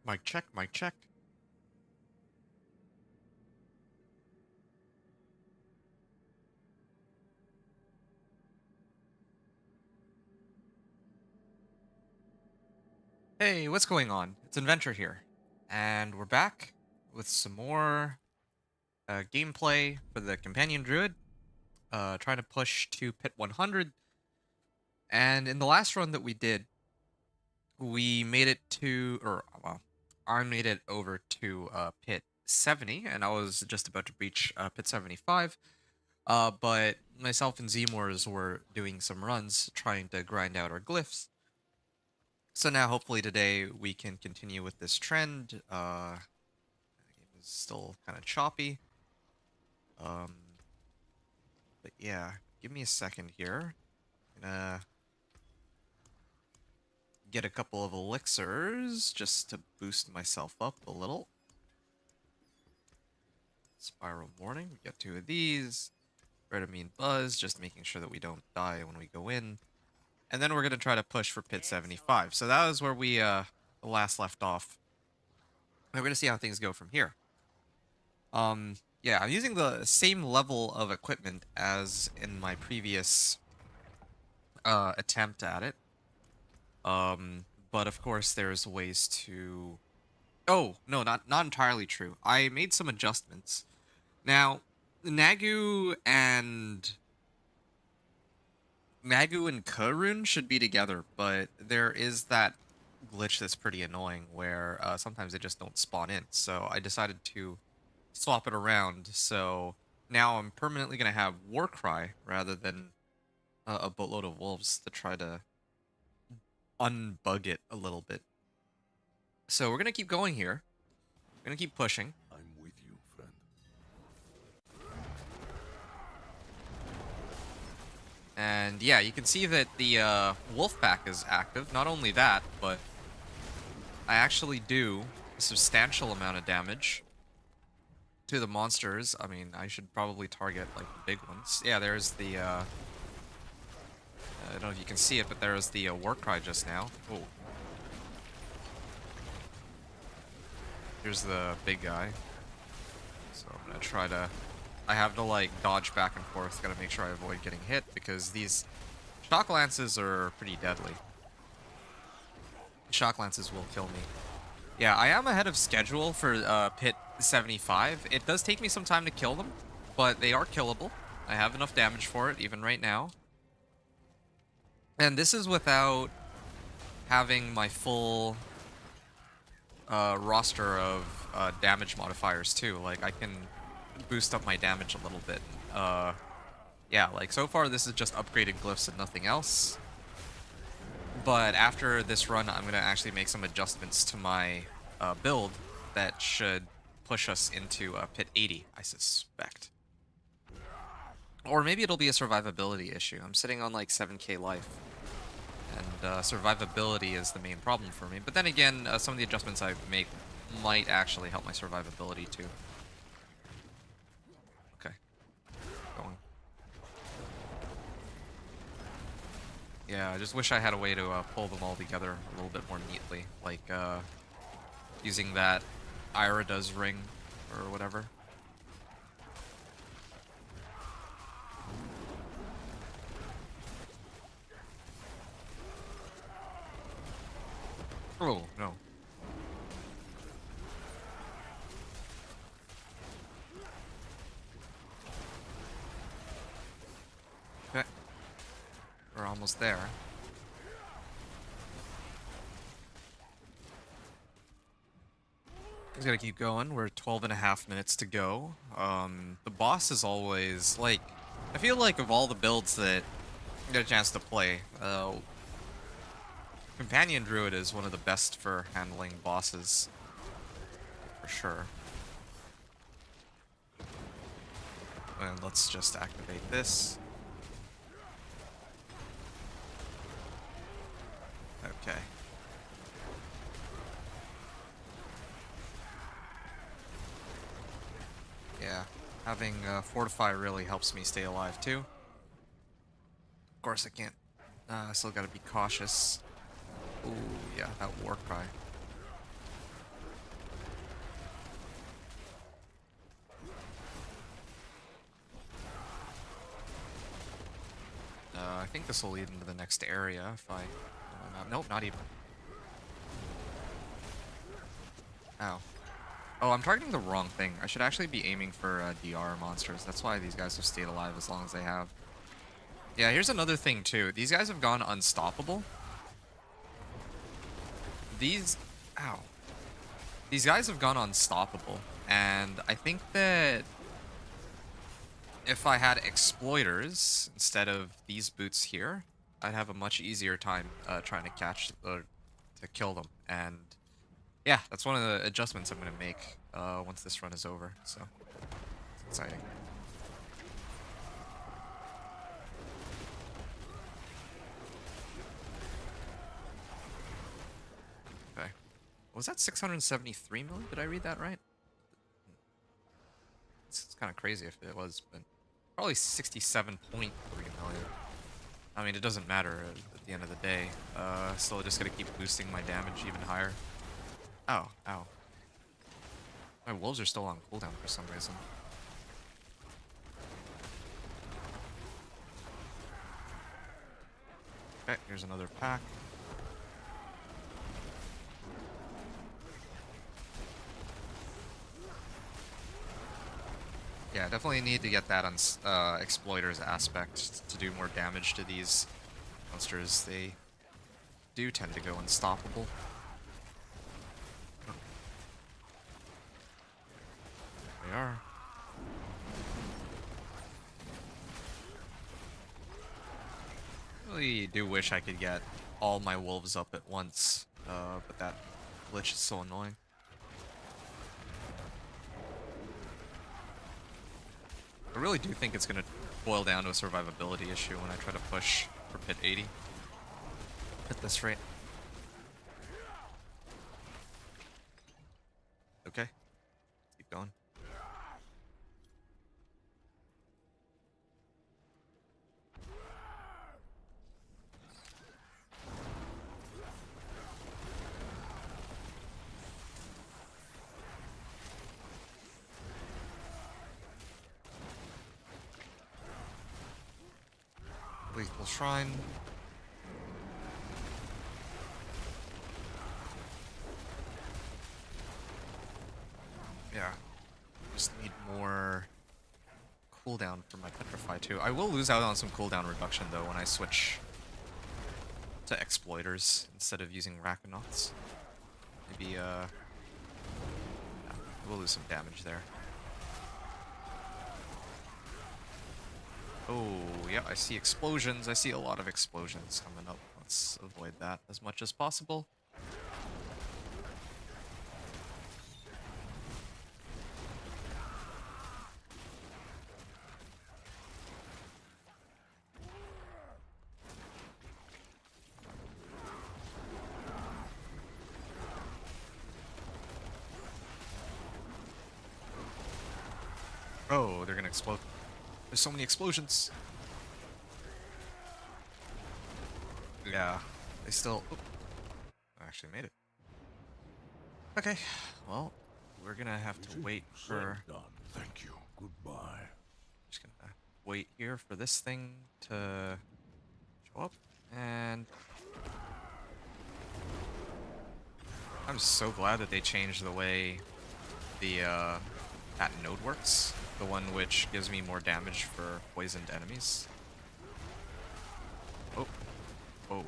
Mic check, mic check. Hey, what's going on? It's Inventor here. And we're back with some more gameplay for the Companion Druid. Trying to push to Pit 100. And in the last run that we did, we made it to, or, well, I made it over to Pit 70, and I was just about to reach Pit 75. But myself and Zemors were doing some runs trying to grind out our glyphs. So now, hopefully today, we can continue with this trend. The game is still kind of choppy. Um, but yeah, give me a second here. Gonna get a couple of elixirs just to boost myself up a little. Spiral Warning, we got 2 of these. Redamine Buzz, just making sure that we don't die when we go in. And then we're gonna try to push for Pit 75. So that was where we last left off. And we're gonna see how things go from here. Yeah, I'm using the same level of equipment as in my previous attempt at it. But of course there's ways to... Oh, no, not entirely true. I made some adjustments. Now, Nagu and Karun should be together, but there is that glitch that's pretty annoying where sometimes they just don't spawn in. So I decided to swap it around. So now I'm permanently going to have Warcry rather than a boatload of wolves to try to unbug it a little bit. So we're going to keep going here. We're going to keep pushing. I'm with you, friend. And yeah, you can see that the wolf pack is active. Not only that, but I actually do a substantial amount of damage to the monsters. I mean, I should probably target like the big ones. Yeah, there's the I don't know if you can see it, but there's the Warcry just now. Oh. Here's the big guy. So I'm gonna try to... I have to like dodge back and forth. Gotta make sure I avoid getting hit because these shock lances are pretty deadly. Shock lances will kill me. Yeah, I am ahead of schedule for Pit 75. It does take me some time to kill them, but they are killable. I have enough damage for it, even right now. And this is without having my full roster of damage modifiers too. Like, I can boost up my damage a little bit. Yeah, like, so far this is just upgraded glyphs and nothing else. But after this run, I'm going to actually make some adjustments to my build that should push us into Pit 80, I suspect. Or maybe it'll be a survivability issue. I'm sitting on like 7k life. And survivability is the main problem for me. But then again, some of the adjustments I make might actually help my survivability too. Okay. Going. Yeah, I just wish I had a way to pull them all together a little bit more neatly. Like using that Ira does ring or whatever. Oh, no. Okay. We're almost there. Just gotta keep going. We're 12.5 minutes to go. The boss is always, like... I feel like of all the builds that I get a chance to play, Companion Druid is one of the best for handling bosses, for sure. And let's just activate this. Okay. Yeah, having Fortify really helps me stay alive too. Of course I can't, I still gotta be cautious. Ooh, yeah, that Warcry. this will lead into the next area if I... nope, not even. Ow. Oh, I'm targeting the wrong thing. I should actually be aiming for DR monsters. That's why these guys have stayed alive as long as they have. Yeah, here's another thing too. These guys have gone unstoppable. These... Ow. These guys have gone unstoppable. And I think that if I had exploiters instead of these boots here, I'd have a much easier time trying to catch or to kill them. And yeah, that's one of the adjustments I'm going to make once this run is over. So it's exciting. Okay. Was that 673 million? Did I read that right? It's kind of crazy if it was, but probably 67.3 million. I mean, it doesn't matter at the end of the day. Still just gonna keep boosting my damage even higher. Oh, ow. My wolves are still on cooldown for some reason. Okay, here's another pack. Yeah, definitely need to get that on exploiters aspect to do more damage to these monsters. They do tend to go unstoppable. They are. Really do wish I could get all my wolves up at once, but that glitch is so annoying. I really do think it's going to boil down to a survivability issue when I try to push for pit 80 at this rate. Okay, keep going. Lethal Shrine. Yeah. Just need more cooldown for my Petrify too. I will lose out on some cooldown reduction though when I switch to exploiters instead of using Rakanauts. Maybe yeah, we'll lose some damage there. Oh, yeah, I see explosions. I see a lot of explosions coming up. Let's avoid that as much as possible. Oh, they're gonna explode. There's so many explosions. Yeah, they still... Oh, I actually made it. Okay, well, we're gonna have to wait for... Thank you. Goodbye. Just gonna wait here for this thing to show up, and... I'm so glad that they changed the way the that node works. The one which gives me more damage for poisoned enemies. Oh. Oh.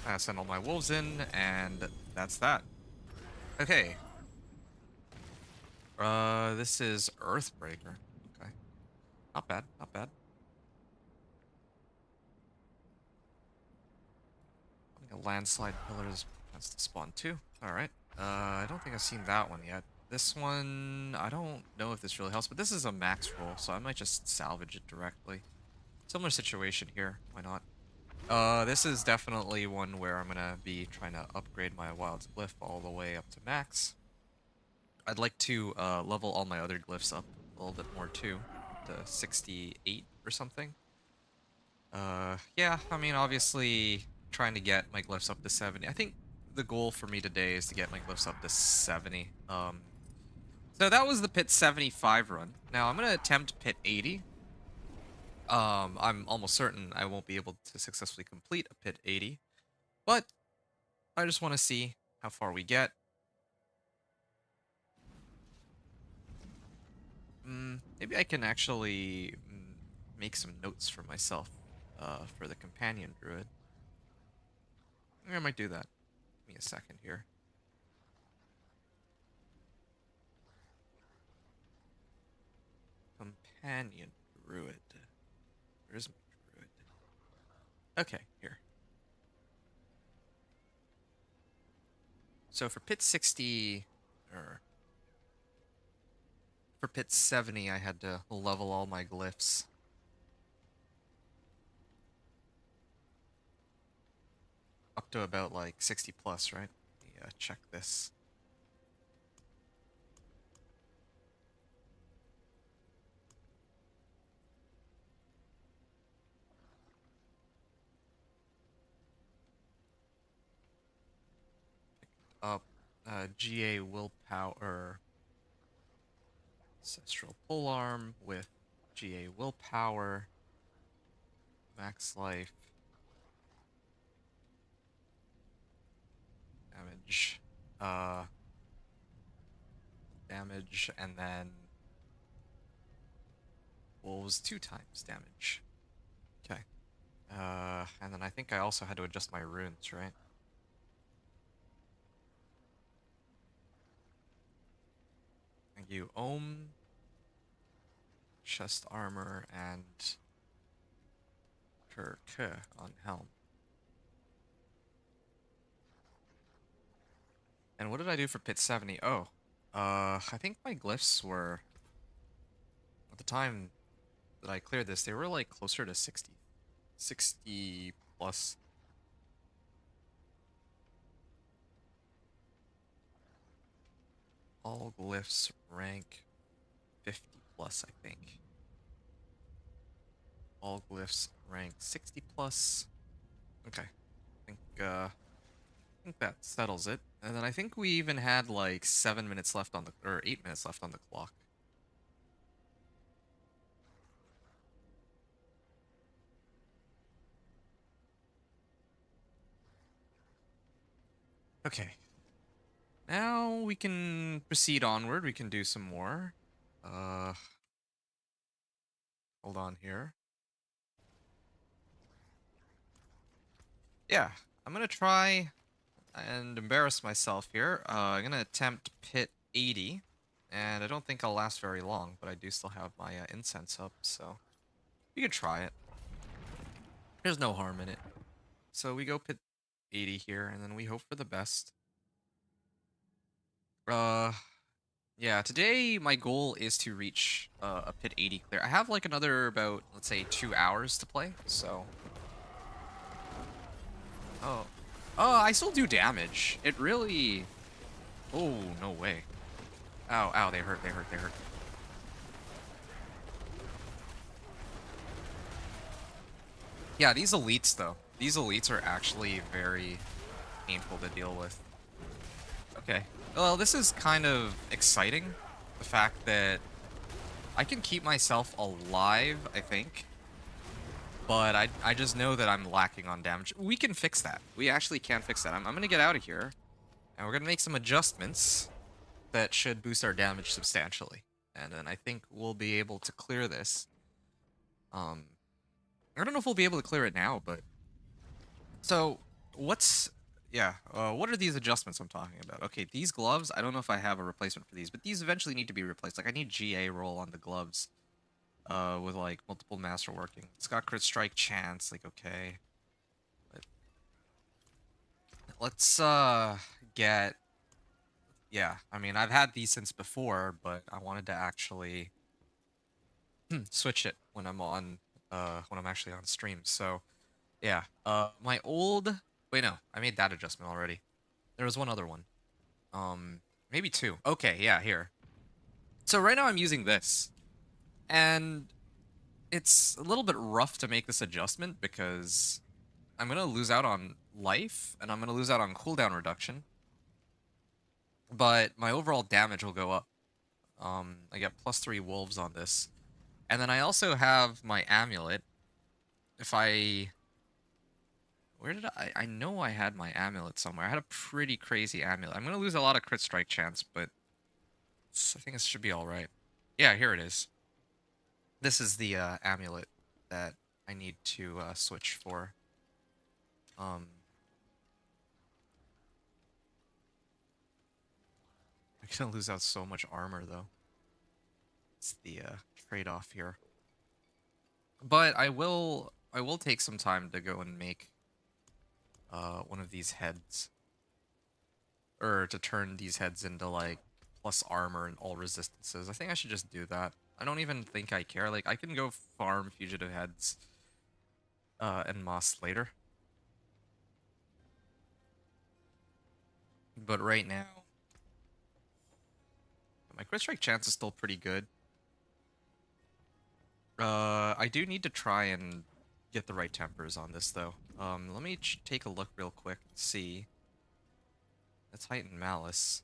I send all my wolves in, and that's that. Okay. This is Earthbreaker. Okay. Not bad, not bad. I think a landslide pillar is chance to spawn too. Alright. I don't think I've seen that one yet. This one, I don't know if this really helps, but this is a max roll, so I might just salvage it directly. Similar situation here, why not? This is definitely one where I'm gonna be trying to upgrade my Wild's Glyph all the way up to max. I'd like to level all my other glyphs up a little bit more too, to 68 or something. Yeah, I mean, obviously trying to get my glyphs up to 70. I think the goal for me today is to get my glyphs up to 70. So that was the pit 75 run. Now I'm gonna attempt pit 80. I'm almost certain I won't be able to successfully complete a pit 80, but I just want to see how far we get. Maybe I can actually make some notes for myself for the companion druid. I might do that. Give me a second here. Companion druid. Where's my druid? Okay, here. So for pit 60, or for pit 70, I had to level all my glyphs. Up to about like 60 plus, right? Let me check this. Up GA willpower, ancestral polearm with GA willpower, max life, damage, damage, and then wolves 2 times damage. Okay. And then I think I also had to adjust my runes, right? Thank you. Ohm, chest armor, and Kurk on helm. And what did I do for pit 70? Oh, I think my glyphs were, at the time that I cleared this, they were like closer to 60. 60 plus. All glyphs rank 50 plus, I think. All glyphs rank 60 plus. Okay. I think that settles it. And then I think we even had like 7 minutes left on the, or 8 minutes left on the clock. Okay. Now we can proceed onward. We can do some more. Hold on here. Yeah, I'm gonna try and embarrass myself here. I'm gonna attempt pit 80, and I don't think I'll last very long, but I do still have my incense up, so we could try it. There's no harm in it. So we go pit 80 here, and then we hope for the best. Uh, yeah, today my goal is to reach a pit 80 clear. I have like another about, let's say, 2 hours to play, so... Oh. Oh, I still do damage. It really... Oh, no way. Ow, ow, they hurt, they hurt, they hurt. Yeah, these elites, though. These elites are actually very painful to deal with. Okay. Well, this is kind of exciting. The fact that I can keep myself alive, I think. But I just know that I'm lacking on damage. We can fix that. We actually can fix that. I'm going to get out of here. And we're going to make some adjustments that should boost our damage substantially. And then I think we'll be able to clear this. I don't know if we'll be able to clear it now, but... So, what's... Yeah, what are these adjustments I'm talking about? Okay, these gloves, I don't know if I have a replacement for these, but these eventually need to be replaced. Like, I need GA roll on the gloves. With, like, multiple master working. It's got crit strike chance, like, okay. But let's, get... Yeah, I mean, I've had these since before, but I wanted to actually switch it when I'm on, when I'm actually on stream. So, yeah, my old... Wait, no, I made that adjustment already. There was one other one. Maybe 2. Okay, yeah, here. So right now I'm using this. And it's a little bit rough to make this adjustment because I'm gonna lose out on life, and I'm gonna lose out on cooldown reduction. But my overall damage will go up. I get +3 wolves on this. And then I also have my amulet. If I... Where did I know I had my amulet somewhere. I had a pretty crazy amulet. I'm gonna lose a lot of crit strike chance, but I think it should be alright. Yeah, here it is. This is the amulet that I need to switch for. I'm gonna lose out so much armor, though. It's the trade-off here. But I will take some time to go and make one of these heads. Or to turn these heads into, like, plus armor and all resistances. I think I should just do that. I don't even think I care. Like, I can go farm fugitive heads and moss later. But right now, my crit strike chance is still pretty good. I do need to try and get the right tempers on this, though. Let me take a look real quick and see. Let's heighten malice.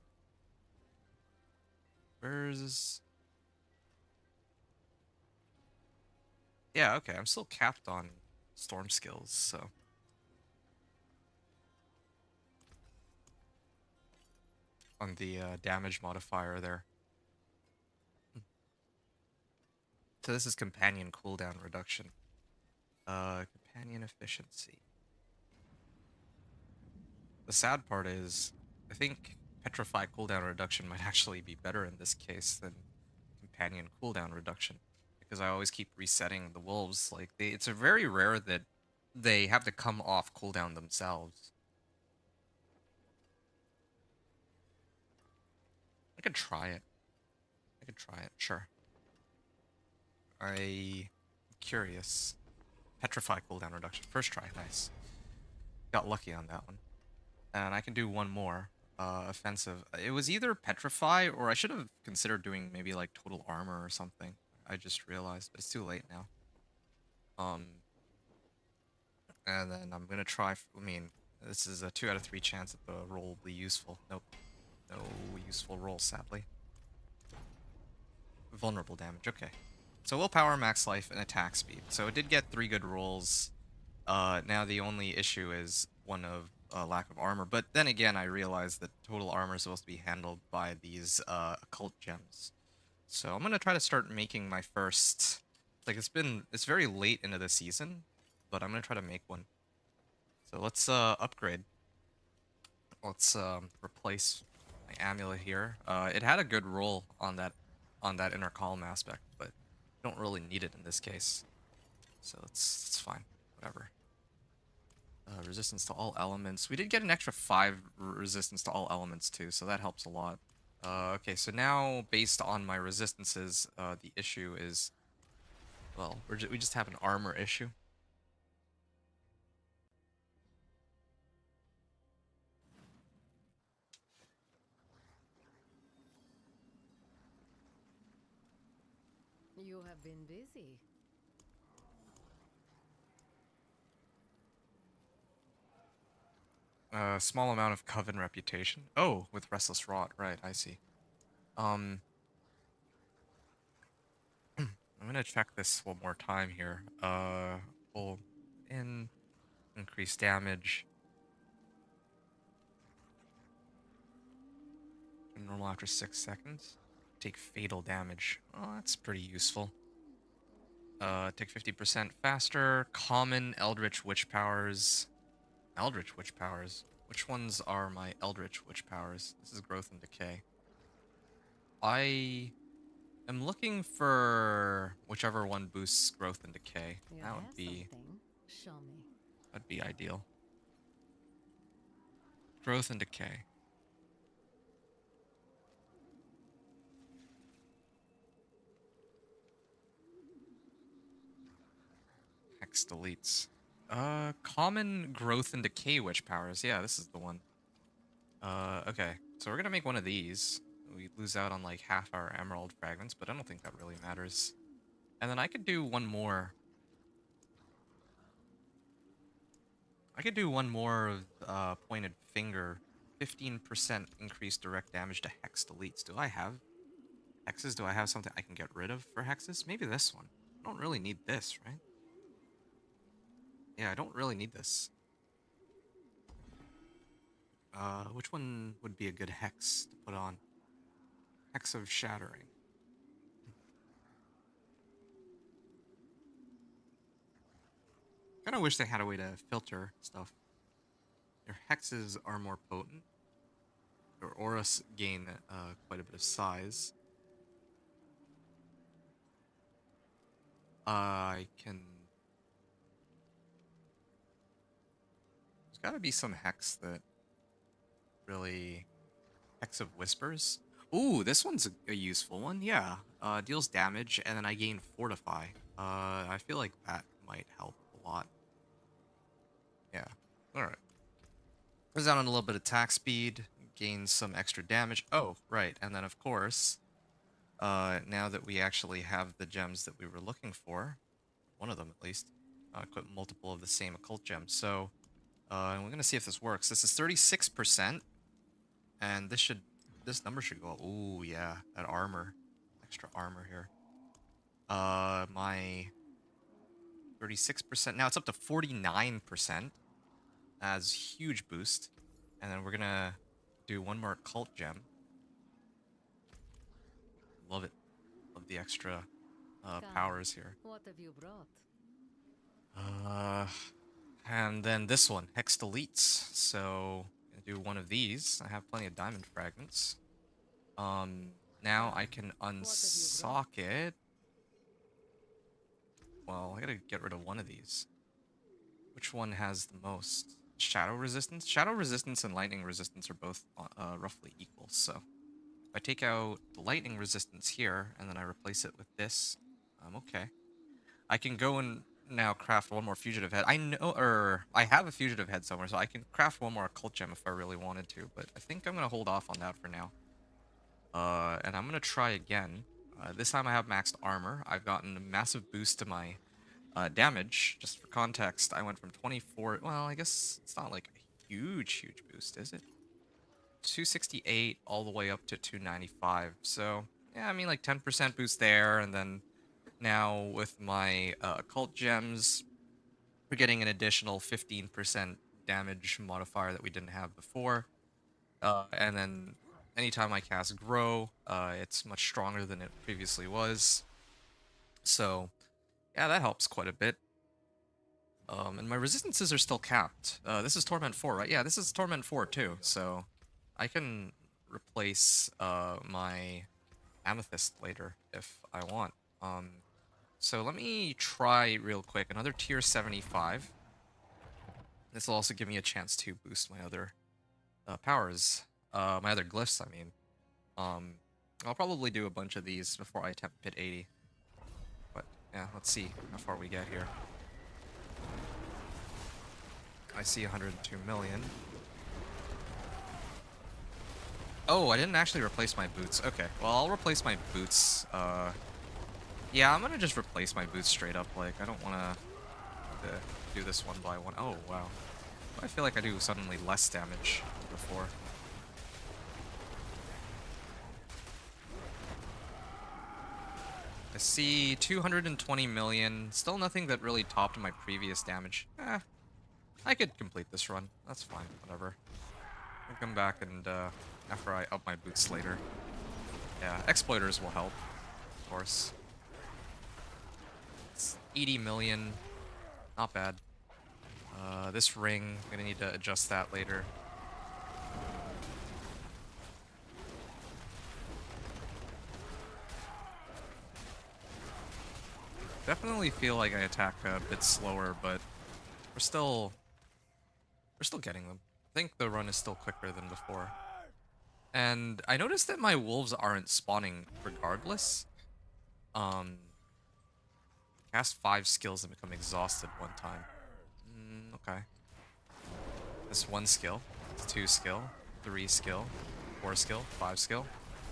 Where's... Yeah, okay, I'm still capped on storm skills, so... On the damage modifier there. So this is companion cooldown reduction. Companion efficiency. The sad part is, I think Petrify cooldown reduction might actually be better in this case than companion cooldown reduction. Because I always keep resetting the wolves. Like, it's a very rare that they have to come off cooldown themselves. I could try it. Sure. I'm curious. Petrify cooldown reduction. First try, nice. Got lucky on that one. And I can do one more. Offensive. It was either Petrify, or I should have considered doing maybe like total armor or something. I just realized, but it's too late now. And then I'm gonna try, I mean, this is a 2 out of 3 chance that the roll will be useful. Nope. No useful roll, sadly. Vulnerable damage, okay. So willpower, max life, and attack speed. So it did get 3 good rolls. Now the only issue is one of lack of armor. But then again, I realized that total armor is supposed to be handled by these occult gems. So I'm gonna try to start making my first... Like, it's very late into the season, but I'm gonna try to make one. So let's upgrade. Let's replace my amulet here. It had a good roll on that inner column aspect, but I don't really need it in this case. So it's fine. Whatever. Resistance to all elements. We did get an extra 5 resistance to all elements too, so that helps a lot. Okay, so now based on my resistances, the issue is, well, we just have an armor issue. You have been busy. Small amount of Coven reputation. Oh, with Restless Rot, right, I see. I'm gonna check this one more time here. Pull in, increase damage. Normal after 6 seconds. Take fatal damage. Oh, that's pretty useful. Take 50% faster. Common Eldritch Witch Powers. Eldritch Witch Powers. Which ones are my Eldritch Witch Powers? This is Growth and Decay. I am looking for whichever one boosts Growth and Decay. You That have would be... something. Show me. That'd be ideal. Growth and Decay. Hex deletes. Common Growth and Decay Witch Powers. Yeah, this is the one. Okay. So we're gonna make one of these. We lose out on like half our emerald fragments, but I don't think that really matters. And then I could do one more. I could do one more of pointed finger. 15% increased direct damage to hex deletes. Do I have hexes? Do I have something I can get rid of for hexes? Maybe this one. I don't really need this, right? Yeah, I don't really need this. Which one would be a good hex to put on? Hex of Shattering. Kinda wish they had a way to filter stuff. Your hexes are more potent. Your auras gain quite a bit of size. I can... There's gotta be some hex that really... Hex of Whispers? Ooh, this one's a useful one, yeah. Deals damage, and then I gain Fortify. I feel like that might help a lot. Yeah, alright. Goes down on a little bit of attack speed, gains some extra damage. Oh, right, and then of course, now that we actually have the gems that we were looking for, one of them at least, equip multiple of the same occult gems. So, and we're gonna see if this works. This is 36%, and this number should go up. Ooh, yeah, that armor, extra armor here. My 36%, now it's up to 49%, as huge boost. And then we're gonna do one more occult gem. Love it. Love the extra powers here. What have you brought? And then this one, Hex Deletes. So, I'm gonna do one of these. I have plenty of diamond fragments. Now I can unsocket. Well, I gotta get rid of one of these. Which one has the most? Shadow resistance? Shadow resistance and lightning resistance are both roughly equal, so if I take out the lightning resistance here and then I replace it with this, I'm okay. I can go and now craft one more fugitive head. I have a fugitive head somewhere, so I can craft one more occult gem if I really wanted to, but I think I'm gonna hold off on that for now. And I'm gonna try again. This time I have maxed armor. I've gotten a massive boost to my damage. Just for context, I went from 24, well, I guess it's not like a huge boost, is it? 268 all the way up to 295. So, yeah, I mean, like 10% boost there, and then now with my occult gems, we're getting an additional 15% damage modifier that we didn't have before. And then anytime I cast Grow, it's much stronger than it previously was. So, yeah, that helps quite a bit. And my resistances are still capped. This is Torment 4, right? Yeah, this is Torment 4 too, so I can replace my Amethyst later if I want. So let me try real quick another tier 75. This will also give me a chance to boost my other powers, my other glyphs, I mean. I'll probably do a bunch of these before I attempt pit 80. But yeah, let's see how far we get here. I see 102 million. Oh, I didn't actually replace my boots. Okay, well, I'll replace my boots. Yeah, I'm gonna just replace my boots straight up. Like, I don't wanna do this one by one. Oh, wow. I feel like I do suddenly less damage than before. I see 220 million. Still nothing that really topped my previous damage. I could complete this run. That's fine, whatever. I'll come back and, after I up my boots later. Yeah, exploiters will help, of course. It's 80 million. Not bad. This ring, I'm gonna need to adjust that later. Definitely feel like I attack a bit slower, but we're still getting them. I think the run is still quicker than before. And I noticed that my wolves aren't spawning regardless. Cast 5 skills and become exhausted one time. Okay. That's 1 skill, 2 skill, 3 skill, 4 skill, 5 skill.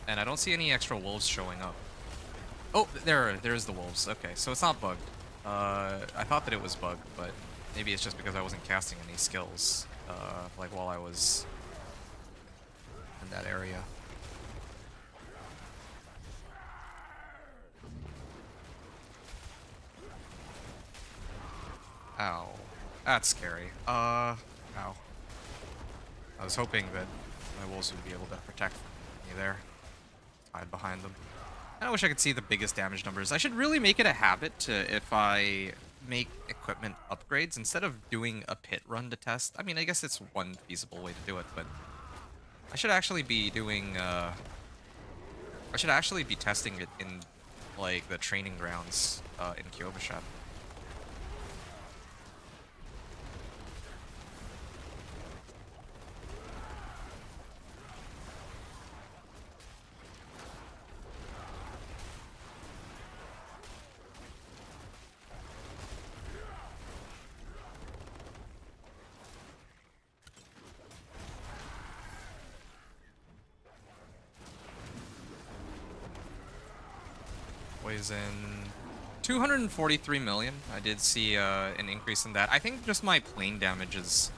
And I don't see any extra wolves showing up. Oh, there's the wolves. Okay, so it's not bugged. I thought that it was bugged, but Maybe it's just because I wasn't casting any skills, like while I was in that area. Ow. That's scary. Ow. I was hoping that my wolves would be able to protect me there. Hide behind them. I wish I could see the biggest damage numbers. I should really make it a habit to, if I make equipment upgrades, instead of doing a pit run to test. I mean, I guess it's one feasible way to do it, but I should actually be doing, I should actually be testing it in, like, the training grounds, in Kyobashat. Poison. 243 million. I did see an increase in that. I think just my plane damage is,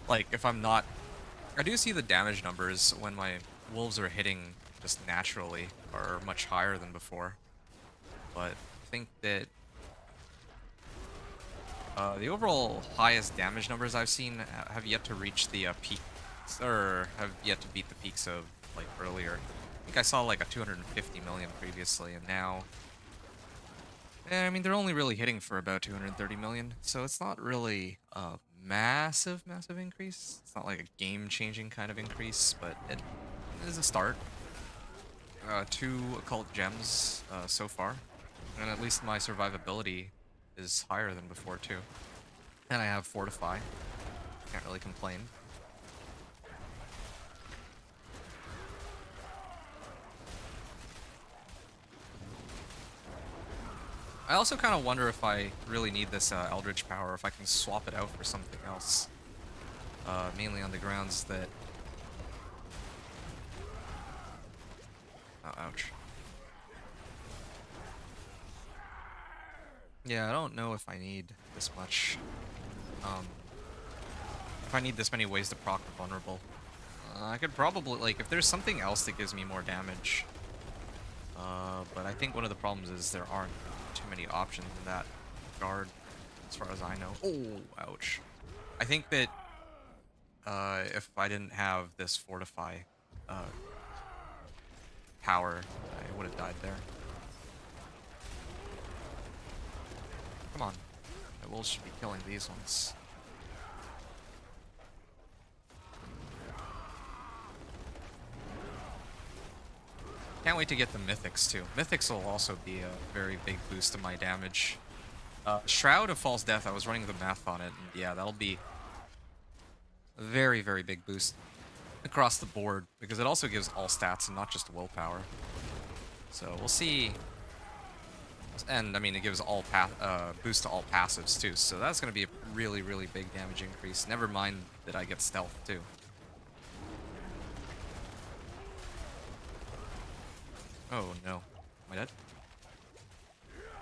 like, if I'm not... I do see the damage numbers when my wolves are hitting just naturally are much higher than before. But I think that the overall highest damage numbers I've seen have yet to reach the peaks, or have yet to beat the peaks of, like, earlier. I think I saw like a 250 million previously, and now... I mean, they're only really hitting for about 230 million, so it's not really a massive increase. It's not like a game-changing kind of increase, but it is a start. 2 occult gems so far, and at least my survivability is higher than before too. And I have Fortify. Can't really complain. I also kind of wonder if I really need this Eldritch power, if I can swap it out for something else. Mainly on the grounds that... Oh, ouch. Yeah, I don't know if I need this much. If I need this many ways to proc the vulnerable. I could probably, like, if there's something else that gives me more damage. But I think one of the problems is there aren't too many options in that regard, as far as I know. Oh, ouch. I think that if I didn't have this Fortify power, I would have died there. Come on. My wolves should be killing these ones. Can't wait to get the Mythics too. Mythics will also be a very big boost to my damage. Shroud of False Death, I was running the math on it, and yeah, that'll be a very, very big boost across the board, because it also gives all stats and not just willpower. So we'll see. And I mean, it gives all boost to all passives too, so that's going to be a really, really big damage increase. Never mind that I get stealth too. Oh no. Am I dead?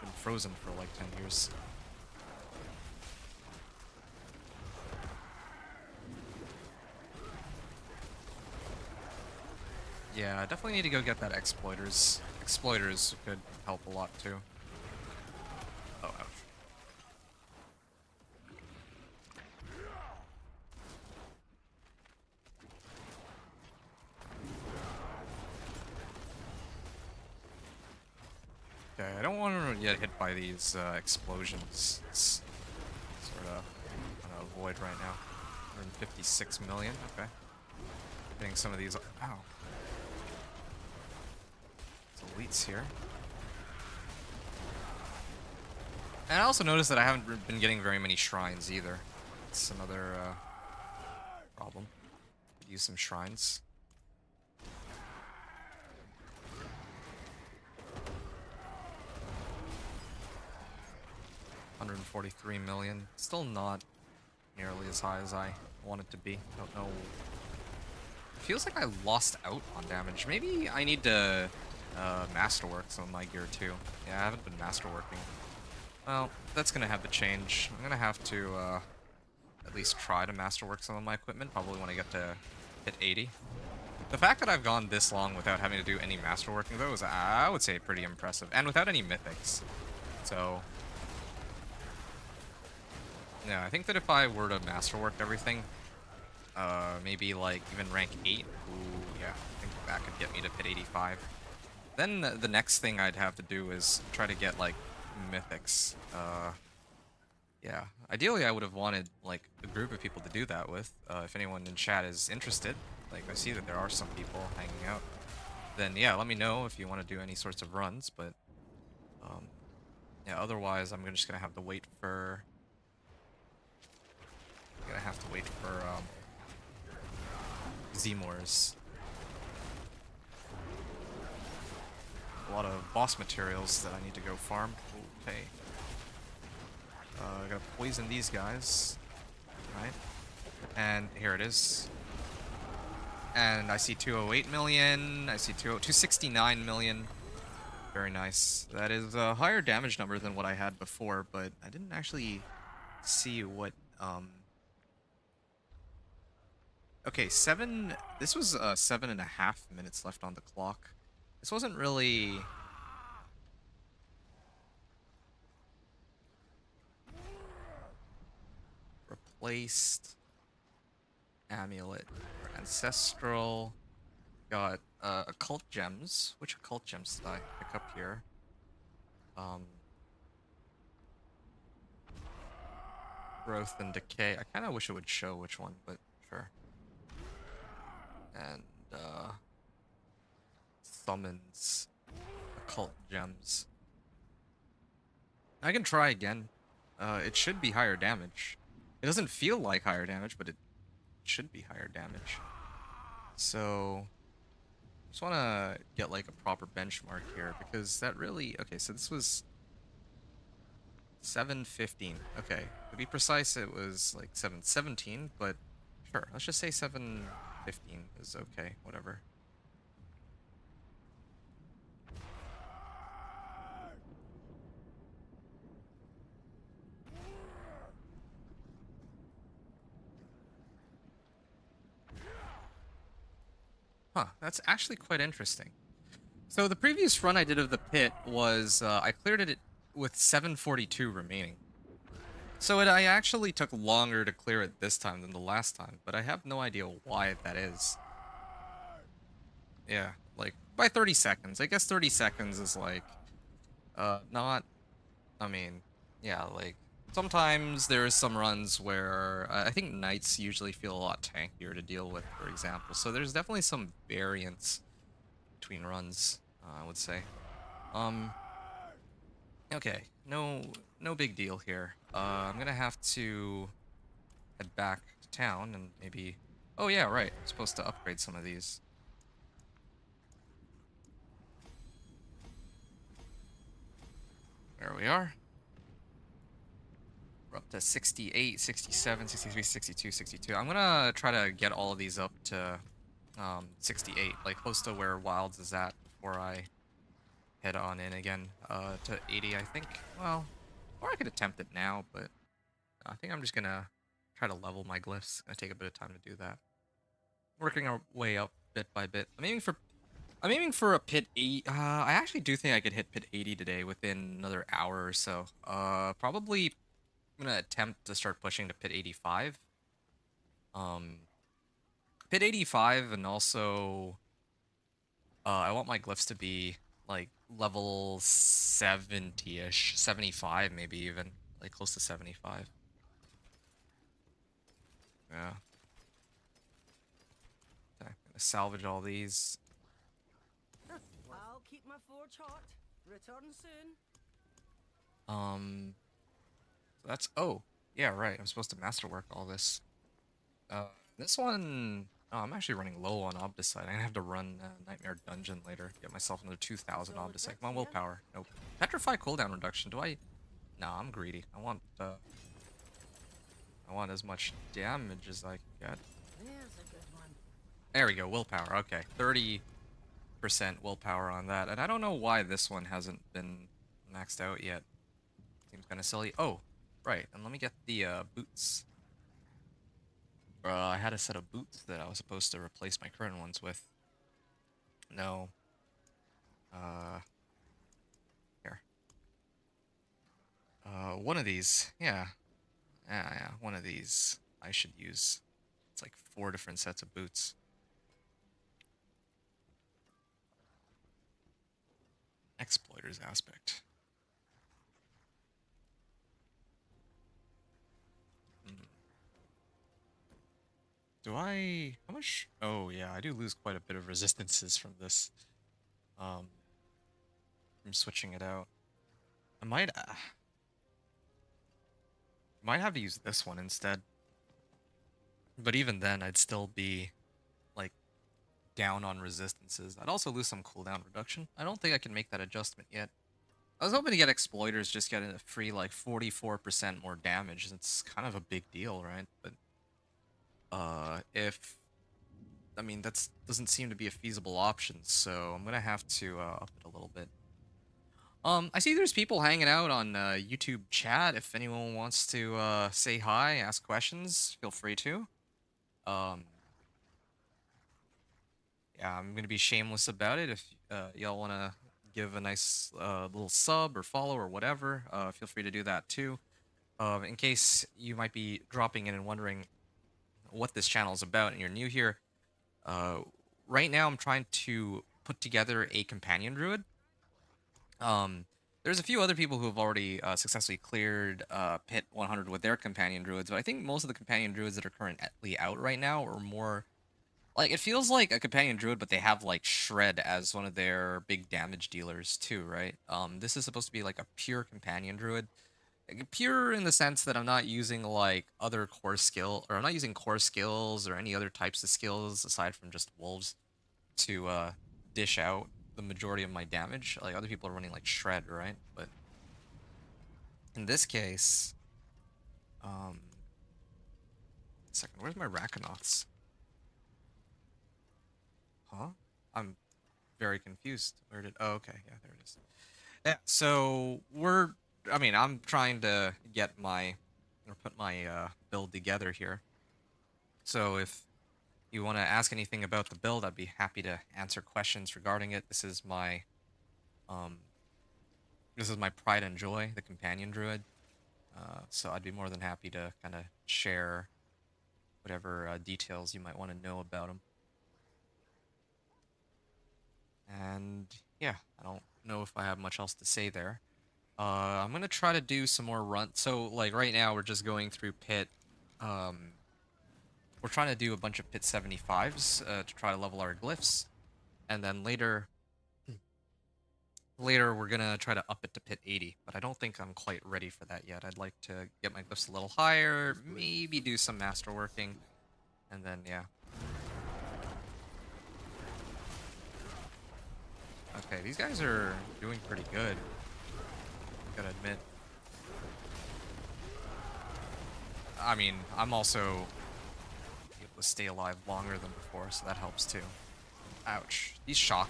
Been frozen for like 10 years. Yeah, I definitely need to go get that Exploiters. Exploiters could help a lot too. Oh, ouch. Okay, I don't want to get hit by these explosions. It's sort of want to avoid right now. 156 million. Okay. Getting some of these. Ow. Elites here. And I also noticed that I haven't been getting very many shrines either. It's another problem. Could use some shrines. $143 million. Still not nearly as high as I want it to be. Don't know. Feels like I lost out on damage. Maybe I need to masterwork some of my gear too. Yeah, I haven't been masterworking. Well, that's gonna have to change. I'm gonna have to at least try to masterwork some of my equipment, probably when I get to hit 80. The fact that I've gone this long without having to do any masterworking, though, is, I would say, pretty impressive. And without any mythics. So, yeah, I think that if I were to masterwork everything, maybe, like, even rank 8, ooh, yeah, I think that could get me to pit 85. Then the next thing I'd have to do is try to get, like, mythics. Yeah. Ideally, I would have wanted, like, a group of people to do that with. If anyone in chat is interested, like, I see that there are some people hanging out. Then, yeah, let me know if you want to do any sorts of runs, but, um, yeah, otherwise, I'm just gonna have to wait for... Zmors. A lot of boss materials that I need to go farm. Okay. I gotta poison these guys. Right. And here it is. And I see 208 million. I see 269 million. Very nice. That is a higher damage number than what I had before, but I didn't actually see what, Okay, this was 7.5 minutes left on the clock. This wasn't really... Replaced amulet for ancestral. Got occult gems. Which occult gems did I pick up here? Growth and decay. I kind of wish it would show which one, but sure. And summons occult gems. I can try again. It should be higher damage. It doesn't feel like higher damage, but it should be higher damage. So, just want to get like a proper benchmark here, because that really... Okay, so this was 7:15. Okay, to be precise, it was like 7:17, but sure, let's just say 7:15 is okay, whatever. Huh, that's actually quite interesting. So the previous run I did of the pit was, I cleared it with 742 remaining. So I actually took longer to clear it this time than the last time, but I have no idea why that is. Yeah, like, by 30 seconds. I guess 30 seconds is like, not, I mean, yeah, like, sometimes there's some runs where I think knights usually feel a lot tankier to deal with, for example. So there's definitely some variance between runs, I would say. Okay, no big deal here. I'm gonna have to head back to town and maybe... Oh yeah, right, I'm supposed to upgrade some of these. There we are. We're up to 68, 67, 63, 62, 62. I'm gonna try to get all of these up to 68, like close to where Wilds is at before I head on in again to 80, I think. Well, or I could attempt it now, but I think I'm just gonna try to level my glyphs. It's gonna take a bit of time to do that. Working our way up bit by bit. I'm aiming for a pit 8. I actually do think I could hit pit 80 today within another hour or so. Probably I'm gonna attempt to start pushing to pit 85. Pit 85, and also I want my glyphs to be like level 70-ish, 75 maybe even, like close to 75. Yeah. Okay, I'm gonna salvage all these. I'll keep my forge hot. Return soon. So that's... Oh, yeah, right. I'm supposed to masterwork all this. This one... Oh, I'm actually running low on Obdicite. I'm gonna have to run Nightmare Dungeon later. Get myself another 2,000 Obdicite. Come on, willpower. Nope. Petrify cooldown reduction. Do I... No, I'm greedy. I want as much damage as I can get. There's a good one. There we go, willpower. Okay, 30% willpower on that. And I don't know why this one hasn't been maxed out yet. Seems kind of silly. Oh, right. And let me get the boots. I had a set of boots that I was supposed to replace my current ones with. No. Here. One of these. Yeah. Yeah, one of these I should use. It's like 4 different sets of boots. Exploiters aspect. Hmm. Do I... How much... Oh, yeah, I do lose quite a bit of resistances from this. From switching it out. I might have to use this one instead. But even then, I'd still be, like, down on resistances. I'd also lose some cooldown reduction. I don't think I can make that adjustment yet. I was hoping to get Exploiters just getting a free, like, 44% more damage. It's kind of a big deal, right? But, if... I mean, that doesn't seem to be a feasible option, so I'm gonna have to, up it a little bit. I see there's people hanging out on, YouTube chat. If anyone wants to, say hi, ask questions, feel free to. Um... Yeah, I'm gonna be shameless about it. If y'all wanna give a nice little sub or follow or whatever, feel free to do that too. In case you might be dropping in and wondering what this channel is about and you're new here, uh, right now I'm trying to put together a companion druid. There's a few other people who have already successfully cleared Pit 100 with their companion druids, but I think most of the companion druids that are currently out right now are more... Like, it feels like a companion druid, but they have, like, Shred as one of their big damage dealers, too, right? This is supposed to be, like, a pure companion druid. Like, pure in the sense that I'm not using, like, other core skill, or I'm not using core skills or any other types of skills aside from just wolves to, dish out the majority of my damage. Like, other people are running, like, Shred, right? But in this case, second, where's my Rackanauts? Huh? I'm very confused. Where did... Oh, okay. Yeah, there it is. Yeah, so I mean, I'm trying to get my... Or put my build together here. So if you want to ask anything about the build, I'd be happy to answer questions regarding it. This is my... This is my pride and joy, the companion druid. So I'd be more than happy to kind of share whatever details you might want to know about him. And yeah, I don't know if I have much else to say there. I'm gonna try to do some more runs. So like right now we're just going through Pit. We're trying to do a bunch of Pit 75s to try to level our glyphs, and then later we're gonna try to up it to Pit 80. But I don't think I'm quite ready for that yet. I'd like to get my glyphs a little higher, maybe do some masterworking, and then yeah. Okay, these guys are doing pretty good, gotta admit. I mean, I'm also able to stay alive longer than before, so that helps too. Ouch. These shock...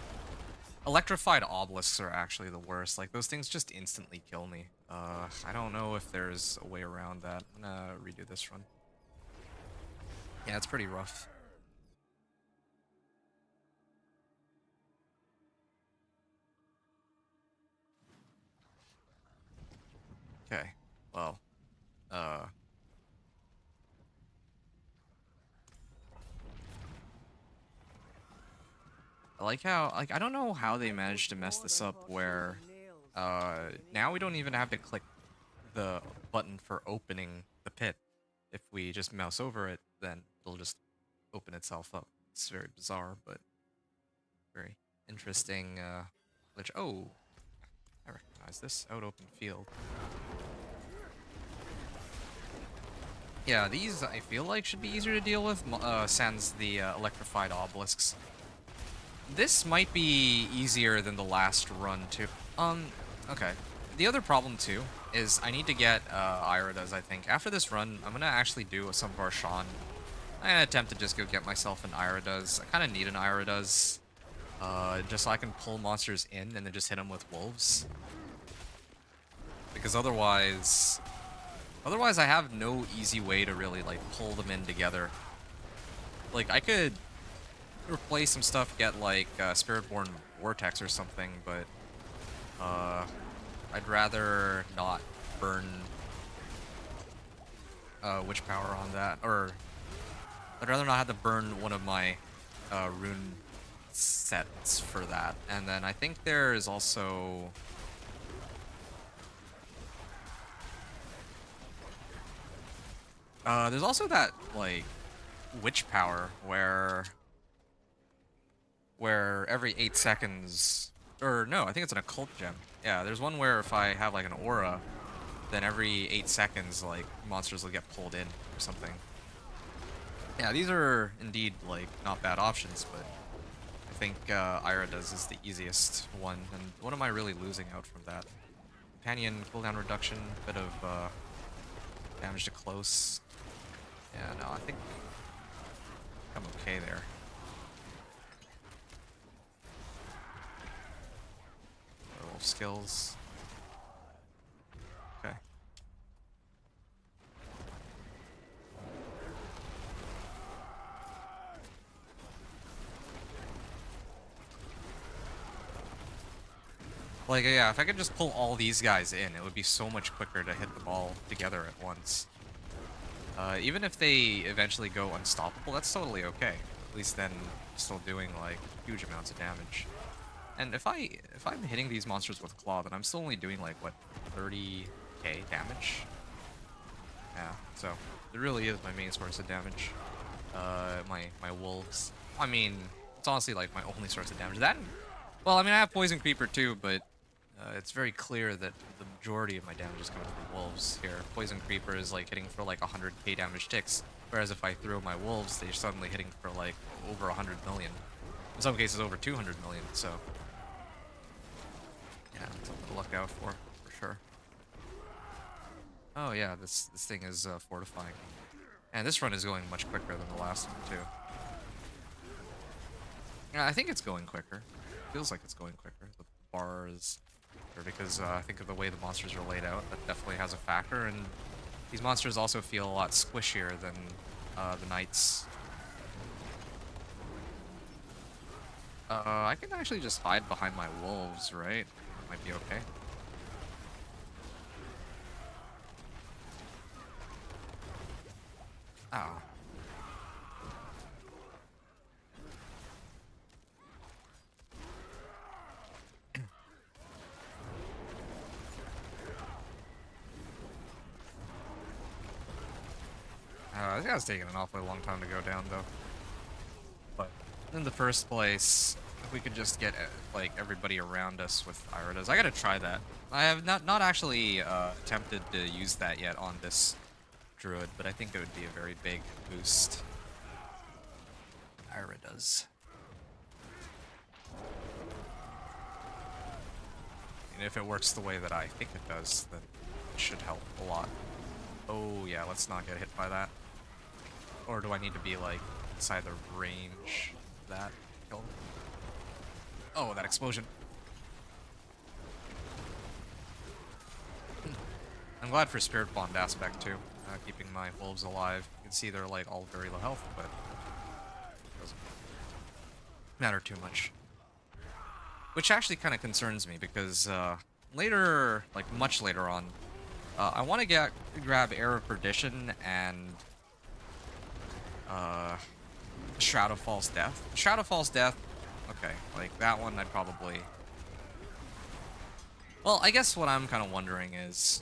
Electrified obelisks are actually the worst. Like, those things just instantly kill me. I don't know if there's a way around that. I'm gonna redo this run. Yeah, it's pretty rough. Okay, well, I like how, like, I don't know how they managed to mess this up where, now we don't even have to click the button for opening the pit. If we just mouse over it, then it'll just open itself up. It's very bizarre, but very interesting, glitch. Oh, I recognize this. Out open field. Yeah, these I feel like should be easier to deal with, sans the electrified obelisks. This might be easier than the last run too. Okay. The other problem too is I need to get Iridas, I think. After this run, I'm gonna actually do some of our Sean. I'm gonna attempt to just go get myself an Iridas. I kinda need an Iridas. Just so I can pull monsters in and then just hit them with wolves. because otherwise I have no easy way to really like pull them in together. Like I could replace some stuff, get like Spiritborn Vortex or something, but I'd rather not burn Witch Power on that, or I'd rather not have to burn one of my rune sets for that. And then I think there is also there's also that like Witch Power where every 8 seconds, or no, I think it's an occult gem. Yeah, there's one where if I have like an aura, then every 8 seconds like monsters will get pulled in or something. Yeah, these are indeed like not bad options, but I think Ira's is the easiest one. And what am I really losing out from that? Companion cooldown reduction, bit of damage to close. Yeah, no, I think I'm okay there. Wolf skills. Okay. Like, yeah, if I could just pull all these guys in, it would be so much quicker to hit them all together at once. Even if they eventually go unstoppable, that's totally okay. At least then, still doing like huge amounts of damage. And if I'm hitting these monsters with claw, then I'm still only doing like what 30k damage. Yeah, so it really is my main source of damage. My wolves. I mean, it's honestly like my only source of damage. That, well, I mean, I have poison creeper too, but it's very clear that the majority of my damage is coming from wolves here. Poison creeper is like hitting for like 100k damage ticks, whereas if I throw my wolves, they're suddenly hitting for like over 100 million. In some cases, over 200 million. So yeah, something to look out for sure. Oh yeah, this thing is fortifying, and this run is going much quicker than the last one too. Yeah, I think it's going quicker. Feels like it's going quicker. The bars, or because I think of the way the monsters are laid out, that definitely has a factor. And these monsters also feel a lot squishier than the knights. I can actually just hide behind my wolves, right? That might be okay. Oh. This guy's taking an awfully long time to go down, though. But in the first place, if we could just get like everybody around us with Iridas, I gotta try that. I have not actually attempted to use that yet on this Druid, but I think it would be a very big boost. Iridas. And if it works the way that I think it does, then it should help a lot. Oh yeah, let's not get hit by that. Or do I need to be like inside the range of that kill? Oh, that explosion. I'm glad for Spirit Bond aspect too, keeping my wolves alive. You can see they're like all very low health, but it doesn't matter too much. Which actually kind of concerns me because later, like much later on, I want to grab Air of Perdition and Shroud of False Death. Shroud of False Death, okay, like that one I'd probably... Well, I guess what I'm kind of wondering is,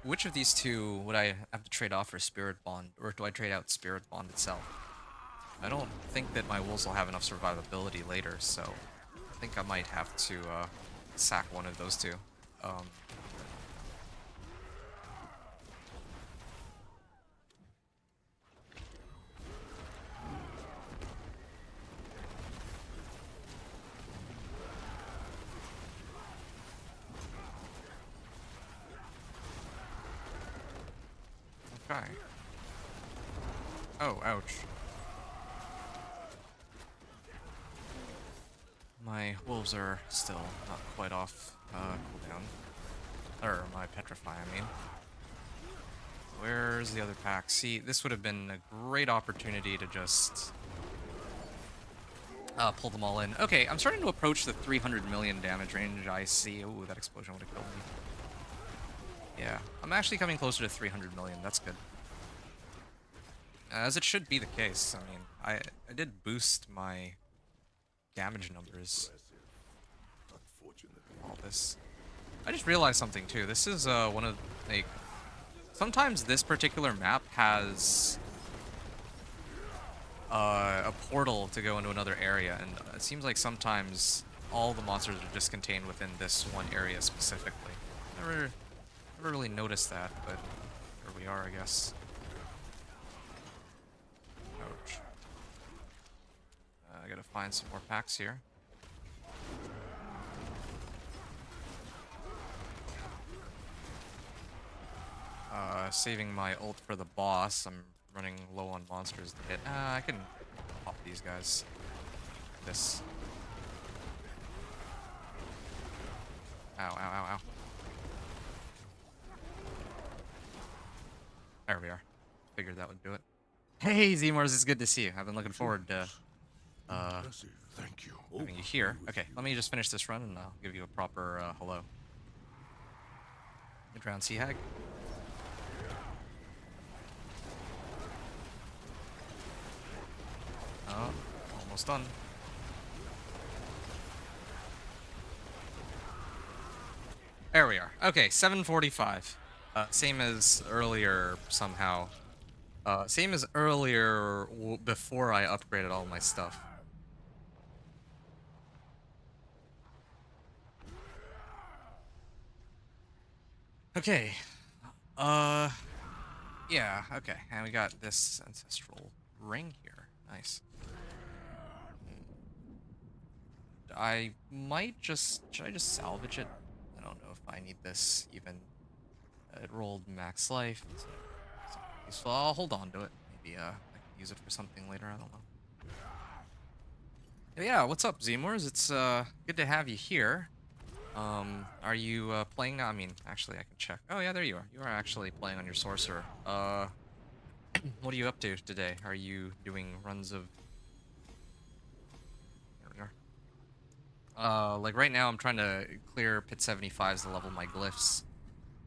which of these two would I have to trade off for Spirit Bond, or do I trade out Spirit Bond itself? I don't think that my wolves will have enough survivability later, so I think I might have to sack one of those two. Okay. Oh, ouch. My wolves are still not quite off cooldown. Or my petrify, I mean. Where's the other pack? See, this would have been a great opportunity to just pull them all in. Okay, I'm starting to approach the 300 million damage range I see. Ooh, that explosion would have killed me. Yeah, I'm actually coming closer to 300 million. That's good. As it should be the case. I mean, I did boost my damage numbers. All this. I just realized something too. This is one of like sometimes this particular map has a portal to go into another area, and it seems like sometimes all the monsters are just contained within this one area specifically. Never really noticed that, but here we are, I guess. Ouch. I gotta find some more packs here. Saving my ult for the boss. I'm running low on monsters to hit. I can pop these guys. This. Ow, ow, ow, ow. There we are. Figured that would do it. Hey, Zmors, it's good to see you. I've been looking forward to Impressive. Thank you. having you here. Okay, let me just finish this run and I'll give you a proper hello. Good round, Sea Hag. Oh, almost done. There we are. Okay, 745. Same as earlier somehow. Same as earlier before I upgraded all my stuff. Okay. Yeah, okay. And we got this ancestral ring here. Nice. I might just... Should I just salvage it? I don't know if I need this even. It rolled max life. It's useful. I'll hold on to it. Maybe I can use it for something later. I don't know. Yeah, what's up, Zmors? It's good to have you here. Are you playing? I mean, actually, I can check. Oh yeah, there you are. You are actually playing on your sorcerer. What are you up to today? Are you doing runs of? There we are. Like right now, I'm trying to clear pit 75s to level my glyphs.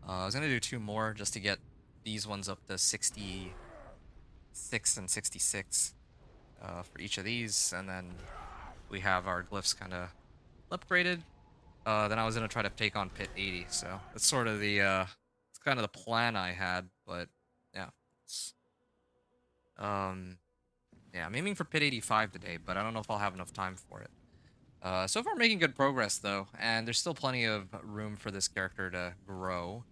I was gonna do 2 more just to get these ones up to 66 and 66 for each of these, and then we have our glyphs kind of upgraded. Then I was gonna try to take on pit 80, so that's sort of the it's kind of the plan I had, but yeah, it's, yeah, I'm aiming for pit 85 today, but I don't know if I'll have enough time for it. So far making good progress though, and there's still plenty of room for this character to grow.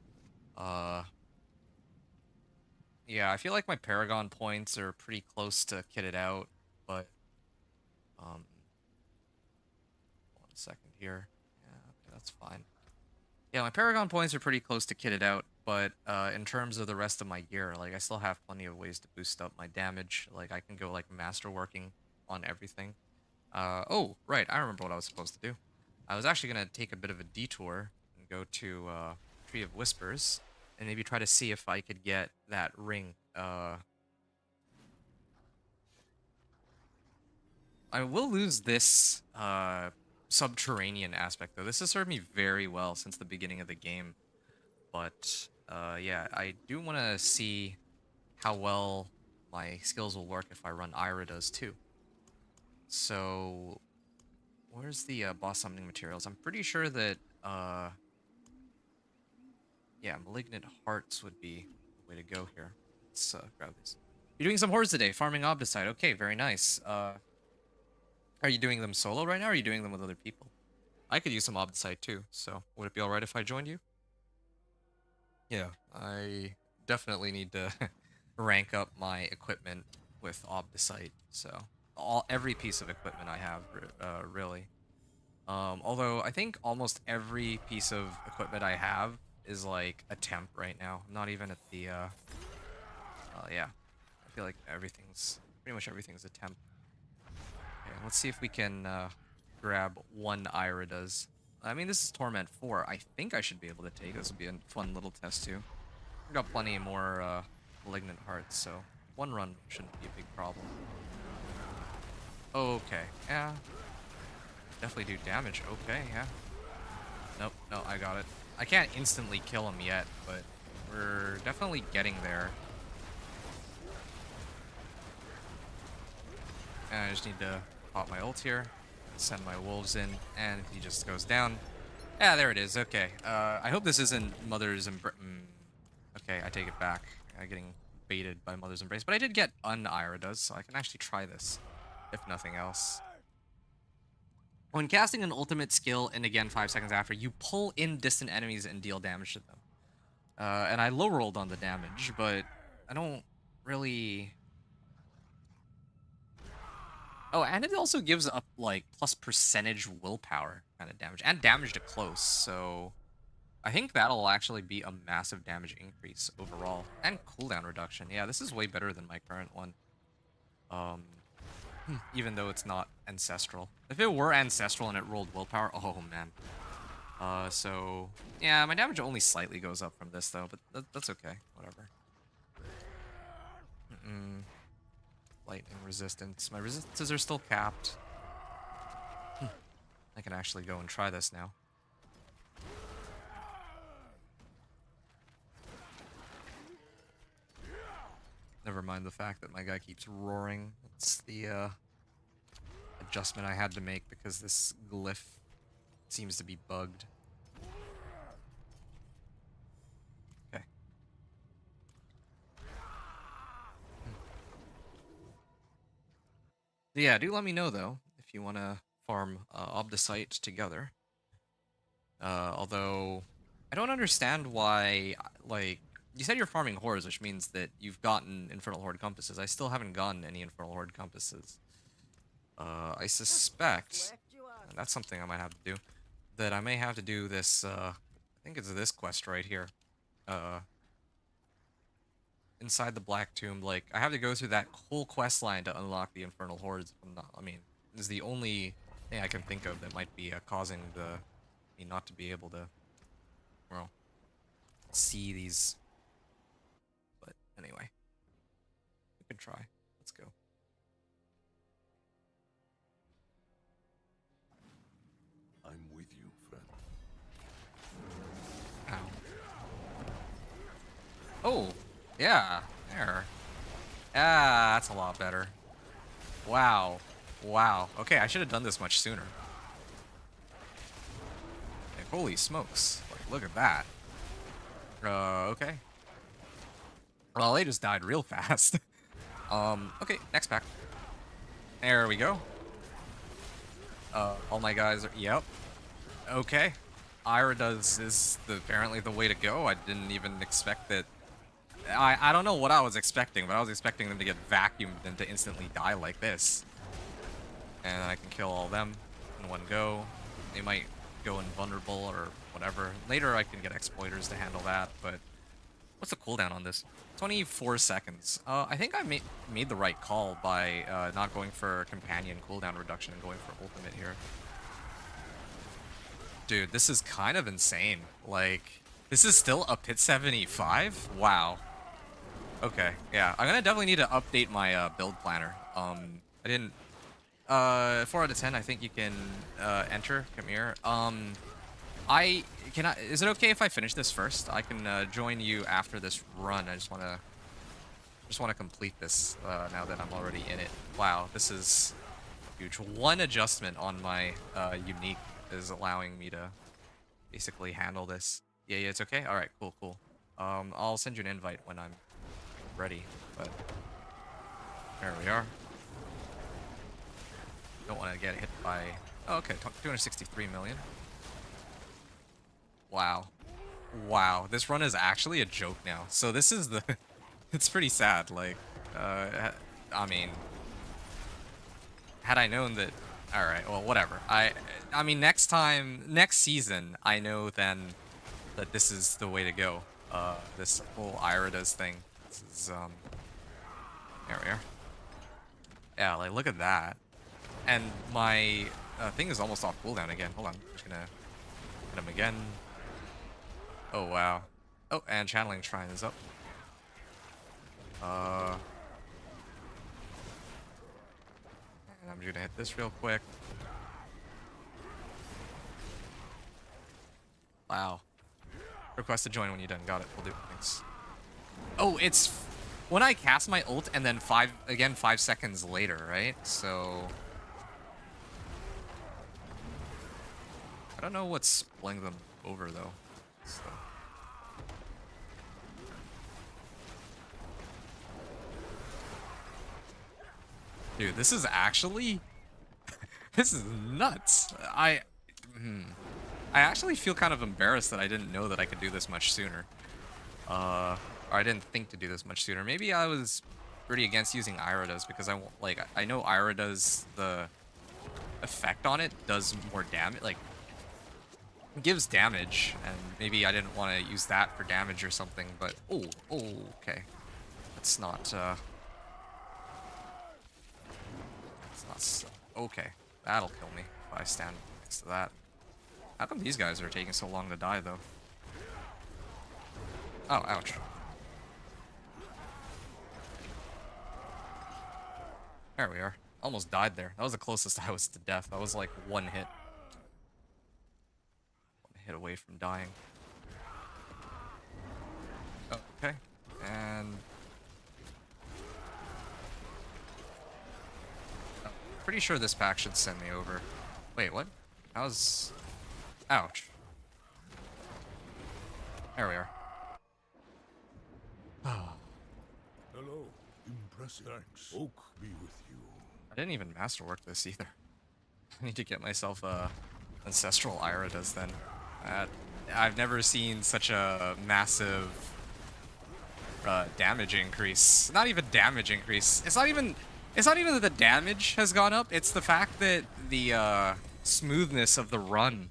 Yeah, I feel like my Paragon points are pretty close to kitted out, but 1 second here. Yeah, okay, that's fine. Yeah, my Paragon points are pretty close to kitted out, but in terms of the rest of my gear, like I still have plenty of ways to boost up my damage. Like I can go like masterworking on everything. Oh, right, I remember what I was supposed to do. I was actually gonna take a bit of a detour and go to Tree of Whispers and maybe try to see if I could get that ring. I will lose this subterranean aspect though. This has served me very well since the beginning of the game. But yeah, I do want to see how well my skills will work if I run Iridas too. So where's the boss summoning materials? I'm pretty sure that yeah, Malignant Hearts would be the way to go here. Let's grab these. You're doing some hordes today, farming Obdicite. Okay, very nice. Are you doing them solo right now, or are you doing them with other people? I could use some Obdicite too, so would it be alright if I joined you? Yeah, I definitely need to rank up my equipment with Obdicite, so every piece of equipment I have, really. Although I think almost every piece of equipment I have is like a temp right now. I'm not even at the yeah. I feel like pretty much everything's a temp. Okay, let's see if we can grab 1 Iridas. I mean, this is Torment 4. I think I should be able to take. This will be a fun little test, too. I've got plenty more Malignant Hearts, so one run shouldn't be a big problem. Okay, yeah. Definitely do damage. Okay, yeah. Nope, no, I got it. I can't instantly kill him yet, but we're definitely getting there. And I just need to pop my ult here, send my wolves in, and he just goes down. Yeah, there it is. Okay. I hope this isn't Mother's Embrace. Okay, I take it back. Getting baited by Mother's Embrace, but I did get Ira does, so I can actually try this, if nothing else. When casting an ultimate skill, and again 5 seconds after, you pull in distant enemies and deal damage to them. And I low rolled on the damage, but I don't really. Oh, and it also gives up like plus percentage willpower kind of damage and damage to close. So I think that'll actually be a massive damage increase overall and cooldown reduction. Yeah, this is way better than my current one. Even though it's not ancestral. If it were ancestral and it rolled willpower, oh man. So yeah, my damage only slightly goes up from this though, but that's okay. Whatever. Lightning resistance. My resistances are still capped. I can actually go and try this now. Never mind the fact that my guy keeps roaring. It's the adjustment I had to make because this glyph seems to be bugged. Okay. Yeah, do let me know though if you want to farm Obdicite together. Although I don't understand why, like, you said you're farming hordes, which means that you've gotten Infernal Horde compasses. I still haven't gotten any Infernal Horde compasses. I suspect, and that's something I might have to do, that I may have to do this, I think it's this quest right here. Inside the Black Tomb, like, I have to go through that whole quest line to unlock the Infernal Hordes. I mean, this is the only thing I can think of that might be causing me not to be able to, well, see these. But anyway, we can try. Let's go. I'm with you, friend. Ow. Oh, yeah, there. Ah, that's a lot better. Wow. Wow. Okay, I should have done this much sooner. Like, holy smokes. Like, look at that. Okay. Well, they just died real fast. Okay, next pack. There we go. All my guys are, yep. Okay. Ira is apparently the way to go. I didn't even expect that. I don't know what I was expecting, but I was expecting them to get vacuumed and to instantly die like this. And I can kill all of them in one go. They might go invulnerable or whatever. Later I can get exploiters to handle that, but what's the cooldown on this? 24 seconds. I think I made the right call by not going for companion cooldown reduction and going for ultimate here. Dude, this is kind of insane. Like, this is still a pit 75? Wow. Okay, yeah. I'm gonna definitely need to update my build planner. I didn't... 4 out of 10, I think you can enter. Come here. Is it okay if I finish this first? I can join you after this run. I just wanna complete this now that I'm already in it. Wow, this is huge. One adjustment on my unique is allowing me to basically handle this. Yeah, it's okay. All right, cool. I'll send you an invite when I'm ready. But there we are. Don't want to get hit by. Oh, okay, 263 million. Wow. This run is actually a joke now. So this is the. It's pretty sad. Like, I mean, had I known that. All right. Well, whatever. I mean, next season, I know then that this is the way to go. This whole Irida's thing. This is there we are. Yeah, like look at that. And my thing is almost off cooldown again. Hold on, I'm just gonna Hit him again. Oh, wow. Oh, and Channeling Shrine is up. And I'm gonna hit this real quick. Wow. Request to join when you're done. Got it. We'll do it. Thanks. Oh, it's when I cast my ult and then 5 seconds later, right? So I don't know what's pulling them over though. So. Dude, this is actually this is nuts. I actually feel kind of embarrassed that I didn't know that I could do this much sooner. Or I didn't think to do this much sooner. Maybe I was pretty against using Irida's because I know Irida's the effect on it does more damage, like gives damage, and maybe I didn't want to use that for damage or something. But okay, that's not okay. That'll kill me if I stand next to that. How come these guys are taking so long to die though? Oh, ouch. There we are. Almost died there. That was the closest I was to death. That was like one hit. One hit away from dying. Oh, okay. And I'm pretty sure this pack should send me over. Wait, what? How's... Ouch. There we are. Hello. Impressive. Thanks. Oak be with you. I didn't even masterwork this either. I need to get myself a ancestral Iridas then. I've never seen such a massive damage increase. Not even damage increase. It's not even that the damage has gone up. It's the fact that the smoothness of the run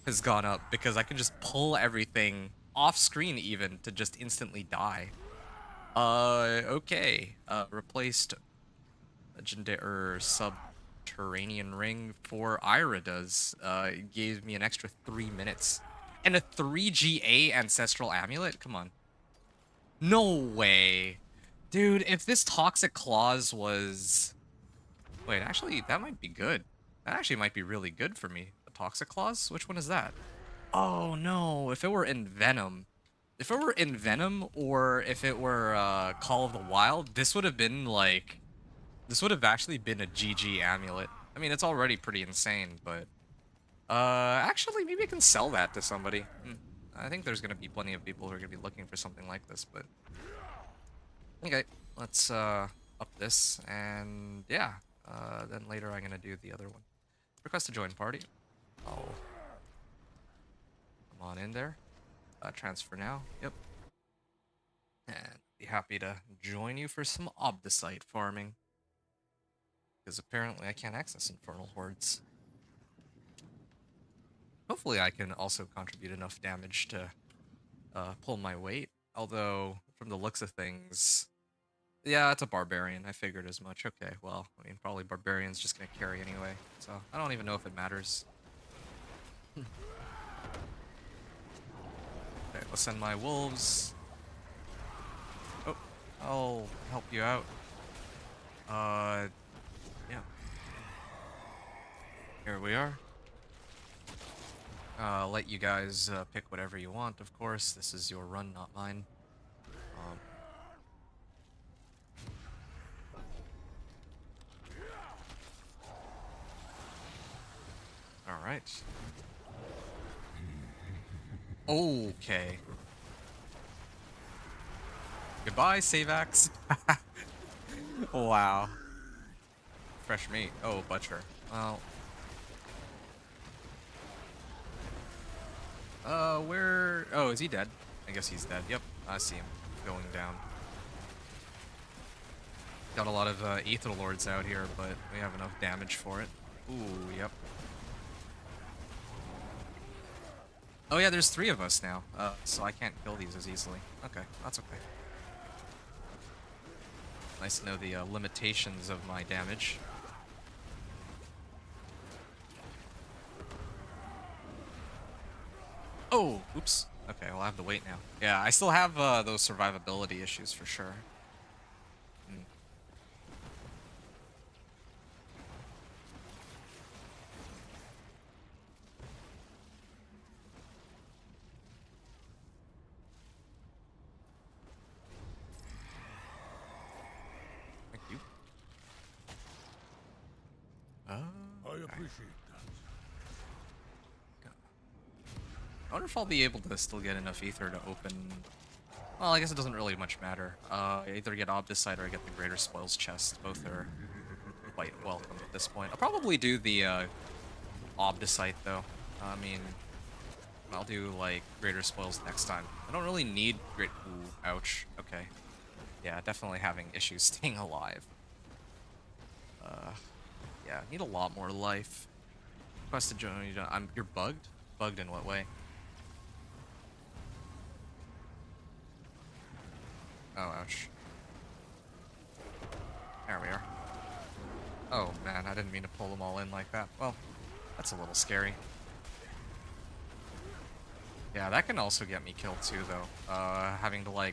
has gone up because I can just pull everything off screen even to just instantly die. Okay. Replaced legendary or subterranean ring for Iridas. It gave me an extra 3 minutes. And a 3GA ancestral amulet? Come on. No way. Dude, if this toxic clause was... Wait, actually, that might be good. That actually might be really good for me. The toxic clause? Which one is that? Oh, no. If it were in Venom... If it were in Venom, or if it were Call of the Wild, this would have been like... This would have actually been a GG amulet. I mean, it's already pretty insane, but... actually, maybe I can sell that to somebody. I think there's gonna be plenty of people who are gonna be looking for something like this, but... Okay, let's up this, and yeah. Then later I'm gonna do the other one. Request to join party. I'll... Come on in there. Transfer now. Yep. And be happy to join you for some Obdicite farming. Because apparently I can't access Infernal Hordes. Hopefully I can also contribute enough damage to pull my weight. Although, from the looks of things... Yeah, it's a Barbarian. I figured as much. Okay, well, I mean, probably Barbarian's just gonna carry anyway. So, I don't even know if it matters. Okay, let's send my wolves. Oh, I'll help you out. Yeah. Here we are. Let you guys pick whatever you want, of course. This is your run, not mine. Alright. Okay. Goodbye, Savax. Wow. Fresh meat. Oh, butcher. Well. Where... Oh, is he dead? I guess he's dead. Yep, I see him going down. Got a lot of Aether Lords out here, but we have enough damage for it. Ooh, yep. Oh yeah, there's 3 of us now, so I can't kill these as easily. Okay, that's okay. Nice to know the limitations of my damage. Oh, oops. Okay, well, I have to wait now. Yeah, I still have those survivability issues for sure. Hmm. Thank you. I Okay. appreciate that. I wonder if I'll be able to still get enough ether to open. Well, I guess it doesn't really much matter. I either get Obdicite or I get the Greater Spoils chest. Both are quite welcome at this point. I'll probably do the Obdicite though. I mean, I'll do like Greater Spoils next time. I don't really need great. Ooh, ouch. Okay. Yeah, definitely having issues staying alive. Yeah, need a lot more life. Quest to join. You're bugged. Bugged in what way? Oh, ouch. There we are. Oh man, I didn't mean to pull them all in like that. Well, that's a little scary. Yeah, that can also get me killed too, though. Having to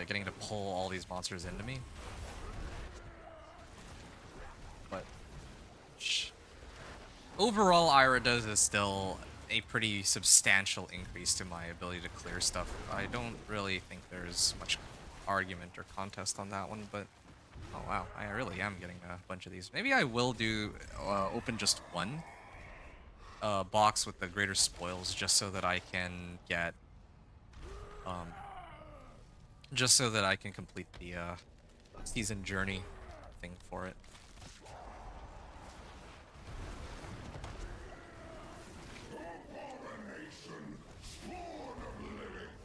getting to pull all these monsters into me. But overall, Ira does is still a pretty substantial increase to my ability to clear stuff. I don't really think there's much argument or contest on that one, but oh wow, I really am getting a bunch of these. Maybe I will do open just one box with the greater spoils just so that I can get um just so that I can complete the season journey thing for it.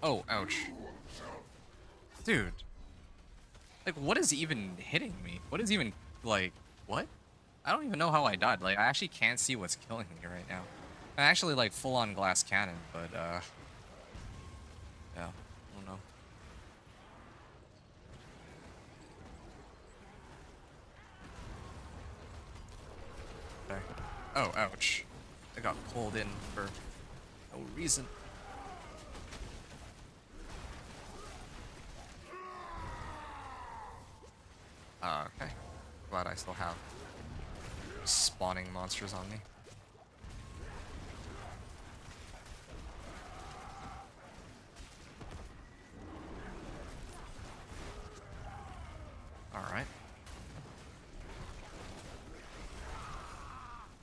Oh, ouch. Dude. Like, what is even hitting me? What is even, like, what? I don't even know how I died. Like, I actually can't see what's killing me right now. I'm actually, like, full-on glass cannon, but, yeah, I don't know. Okay. Oh, ouch. I got pulled in for no reason. Okay. Glad I still have spawning monsters on me. Alright.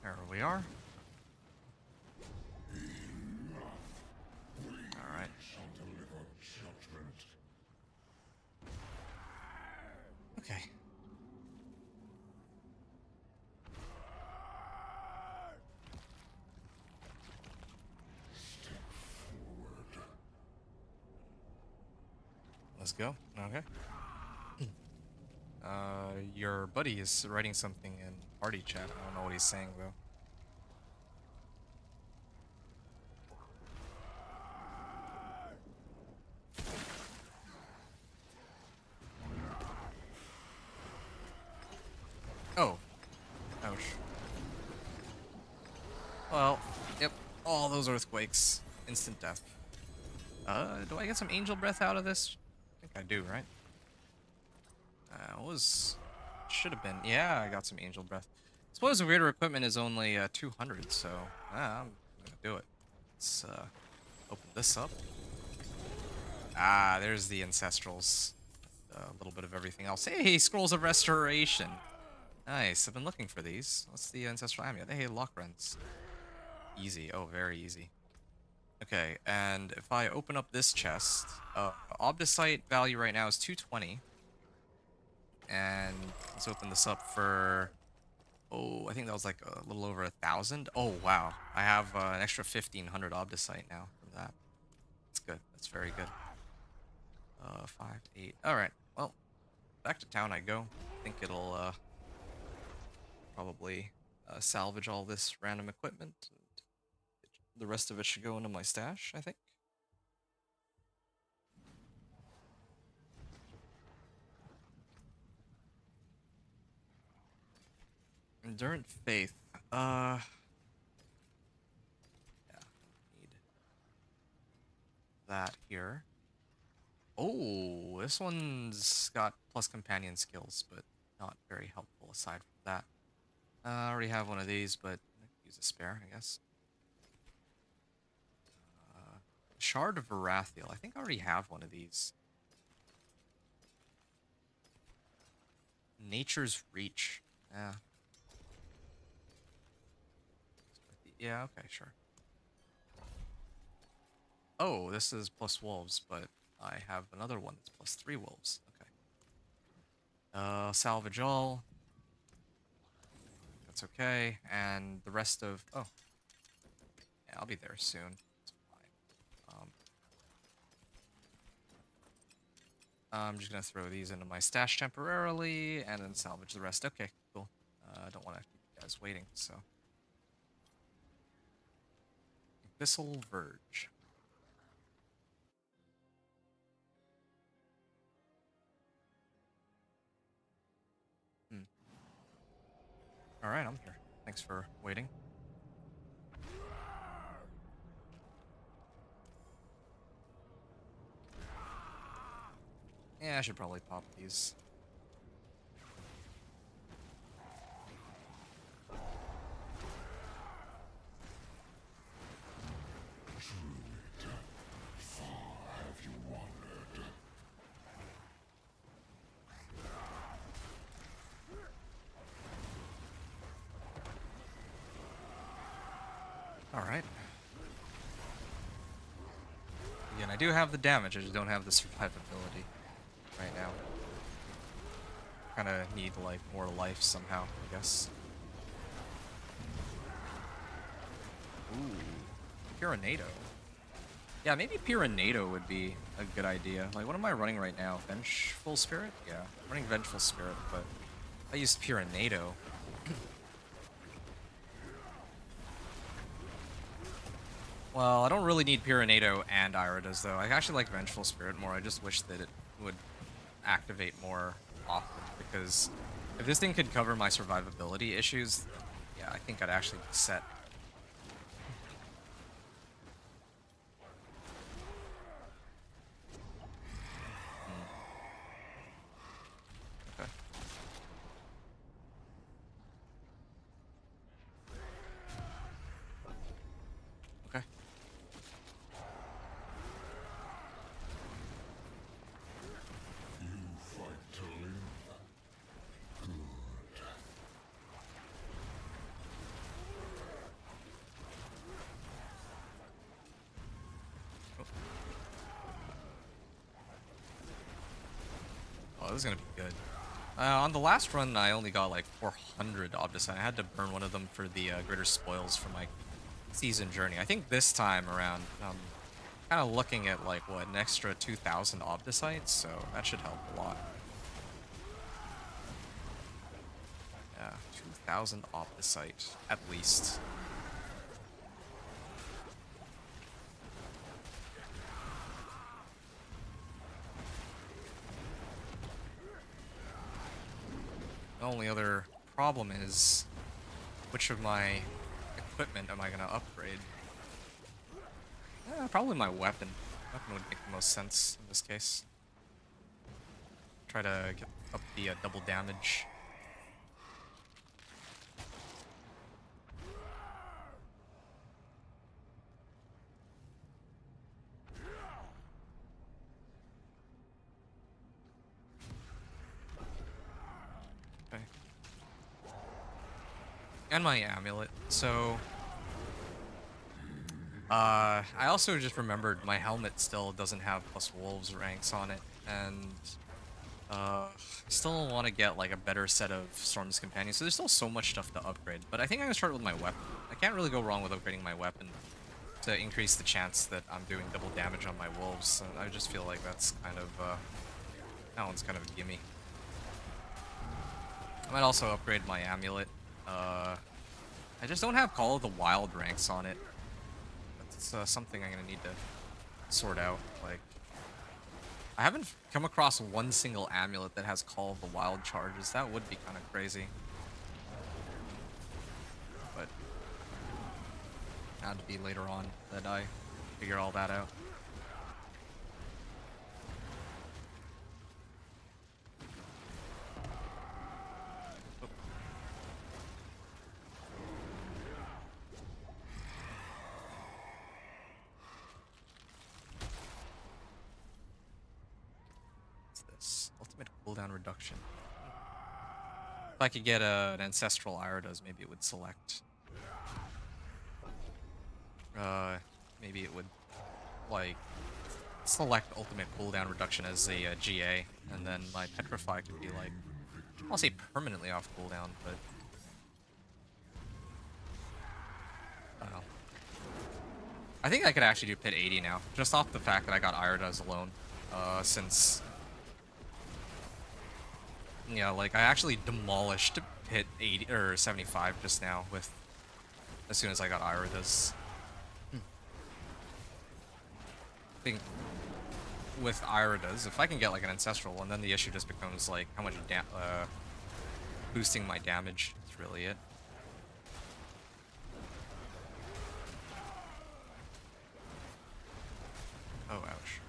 There we are. Alright. Okay. Let's go. Okay. Your buddy is writing something in party chat. I don't know what he's saying though. Oh. Ouch. Well, yep. All those earthquakes. Instant death. Do I get some angel breath out of this? I think I do, right? Should have been. Yeah, I got some angel breath. Suppose the weirder equipment is only 200, so I'm gonna do it. Let's open this up. Ah, there's the ancestrals. A little bit of everything else. Hey, scrolls of restoration. Nice. I've been looking for these. What's the ancestral amulet? Hey, Lockrens. Easy. Oh, very easy. Okay, and if I open up this chest, Obdicite value right now is 220. And let's open this up for, oh, I think that was like a little over 1,000. Oh, wow. I have an extra 1,500 Obdicite now from that. That's good. That's very good. 5, 8. All right. Well, back to town I go. I think it'll probably salvage all this random equipment. The rest of it should go into my stash, I think. Endurant Faith. Yeah, need. that here. Oh, this one's got plus companion skills, but not very helpful aside from that. I already have one of these, but I could use a spare, I guess. Shard of Varathiel. I think I already have one of these. Nature's Reach. Yeah. Yeah, okay, sure. Oh, this is plus wolves, but I have another one that's plus 3 wolves. Okay. Salvage all. That's okay. And the rest of... Oh. Yeah, I'll be there soon. It's fine. I'm just gonna throw these into my stash temporarily, and then salvage the rest. Okay, cool. I don't want to keep you guys waiting, so... Abyssal Verge. Hmm. Alright, I'm here. Thanks for waiting. Yeah, I should probably pop these. Druid, far have you wandered? Alright. Again, I do have the damage, I just don't have the survivability right now. Kinda need, like, more life somehow, I guess. Ooh. Pyronado. Yeah, maybe Pyronado would be a good idea. Like, what am I running right now? Vengeful Spirit? Yeah, I'm running Vengeful Spirit, but I used Pyronado. Well, I don't really need Pyronado and Iridas, though. I actually like Vengeful Spirit more. I just wish that it would activate more often, because if this thing could cover my survivability issues, yeah, I think I'd actually be set. Okay. Okay. You fight to live? Good. Oh, this is gonna be good. On the last run, I only got like 400 Obdicite. I had to burn one of them for the Greater Spoils for my season journey. I think this time around, kind of looking at like, what, an extra 2,000 Obdicites, so that should help a lot. Yeah, 2,000 Obdicite, at least. The only other problem is, which of my equipment am I going to upgrade? Probably my weapon. Weapon would make the most sense in this case. Try to get up the double damage. Okay. And my amulet. So, I also just remembered my helmet still doesn't have plus wolves ranks on it, and I still want to get like a better set of Storm's Companions. So there's still so much stuff to upgrade, but I think I'm gonna start with my weapon. I can't really go wrong with upgrading my weapon to increase the chance that I'm doing double damage on my wolves. And I just feel like that's kind of that one's kind of a gimme. I might also upgrade my amulet. I just don't have Call of the Wild ranks on it. That's something I'm gonna need to sort out. Like, I haven't come across one single amulet that has Call of the Wild charges. That would be kind of crazy. But that'd be later on that I figure all that out. Lords. Ultimate cooldown reduction. If I could get an Ancestral Iridas, maybe it would select. Maybe it would, like, select ultimate cooldown reduction as a GA, and then my Petrify could be, like, I'll say permanently off cooldown, but I don't know. I think I could actually do Pit 80 now, just off the fact that I got Iridas alone, since, yeah, like, I actually demolished Pit 80, or 75 just now, with, as soon as I got Iridas. I think with Iridas, if I can get, like, an Ancestral one, then the issue just becomes, like, how much boosting my damage is really it. Oh, ouch.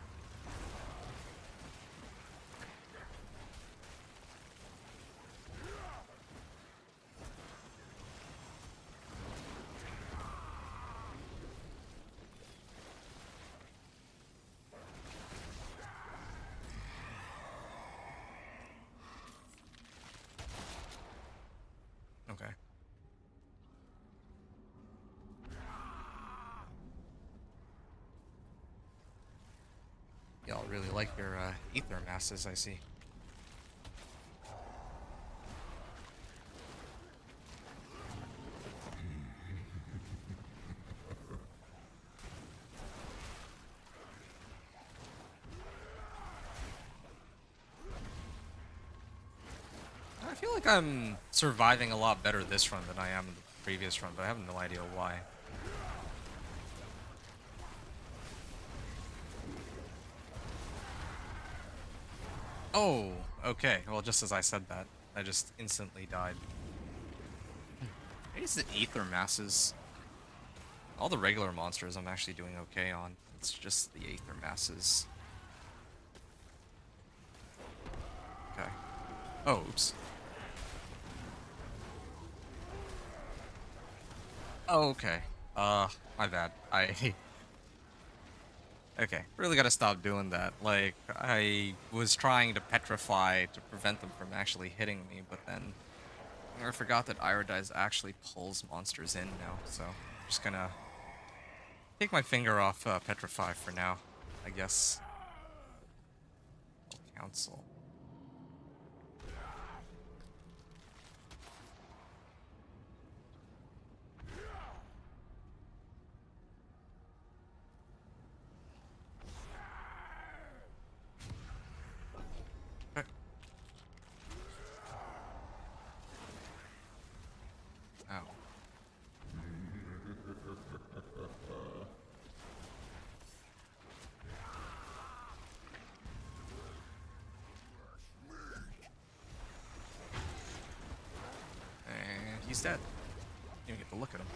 Okay. Y'all really like your ether masses, I see. I feel like I'm surviving a lot better this run than I am in the previous run, but I have no idea why. Oh, okay. Well, just as I said that, I just instantly died. Maybe it's the ether masses. All the regular monsters I'm actually doing okay on. It's just the ether masses. Okay. Oh, oops. Oh, okay. My bad. Okay, really gotta stop doing that. Like, I was trying to petrify to prevent them from actually hitting me, but then I forgot that Iridize actually pulls monsters in now, so I'm just gonna take my finger off petrify for now, I guess. Council. Ow. And he's dead. Didn't even get to look at him.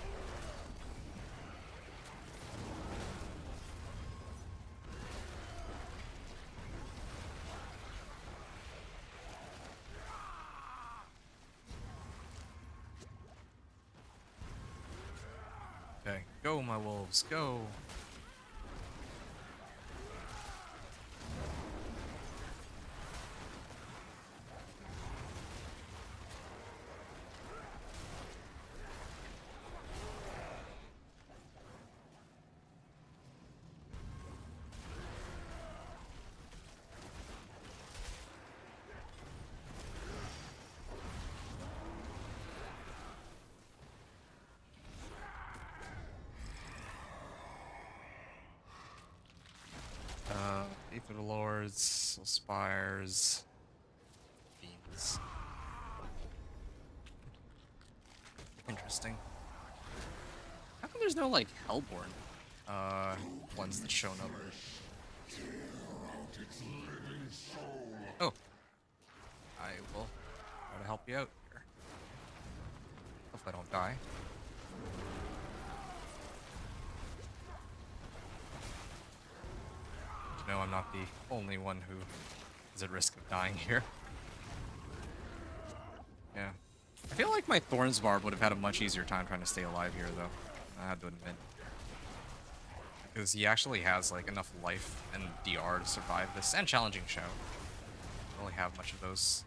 Okay, go my wolves, go! Aether Lords, Spires, Fiends. Interesting. How come there's no, like, Hellborn, ones that shown up? Oh. I will try to help you out here. Hope I don't die. No, I'm not the only one who is at risk of dying here. Yeah. I feel like my Thorns Barb would have had a much easier time trying to stay alive here, though. I have to admit. Because he actually has, like, enough life and DR to survive this, and challenging show. don't really have much of those.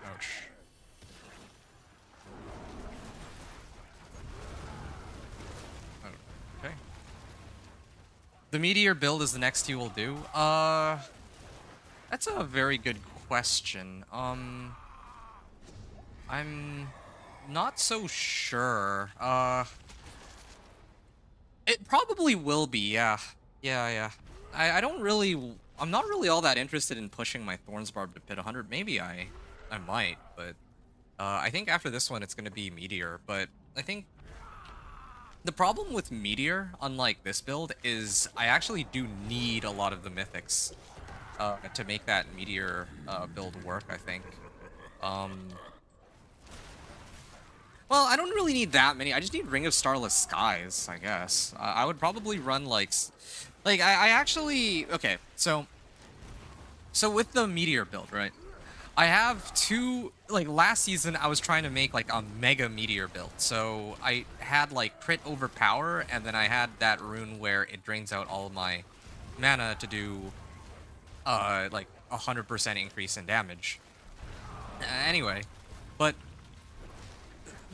Ouch. Okay. The meteor build is the next you will do. That's a very good question. I'm not so sure. It probably will be, yeah. Yeah. I don't really... I'm not really all that interested in pushing my Thorns Barb to pit 100. Maybe I might, but... I think after this one, it's going to be Meteor, but I think... The problem with Meteor, unlike this build, is I actually do need a lot of the Mythics to make that Meteor build work, I think. Well, I don't really need that many. I just need Ring of Starless Skies, I guess. I would probably run, like... I actually... Okay, so with the Meteor build, right? I have two... Like, last season, I was trying to make, like, a Mega Meteor build. So, I had, like, crit overpower, and then I had that rune where it drains out all of my mana to do, like, 100% increase in damage. Anyway, but...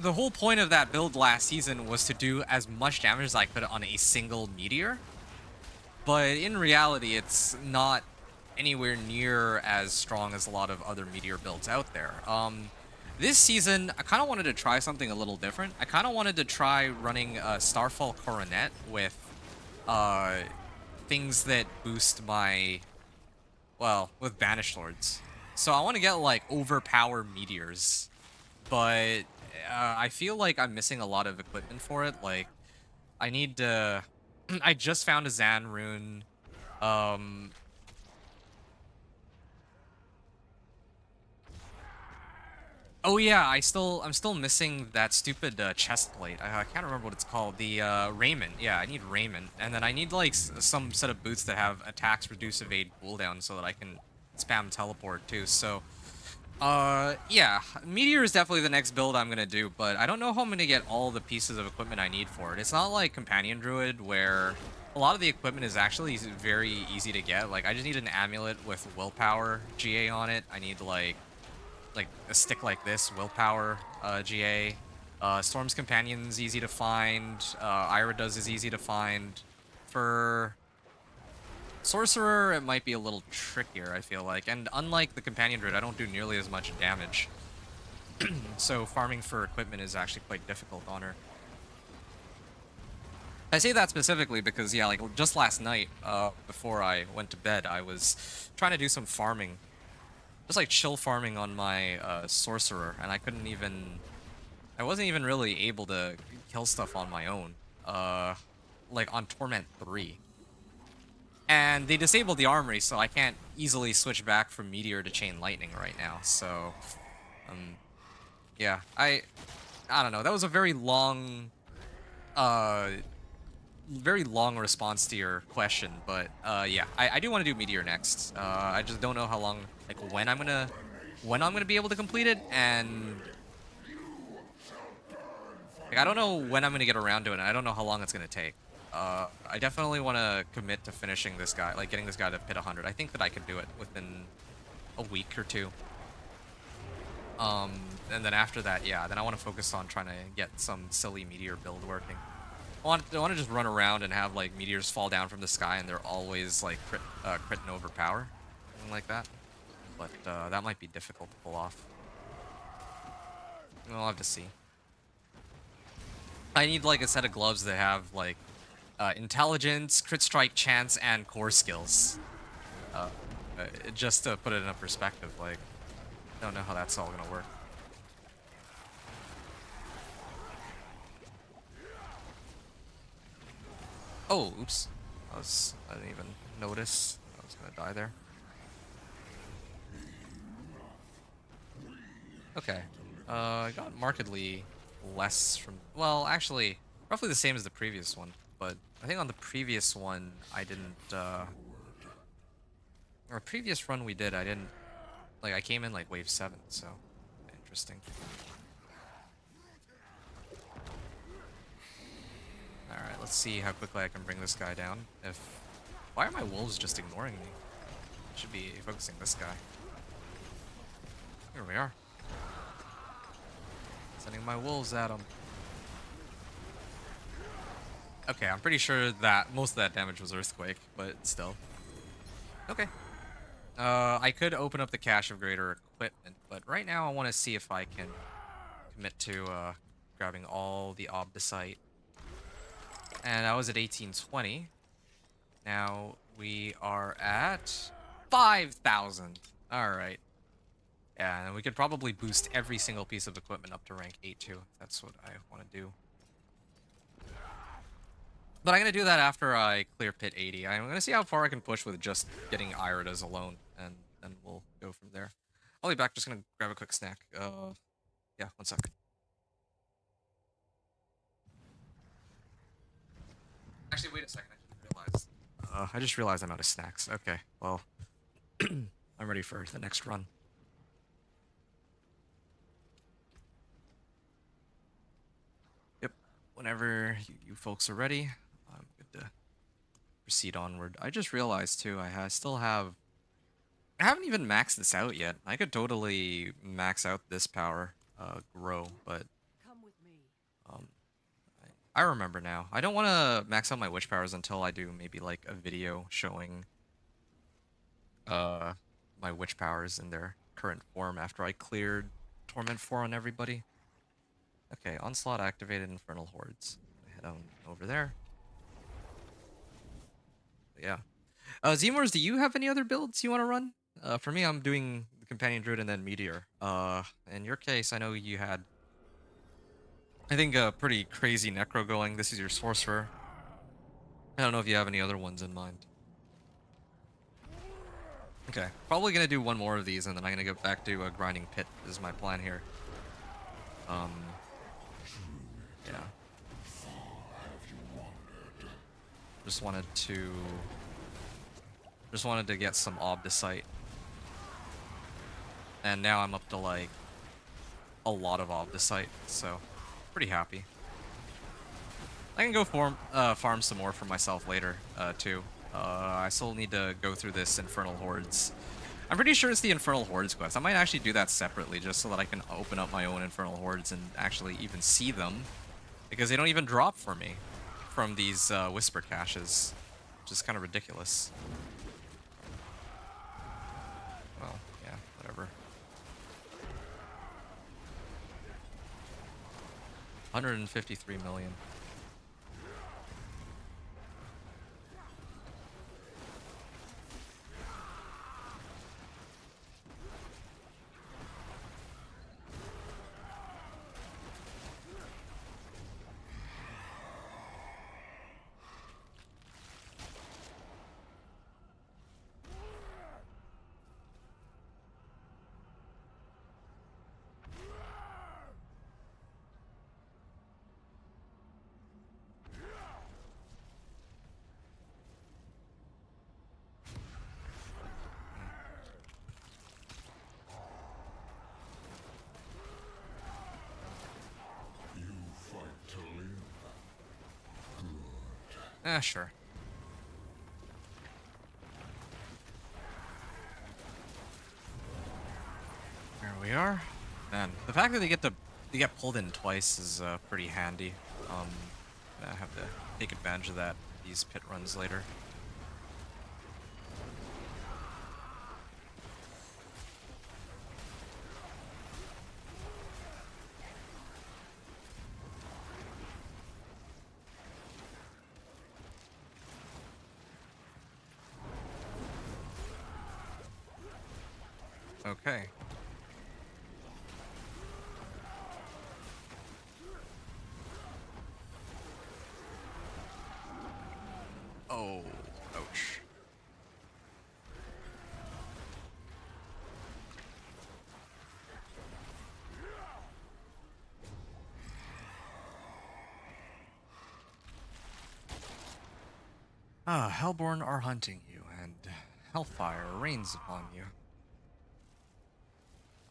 The whole point of that build last season was to do as much damage as I could on a single meteor. But in reality, it's not anywhere near as strong as a lot of other meteor builds out there. This season, I kind of wanted to try something a little different. I kind of wanted to try running a Starfall Coronet with things that boost my... Well, with Banished Lords. So I want to get, like, overpower meteors. But... I feel like I'm missing a lot of equipment for it. Like, I need to... I just found a Zan rune. Oh yeah, I'm still missing that stupid chest plate. I can't remember what it's called. The Raiment. Yeah, I need Raiment. And then I need, like, some set of boots that have attacks reduce evade cooldown so that I can spam teleport too. So... yeah, Meteor is definitely the next build I'm gonna do, but I don't know how I'm gonna get all the pieces of equipment I need for it. It's not like Companion Druid, where a lot of the equipment is actually very easy to get. Like, I just need an amulet with Willpower GA on it. I need, like a stick like this, Willpower GA. Storm's Companion's easy to find. Irida's is easy to find. For... Sorcerer, it might be a little trickier, I feel like. And unlike the Companion Druid, I don't do nearly as much damage. So farming for equipment is actually quite difficult on her. I say that specifically because, yeah, like, just last night, before I went to bed, I was trying to do some farming. Just, like, chill farming on my Sorcerer, and I couldn't even... I wasn't even really able to kill stuff on my own. Like, on Torment 3. And they disabled the armory, so I can't easily switch back from Meteor to Chain Lightning right now. So, yeah, I don't know. That was a very long response to your question, but yeah, I do want to do Meteor next. I just don't know how long, like, when I'm gonna be able to complete it, and like, I don't know when I'm gonna get around to it, and I don't know how long it's gonna take. I definitely want to commit to finishing this guy, like getting this guy to pit 100. I think that I can do it within a week or two. And then after that, yeah, then I want to focus on trying to get some silly meteor build working. I want to just run around and have, like, meteors fall down from the sky and they're always, like, crit and overpower, something like that. But that might be difficult to pull off. We'll have to see. I need, like, a set of gloves that have, like, intelligence, crit strike chance, and core skills. Just to put it in a perspective, like, I don't know how that's all gonna work. Oh, oops. I didn't even notice I was gonna die there. Okay. I got markedly less from... Well, actually, roughly the same as the previous one. But I think on the previous one, I didn't, or a previous run we did, I didn't, like, I came in, like, wave 7, so, interesting. Alright, let's see how quickly I can bring this guy down. Why are my wolves just ignoring me? I should be focusing this guy. Here we are. Sending my wolves at him. Okay, I'm pretty sure that most of that damage was Earthquake, but still. Okay. I could open up the cache of greater equipment, but right now I want to see if I can commit to grabbing all the Obdicite. And I was at 1820. Now we are at 5,000. Alright. Yeah, and we could probably boost every single piece of equipment up to rank 8 too. That's what I want to do. But I'm going to do that after I clear pit 80. I'm going to see how far I can push with just getting Iridas alone, and then we'll go from there. I'll be back, just going to grab a quick snack. Yeah, one sec. Actually, wait a second, I just realized I'm out of snacks. Okay, well, I'm ready for the next run. Yep, whenever you folks are ready, I'm good to proceed onward. I just realized too, I haven't even maxed this out yet. I could totally max out this power, grow, but Come with me. I remember now. I don't want to max out my witch powers until I do maybe like a video showing my witch powers in their current form after I cleared Torment 4 on everybody. Okay, Onslaught activated, Infernal Hordes. Head on over there. But yeah. Zemors, do you have any other builds you want to run? For me, I'm doing the Companion Druid and then Meteor. In your case, I know you had, I think, a pretty crazy Necro going. This is your Sorcerer. I don't know if you have any other ones in mind. Okay, probably gonna do one more of these, and then I'm gonna go back to a Grinding Pit, is my plan here. Yeah. Just wanted to get some Obdicite. And now I'm up to, like, a lot of Obdicite, so pretty happy. I can go farm some more for myself later, too. I still need to go through this Infernal Hordes. I'm pretty sure it's the Infernal Hordes quest. I might actually do that separately just so that I can open up my own Infernal Hordes and actually even see them. Because they don't even drop for me from these Whisper caches, which is kind of ridiculous. Well, yeah, whatever. 153 million. Sure. There we are. Man, the fact that they get pulled in twice is pretty handy. I have to take advantage of that these pit runs later. Okay. Oh, ouch. Ah, Hellborn are hunting you, and Hellfire rains upon you.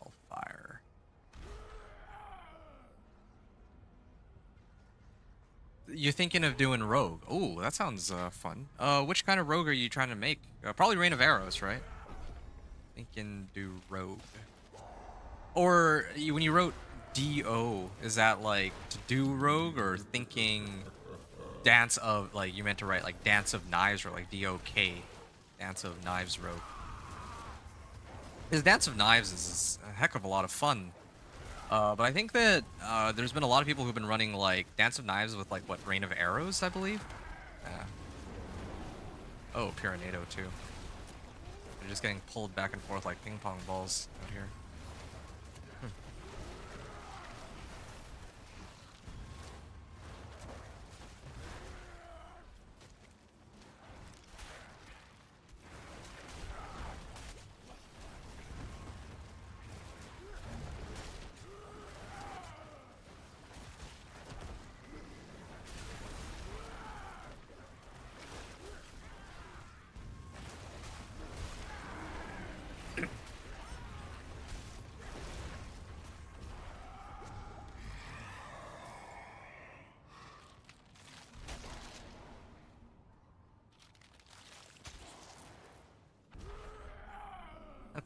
Hellfire. You're thinking of doing rogue. Oh, that sounds fun. Which kind of rogue are you trying to make? Probably Rain of Arrows, right? Thinking do rogue. Or when you wrote DO, is that like to do rogue or thinking dance of like you meant to write like dance of knives or like DOK, dance of knives rogue? Because dance of knives is a heck of a lot of fun. But I think that there's been a lot of people who've been running like dance of knives with like what Rain of Arrows, I believe. Yeah. Oh, Pyranado too. They're just getting pulled back and forth like ping pong balls out here.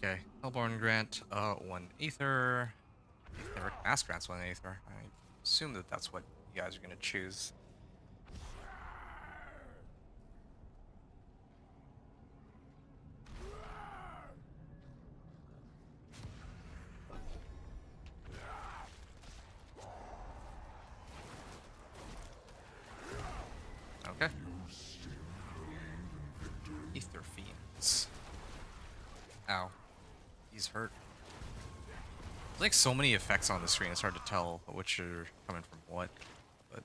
Okay, Hellborn Grant, 1 Aether. Aetheric Mass grants 1 Aether. I assume that that's what you guys are gonna choose. Okay. Aether Fiends. Ow. He's hurt. There's like so many effects on the screen, it's hard to tell which are coming from what. But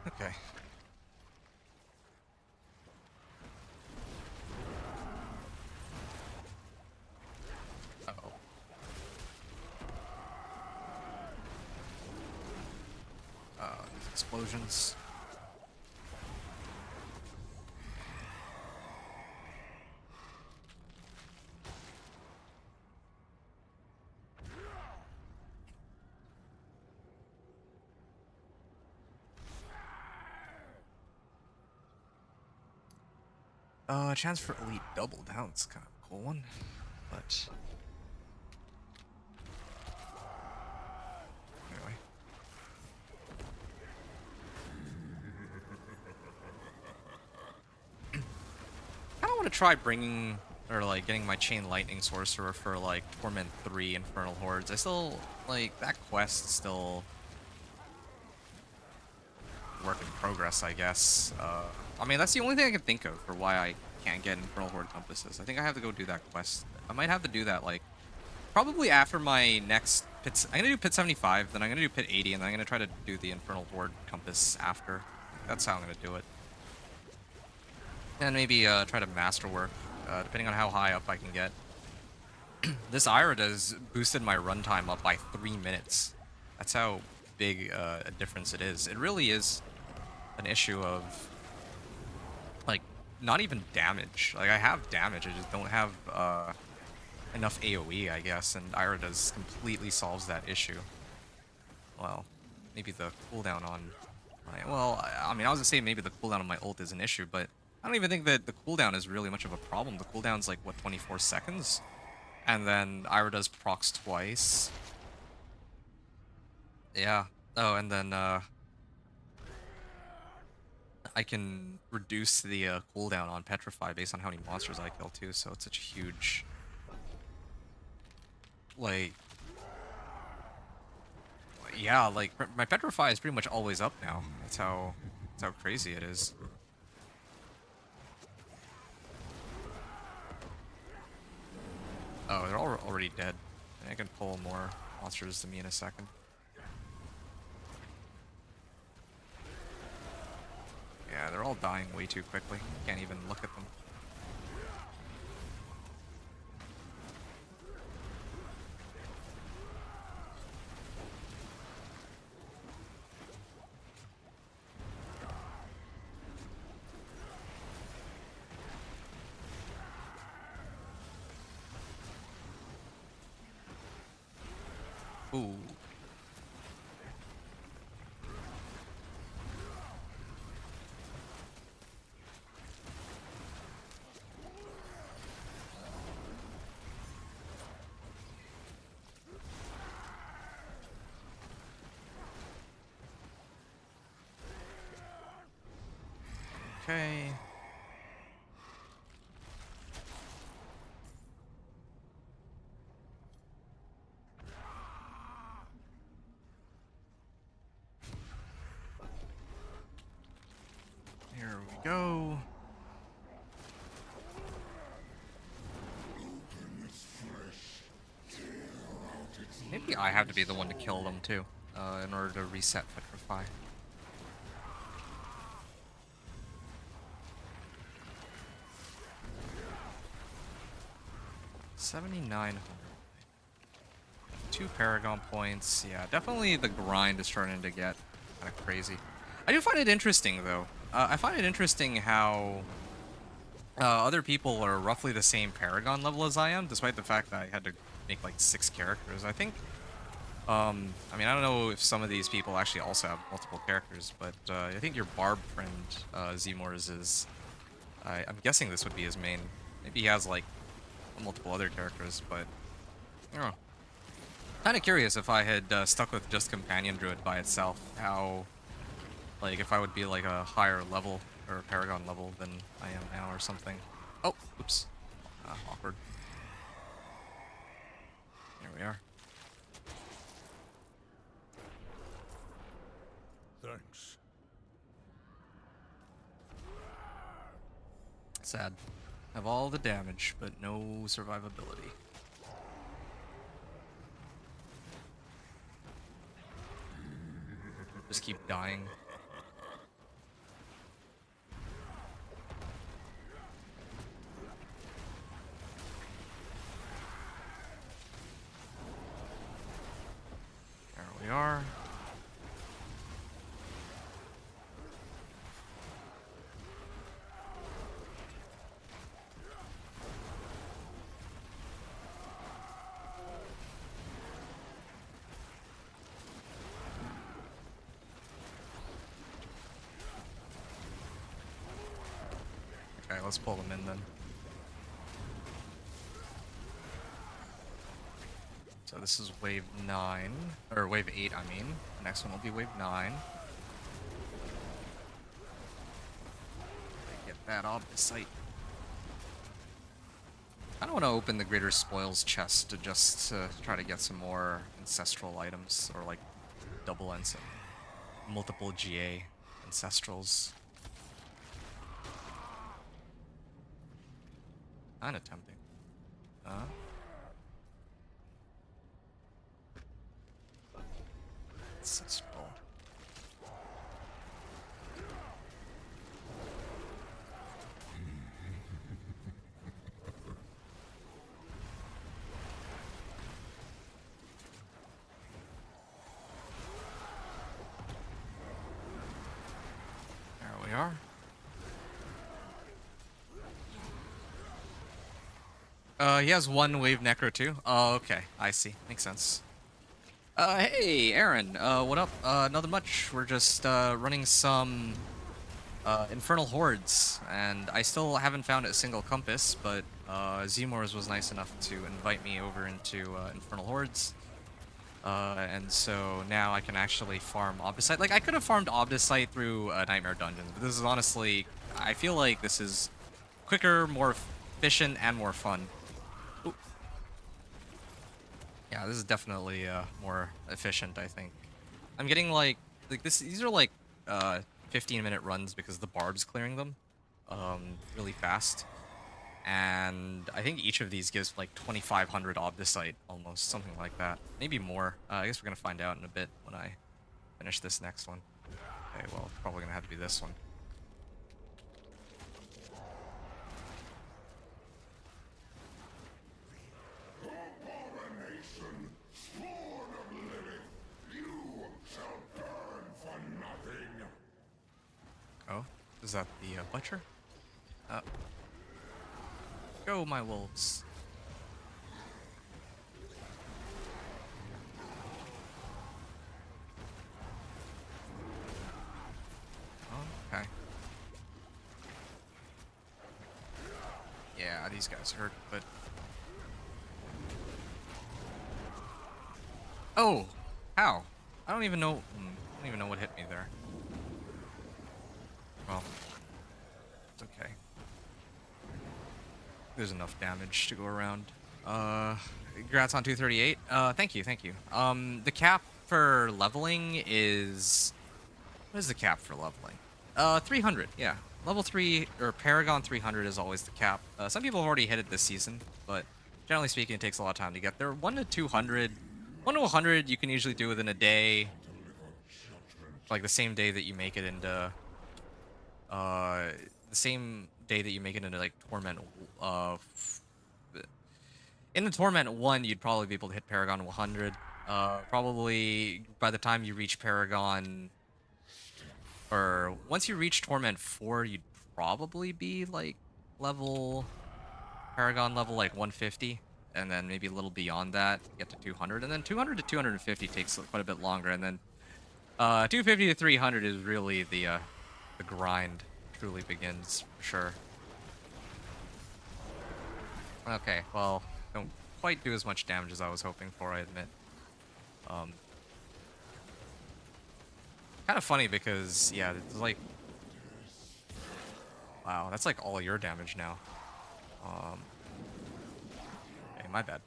okay. Uh-oh. These explosions. Chance for elite double down. It's kind of a cool one, but anyway. I don't want to try bringing or like getting my Chain Lightning Sorcerer for like Torment 3 Infernal Hordes. I still like that quest. Still work in progress, I guess. I mean, that's the only thing I can think of for why I can't get Infernal Horde Compasses. I think I have to go do that quest. I might have to do that, like, probably after my next pit. I'm gonna do Pit 75, then I'm gonna do Pit 80, and then I'm gonna try to do the Infernal Horde Compass after. That's how I'm gonna do it. And maybe try to Masterwork, depending on how high up I can get. This Ira does boosted my runtime up by 3 minutes. That's how big a difference it is. It really is an issue of like not even damage. Like I have damage, I just don't have enough AoE, I guess, and Ira does completely solves that issue. Well, maybe the cooldown on my I mean I was gonna say maybe the cooldown on my ult is an issue, but I don't even think that the cooldown is really much of a problem. The cooldown's like what, 24 seconds? And then Ira does procs twice. Yeah. Oh, and then I can reduce the cooldown on Petrify based on how many monsters I kill too, so it's such a huge, like, yeah, like my Petrify is pretty much always up now. That's how crazy it is. Oh, they're all already dead. I can pull more monsters to me in a second. Yeah, Yeah, they're all dying way too quickly. Can't even look at them. Ooh. Okay. Here we go. Maybe I have to be the one to kill them too, in order to reset Petrify. 7,900. 2 Paragon points. Yeah, definitely the grind is starting to get kind of crazy. I do find it interesting, though. I find it interesting how other people are roughly the same Paragon level as I am, despite the fact that I had to make like 6 characters. I think, I mean, I don't know if some of these people actually also have multiple characters, but I think your Barb friend, Zmors, is... I'm guessing this would be his main. Maybe he has like multiple other characters, but I don't know. Kind of curious if I had stuck with just Companion Druid by itself, how, like, if I would be like a higher level or Paragon level than I am now or something. Oh, oops. Awkward. Here we are. Thanks. Sad. Have all the damage, but no survivability. Just keep dying. There we are. Okay, let's pull them in then. So this is wave 9, or wave 8, I mean. The next one will be wave 9. Get that off the site. I don't want to open the Greater Spoils chest to just try to get some more ancestral items, or like double and multiple GA ancestrals. Kinda tempting. Ancestral. There we are. He has 1 wave necro too. Oh, okay. I see. Makes sense. Hey, Aaron. What up? Nothing much. We're just, running some, Infernal Hordes, and I still haven't found a single compass, but, Zmors was nice enough to invite me over into, Infernal Hordes. And so now I can actually farm Obdicite. Like, I could have farmed Obdicite through, Nightmare Dungeons, but this is honestly... I feel like this is quicker, more efficient, and more fun. Ooh. Yeah, this is definitely more efficient, I think. I'm getting like this. These are like 15-minute runs because the barb's clearing them really fast, and I think each of these gives like 2,500 Obdicite, almost something like that, maybe more. I guess we're gonna find out in a bit when I finish this next one. Okay, well, it's probably gonna have to be this one. Is that the butcher? Uh, Go, my wolves. Okay. Yeah, these guys hurt, but... Oh! How? I don't even know... I don't even know what hit me there. Well, it's okay. There's enough damage to go around. Congrats on 238. Thank you, thank you. The cap for leveling is... What is the cap for leveling? 300, yeah. Level 3, or Paragon 300 is always the cap. Some people have already hit it this season, but generally speaking, it takes a lot of time to get there. 1 to 200... 1 to 100 you can usually do within a day. Like the same day that you make it into... the same day that you make it into, like, Torment... in the Torment 1, you'd probably be able to hit Paragon 100. Probably by the time you reach Paragon... Or once you reach Torment 4, you'd probably be like level Paragon level like 150, and then maybe a little beyond that, get to 200, and then 200 to 250 takes quite a bit longer, and then 250 to 300 is really the grind truly begins for sure. Okay, well, don't quite do as much damage as I was hoping for, I admit. Kind of funny because, yeah, it's like... Wow, that's like all your damage now. Okay, my bad.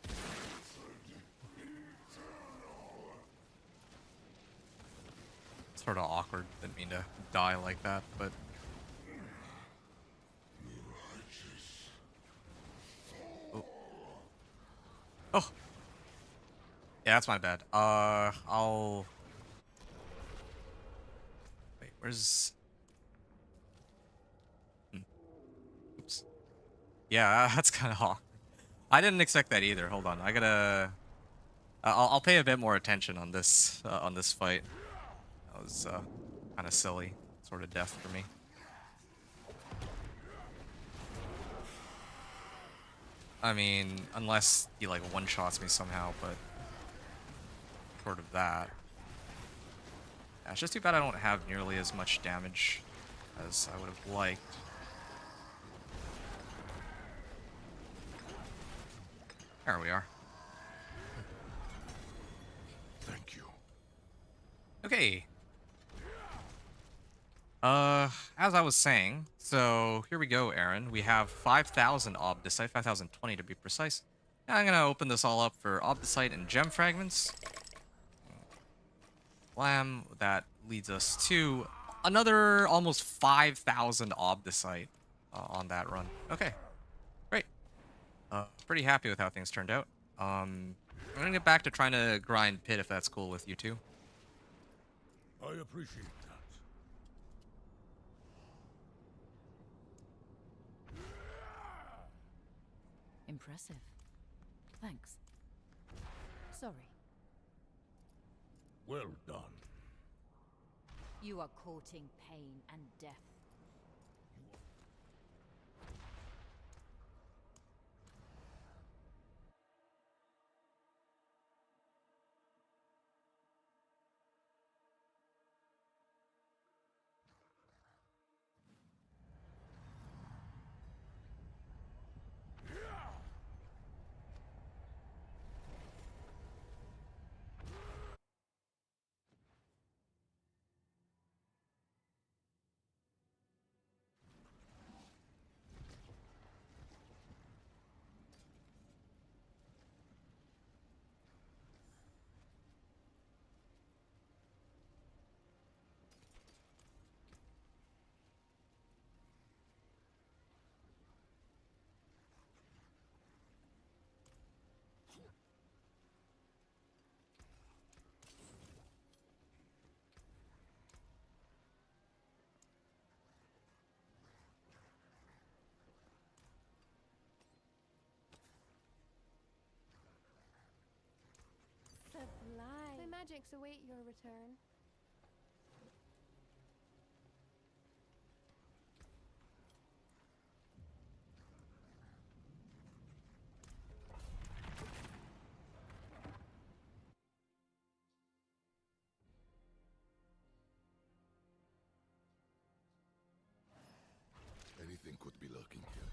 Sort of awkward, didn't mean to die like that, but... Oh. Oh! Yeah, that's my bad. I'll... Wait, where's... Oops. Yeah, that's kind of awkward. I didn't expect that either. Hold on, I gotta... I'll pay a bit more attention on this fight. That was kind of silly, sort of death for me. I mean, unless he like one-shots me somehow, but sort of that. Yeah, it's just too bad I don't have nearly as much damage as I would have liked. There we are. Thank you. Okay. As I was saying, so here we go, Aaron. We have 5,000 Obdicite, 5,020 to be precise. Now I'm gonna open this all up for Obdicite and Gem Fragments. Blam, that leads us to another almost 5,000 Obdicite on that run. Okay, great. Pretty happy with how things turned out. I'm gonna get back to trying to grind Pit if that's cool with you two. I appreciate that. Impressive. Thanks. Sorry. Well done. You are courting pain and death. Sublime. My magics await your return. could be lurking here.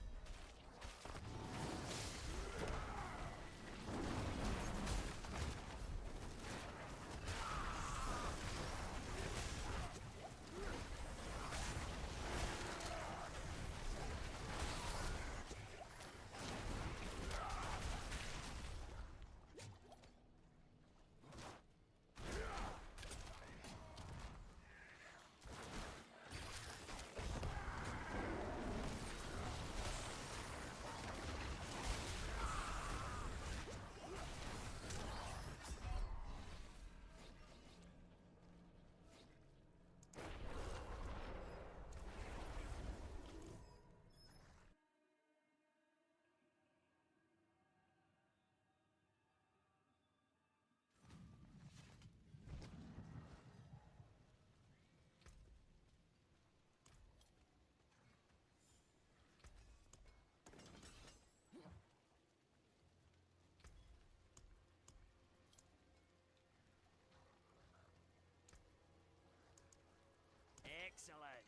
Excellent.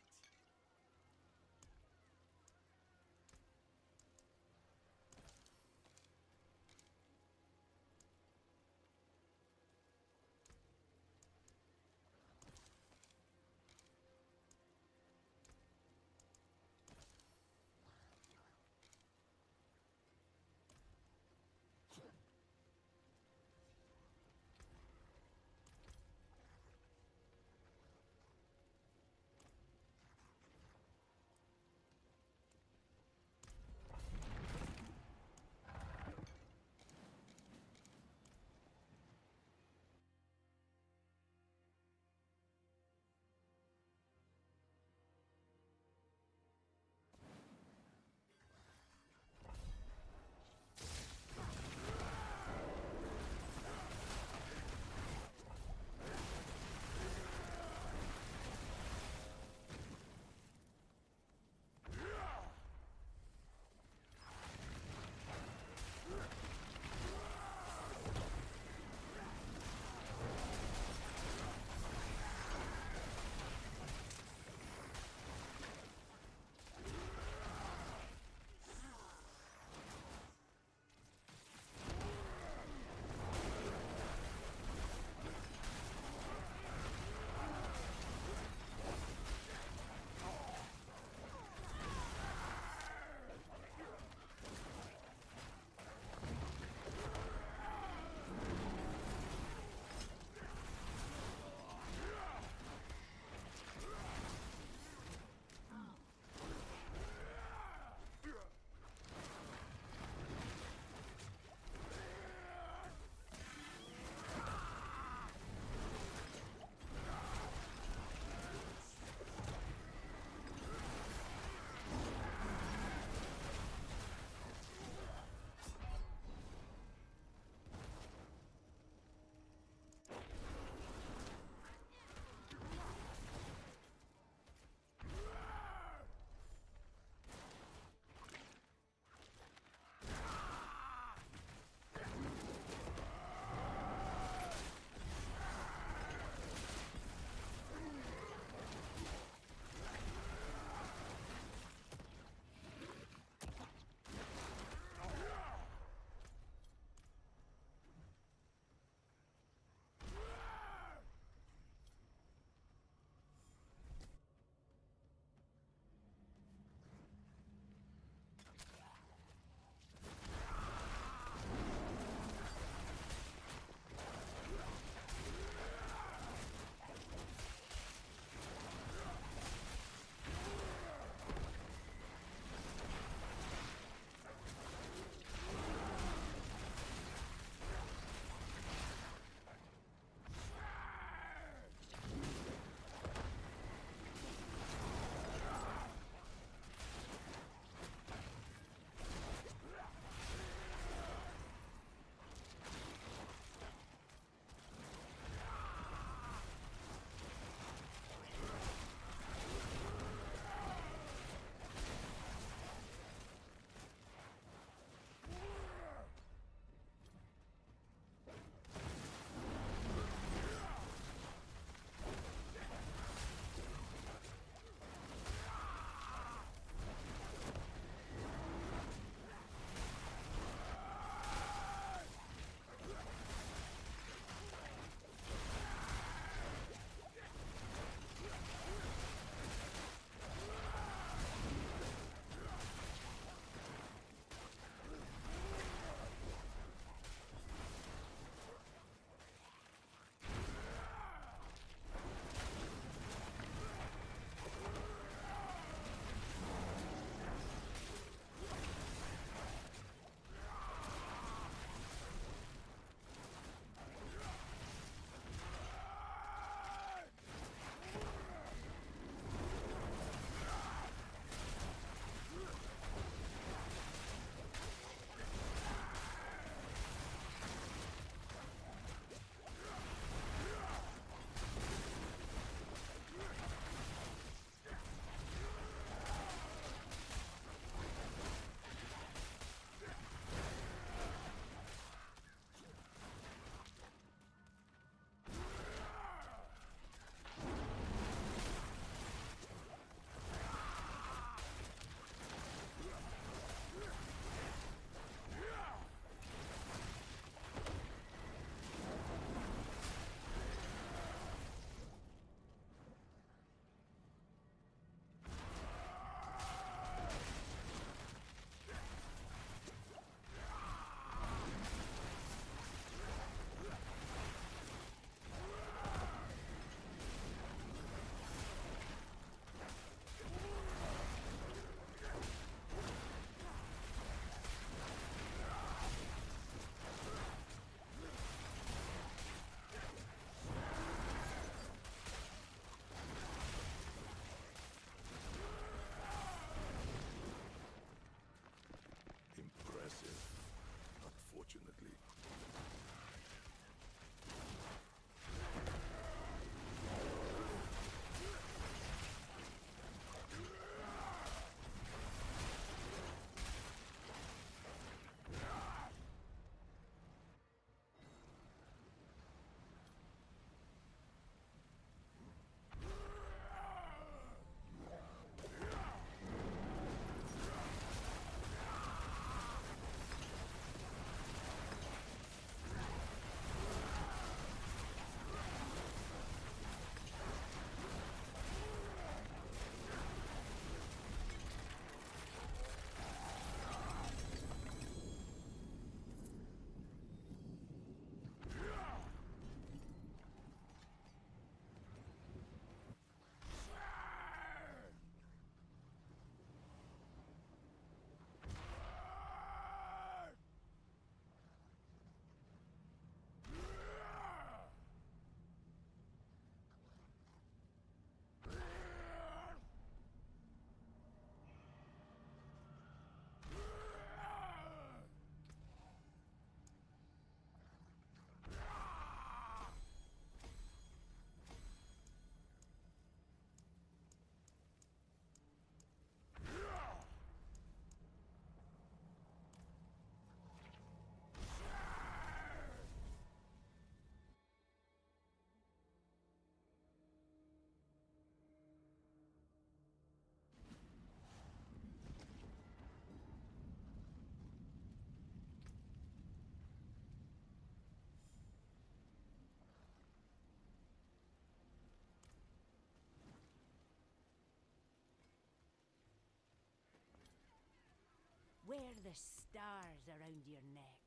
Wear the stars around your neck.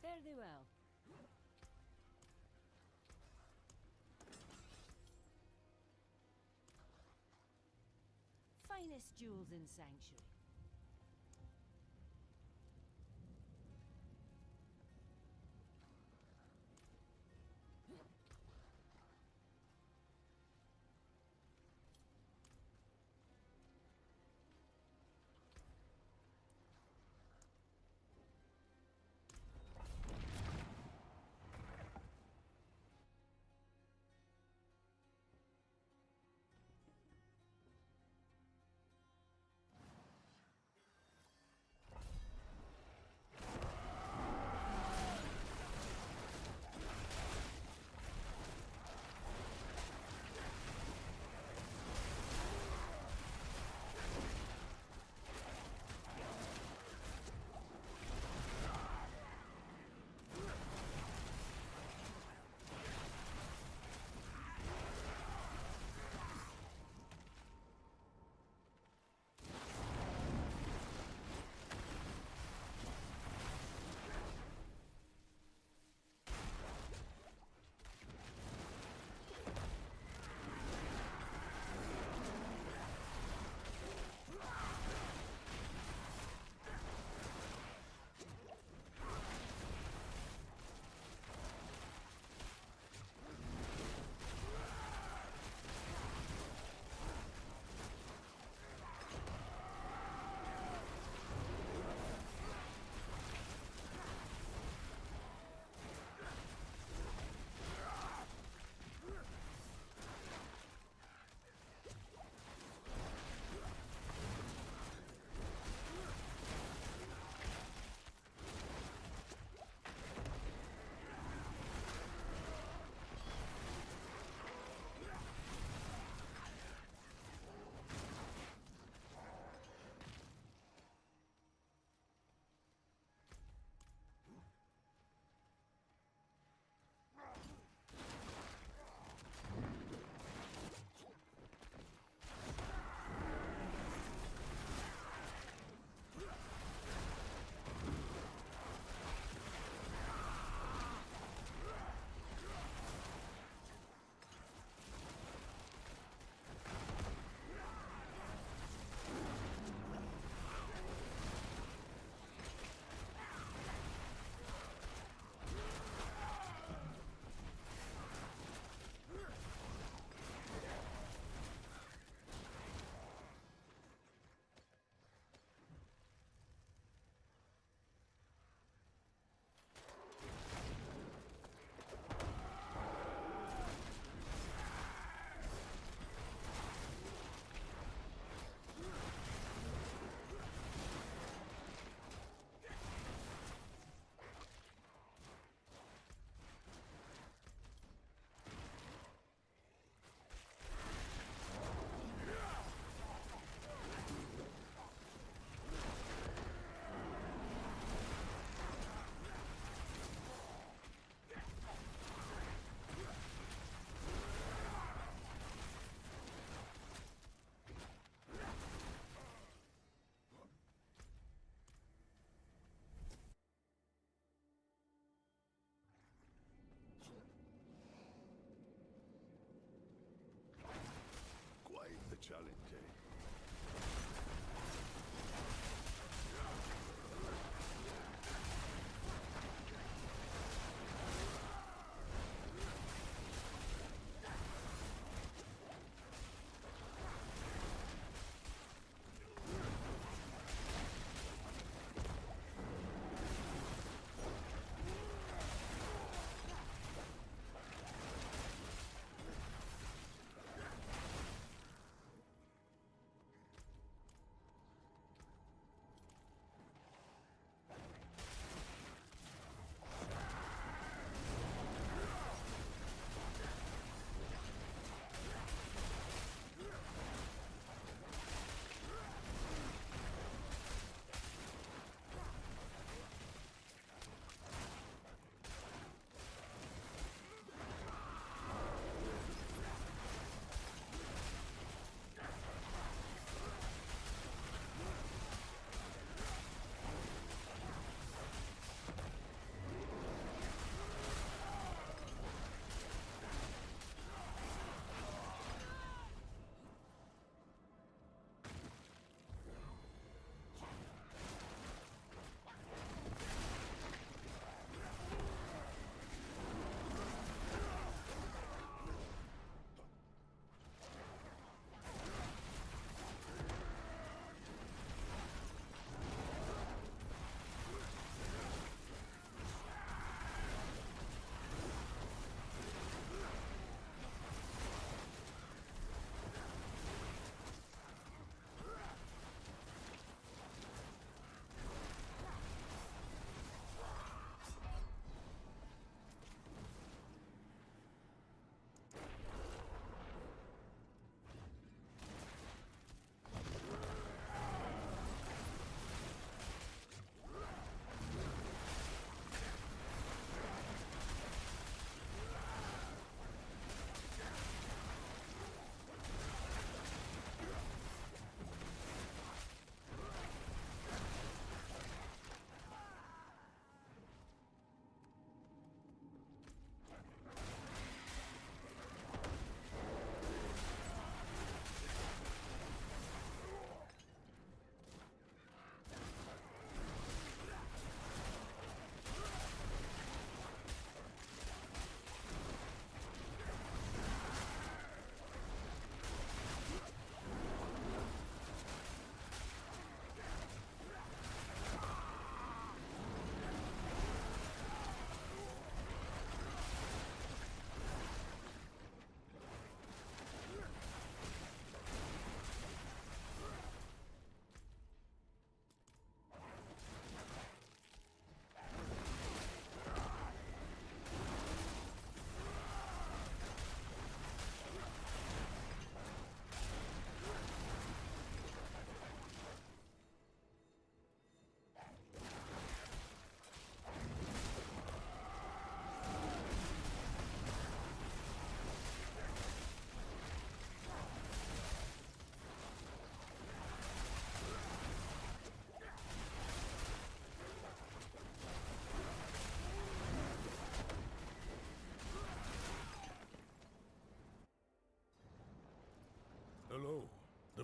Fare thee well. Finest jewels in Sanctuary.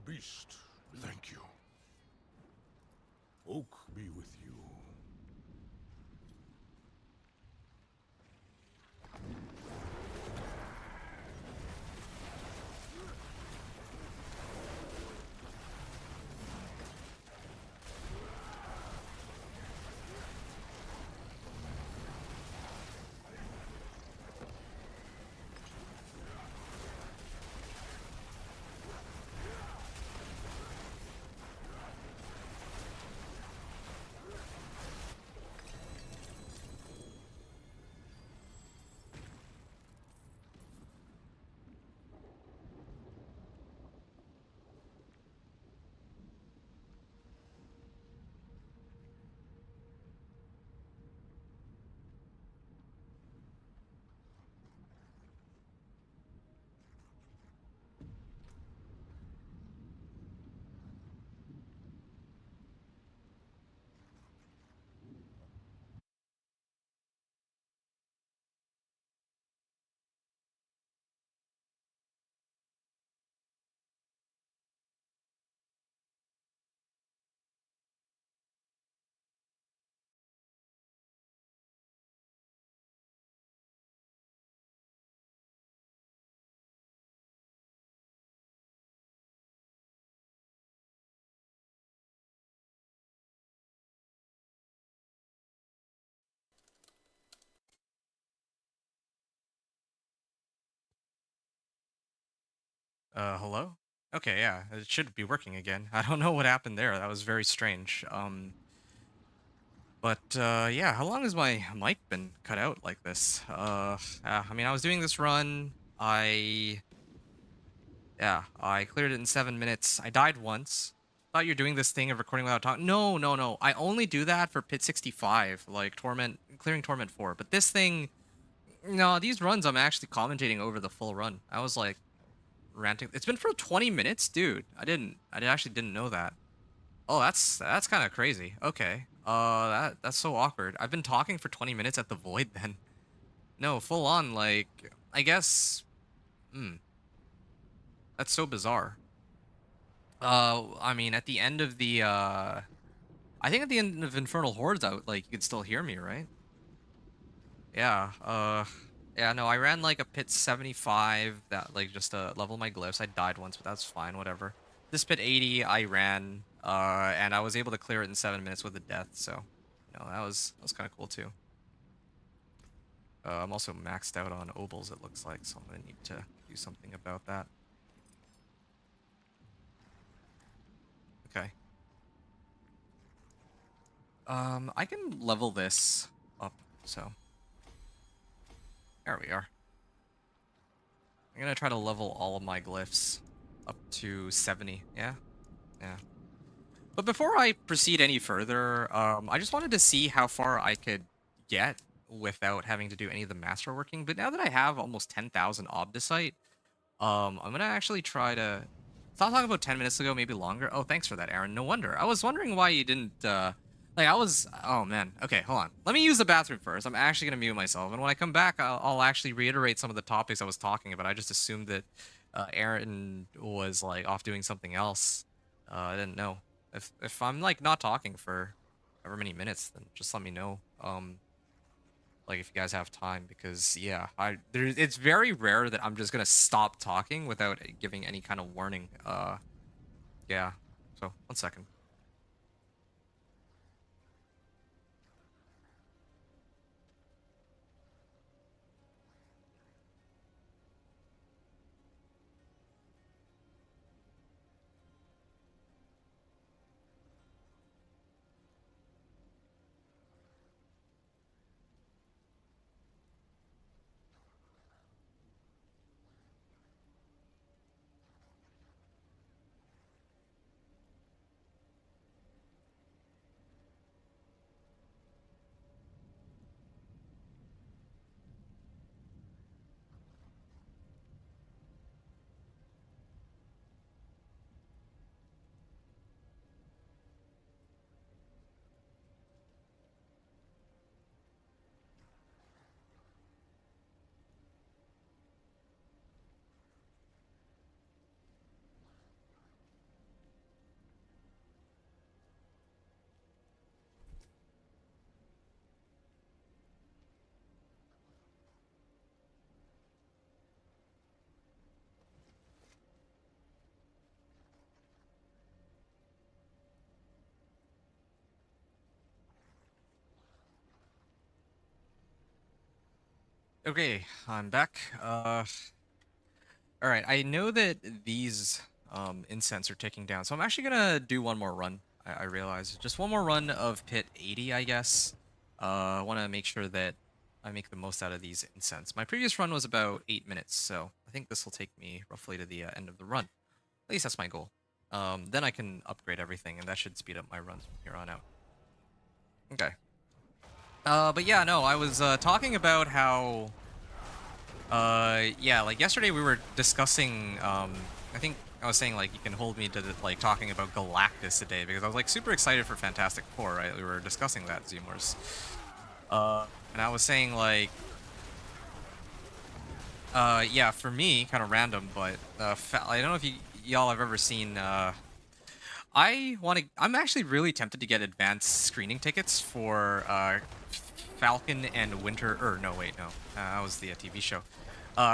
Beast, thank you. Oak be with you. Hello? Okay, yeah, it should be working again. I don't know what happened there. That was very strange. Yeah, how long has my mic been cut out like this? I mean, I was doing this run. I cleared it in 7 minutes. I died once. Thought you're doing this thing of recording without talking. No, no, no. I only do that for Pit 65, like clearing Torment 4. But this thing, no, these runs I'm actually commentating over the full run. I was like ranting. It's been for 20 minutes, dude. I actually didn't know that. Oh, that's kind of crazy. Okay. That's so awkward. I've been talking for 20 minutes at the void then. No, full on, like, I guess. Hmm. That's so bizarre. I mean, at the end of I think at the end of Infernal Hordes out, like, you could still hear me, right? Yeah, yeah, no, I ran, like, a pit 75 that, like, just to level my glyphs. I died once, but that's fine, whatever. This pit 80, I ran, and I was able to clear it in 7 minutes with a death, so, you know, that was kind of cool, too. I'm also maxed out on obols, it looks like, so I'm gonna need to do something about that. Okay. I can level this up, so. There we are. I'm gonna try to level all of my glyphs up to 70, yeah? Yeah. But before I proceed any further, I just wanted to see how far I could get without having to do any of the masterworking. But now that I have almost 10,000 Obdicite, I'm gonna actually try to stop talking about 10 minutes ago, maybe longer. Oh, thanks for that, Aaron. No wonder. I was wondering why you didn't, like, oh man. Okay, hold on. Let me use the bathroom first. I'm actually gonna mute myself. And when I come back, I'll actually reiterate some of the topics I was talking about. I just assumed that, Aaron was, like, off doing something else. I didn't know. If I'm, like, not talking for however many minutes, then just let me know. Like, if you guys have time, because yeah, it's very rare that I'm just gonna stop talking without giving any kind of warning. Yeah. So 1 second. Okay, I'm back. All right. I know that these incense are ticking down, so I'm actually gonna do one more run. I realize just one more run of pit 80, I guess. I want to make sure that I make the most out of these incense. My previous run was about 8 minutes, so I think this will take me roughly to the end of the run. At least that's my goal. Then I can upgrade everything, and that should speed up my runs from here on out. Okay. But yeah, no, I was talking about how yeah, like yesterday we were discussing, I think I was saying like you can hold me to like talking about Galactus today because I was like super excited for Fantastic Four, right? We were discussing that, Zmors. And I was saying like, yeah, for me, kind of random, but I don't know if y'all have ever seen, I'm actually really tempted to get advanced screening tickets for, Falcon and Winter, or no, wait, no, that was the TV show.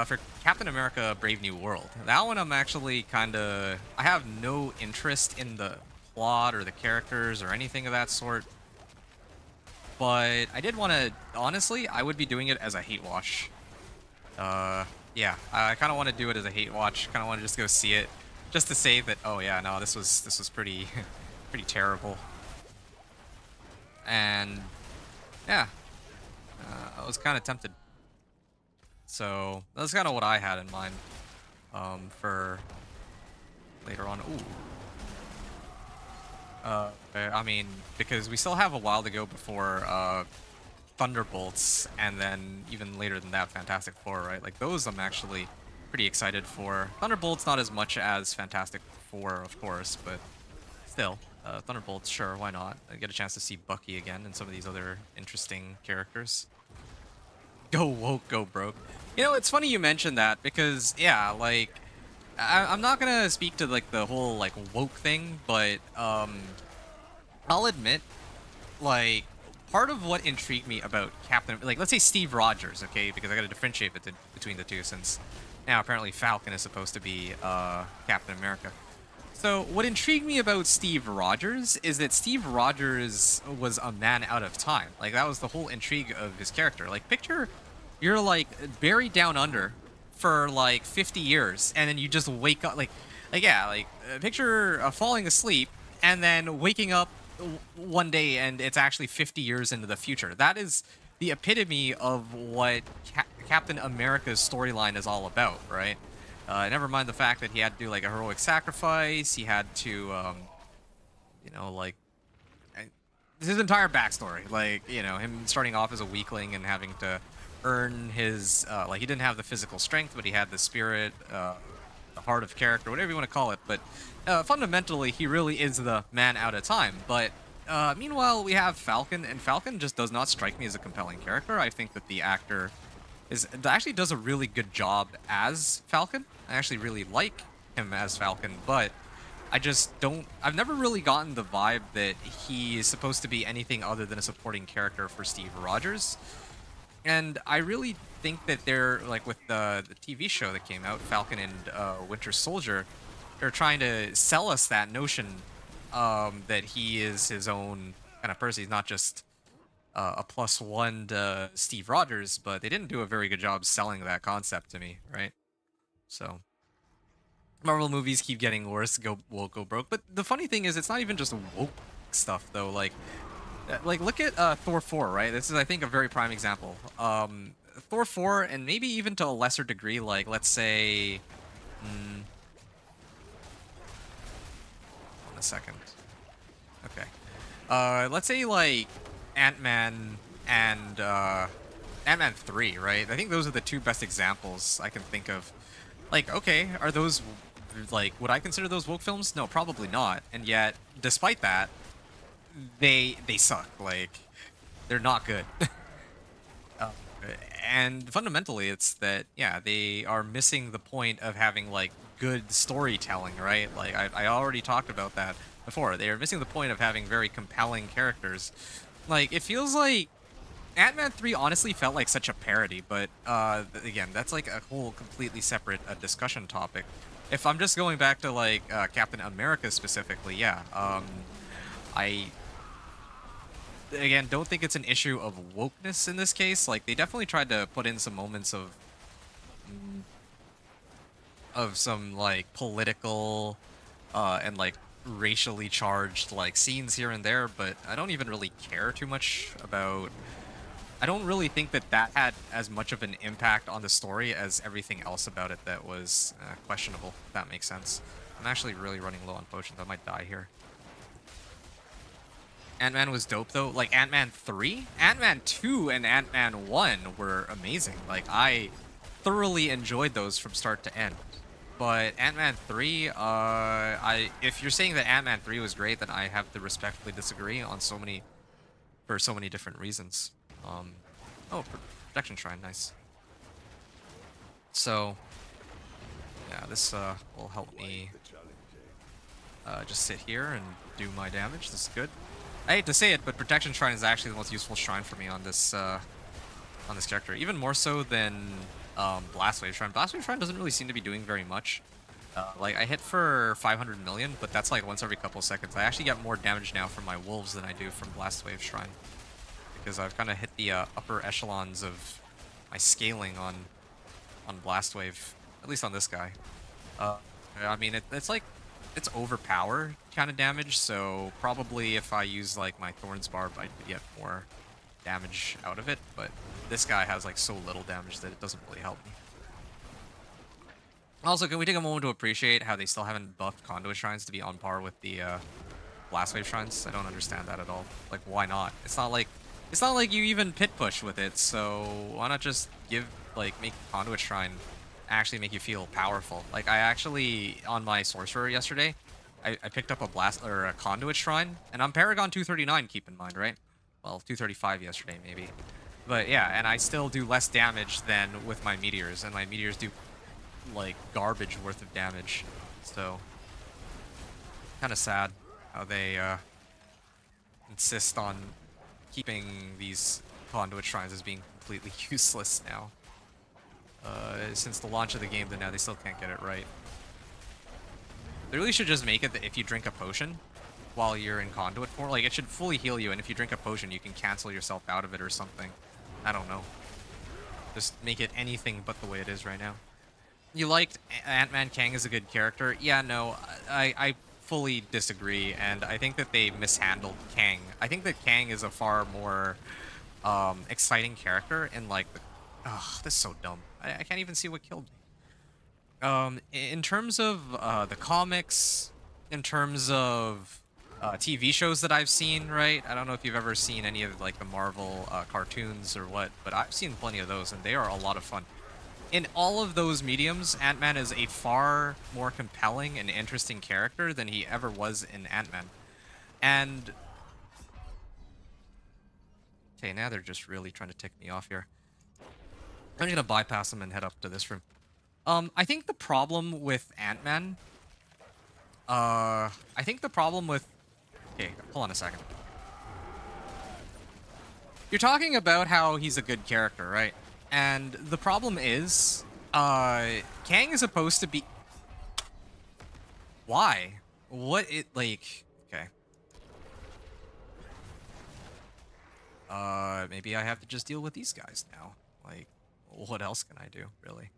For Captain America Brave New World. That one I'm actually I have no interest in the plot or the characters or anything of that sort. But I did want to, honestly, I would be doing it as a hate watch. Yeah, I kind of want to do it as a hate watch. Kind of want to just go see it, just to say that, oh yeah, no, this was pretty, pretty terrible. And yeah, I was kind of tempted. So that's kind of what I had in mind for later on. Ooh. I mean, because we still have a while to go before Thunderbolts, and then even later than that, Fantastic Four, right? Like those I'm actually pretty excited for. Thunderbolts not as much as Fantastic Four, of course, but still, Thunderbolts, sure, why not? I get a chance to see Bucky again and some of these other interesting characters. Go woke, go broke. You know, it's funny you mentioned that because, yeah, like, I'm not gonna speak to like the whole like woke thing, but I'll admit, like, part of what intrigued me about Captain, like, let's say Steve Rogers, okay, because I gotta differentiate between the two since now apparently Falcon is supposed to be Captain America. So what intrigued me about Steve Rogers is that Steve Rogers was a man out of time. Like that was the whole intrigue of his character. Like picture you're like buried down under for like 50 years and then you just wake up picture falling asleep and then waking up one day and it's actually 50 years into the future. That is the epitome of what Captain America's storyline is all about, right? Never mind the fact that he had to do like a heroic sacrifice. He had to, you know, like his entire backstory, like, you know, him starting off as a weakling and having to earn his, like he didn't have the physical strength, but he had the spirit, the heart of character, whatever you want to call it. But fundamentally, he really is the man out of time. But meanwhile, we have Falcon, and Falcon just does not strike me as a compelling character. I think that the actor actually does a really good job as Falcon. I actually really like him as Falcon, but I just don't... I've never really gotten the vibe that he is supposed to be anything other than a supporting character for Steve Rogers. And I really think that they're, like, with the TV show that came out, Falcon and Winter Soldier, they're trying to sell us that notion that he is his own kind of person. He's not just a +1 to Steve Rogers, but they didn't do a very good job selling that concept to me, right? So Marvel movies keep getting worse, go woke, go broke. But the funny thing is, it's not even just woke stuff though. Like look at Thor 4, right? This is, I think, a very prime example. Thor 4, and maybe even to a lesser degree, like let's say, one second. Okay. Let's say like Ant-Man and Ant-Man 3, right? I think those are the two best examples I can think of. Like, okay, are those, like, would I consider those woke films? No, probably not. And yet, despite that, they suck. Like, they're not good. And fundamentally, it's that, yeah, they are missing the point of having, like, good storytelling, right? Like, I already talked about that before. They are missing the point of having very compelling characters. Like, it feels like Ant-Man 3 honestly felt like such a parody, but again, that's like a whole completely separate discussion topic. If I'm just going back to like Captain America specifically, yeah, again, don't think it's an issue of wokeness in this case. Like, they definitely tried to put in some moments of some like political and like racially charged like scenes here and there, but I don't even really care too much about. I don't really think that that had as much of an impact on the story as everything else about it that was questionable, if that makes sense. I'm actually really running low on potions. I might die here. Ant-Man was dope, though. Like, Ant-Man 3? Ant-Man 2 and Ant-Man 1 were amazing. Like, I thoroughly enjoyed those from start to end. But Ant-Man 3, if you're saying that Ant-Man 3 was great, then I have to respectfully disagree on for so many different reasons. Oh, protection shrine, nice. So, yeah, this will help me just sit here and do my damage. This is good. I hate to say it, but protection shrine is actually the most useful shrine for me on this character, even more so than Blast Wave Shrine. Blast Wave Shrine doesn't really seem to be doing very much. Like, I hit for 500 million, but that's like once every couple of seconds. I actually get more damage now from my wolves than I do from Blast Wave Shrine, because I've kind of hit the upper echelons of my scaling on Blast Wave, at least on this guy. I mean, it's like, it's overpower kind of damage, so probably if I use like my Thorns Barb, I could get more damage out of it, but this guy has like so little damage that it doesn't really help me. Also, can we take a moment to appreciate how they still haven't buffed Conduit Shrines to be on par with the Blast Wave Shrines? I don't understand that at all. Like, why not? It's not like you even pit push with it, so why not just make Conduit Shrine actually make you feel powerful? Like, I actually, on my Sorcerer yesterday, I picked up a Conduit Shrine, and I'm Paragon 239, keep in mind, right? Well, 235 yesterday, maybe. But yeah, and I still do less damage than with my Meteors, and my Meteors do, like, garbage worth of damage. So, kind of sad how they insist on keeping these Conduit Shrines as being completely useless now. Since the launch of the game, then now they still can't get it right. They really should just make it that if you drink a potion while you're in Conduit form, like, it should fully heal you, and if you drink a potion, you can cancel yourself out of it or something. I don't know. Just make it anything but the way it is right now. You liked Ant-Man Kang as a good character? Yeah, no, I fully disagree, and I think that they mishandled Kang. I think that Kang is a far more exciting character in, like, ugh, this is so dumb. I can't even see what killed me. In terms of the comics, in terms of TV shows that I've seen, right? I don't know if you've ever seen any of, like, the Marvel cartoons or what, but I've seen plenty of those, and they are a lot of fun. In all of those mediums, Ant-Man is a far more compelling and interesting character than he ever was in Ant-Man. And okay, now they're just really trying to tick me off here. I'm just gonna bypass them and head up to this room. I think the problem with Ant-Man, I think the problem with, okay, hold on a second. You're talking about how he's a good character, right? And the problem is, Kang is supposed to be, why? What it, like, okay. Maybe I have to just deal with these guys now. Like, what else can I do, really?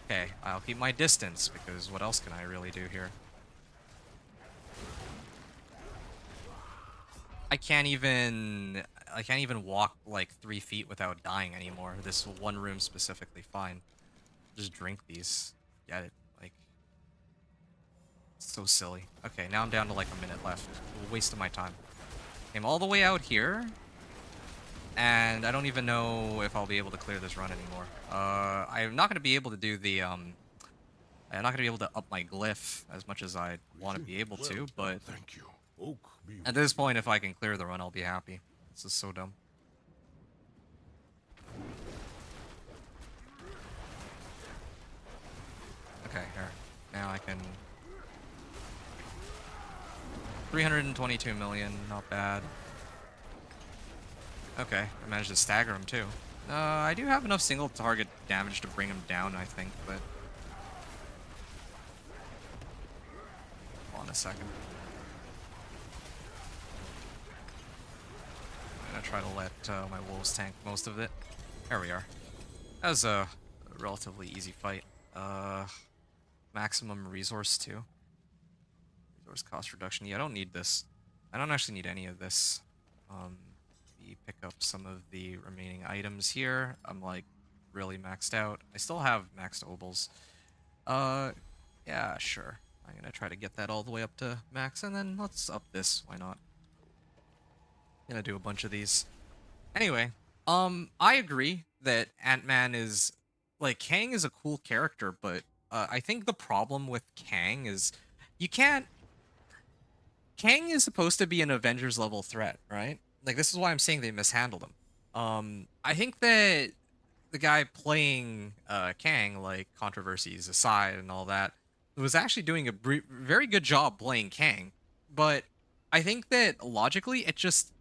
Okay, I'll keep my distance, because what else can I really do here? I can't even walk like 3 feet without dying anymore. This one room specifically, fine. Just drink these. Get it? Like, it's so silly. Okay, now I'm down to like a minute left. A waste of my time. I'm all the way out here, and I don't even know if I'll be able to clear this run anymore. I'm not going to be able to do the, I'm not going to be able to up my glyph as much as I want to be able to, but Thank you. Oak be at this point, if I can clear the run, I'll be happy. This is so dumb. Okay, here. Now I can... 322 million, not bad. Okay, I managed to stagger him too. I do have enough single target damage to bring him down, I think, but... Hold on a second. try to let my wolves tank most of it. There we are. That was a relatively easy fight. Maximum resource too. Resource cost reduction. Yeah, I don't need this. I don't actually need any of this. We pick up some of the remaining items here. I'm like really maxed out. I still have maxed obols. Yeah, sure. I'm gonna try to get that all the way up to max, and then let's up this. Why not? Gonna do a bunch of these. Anyway, I agree that Ant-Man is like Kang is a cool character, but I think the problem with Kang is you can't. Kang is supposed to be an Avengers level threat, right? Like this is why I'm saying they mishandled him. I think that the guy playing Kang, like controversies aside and all that, was actually doing a very good job playing Kang. But I think that logically, it just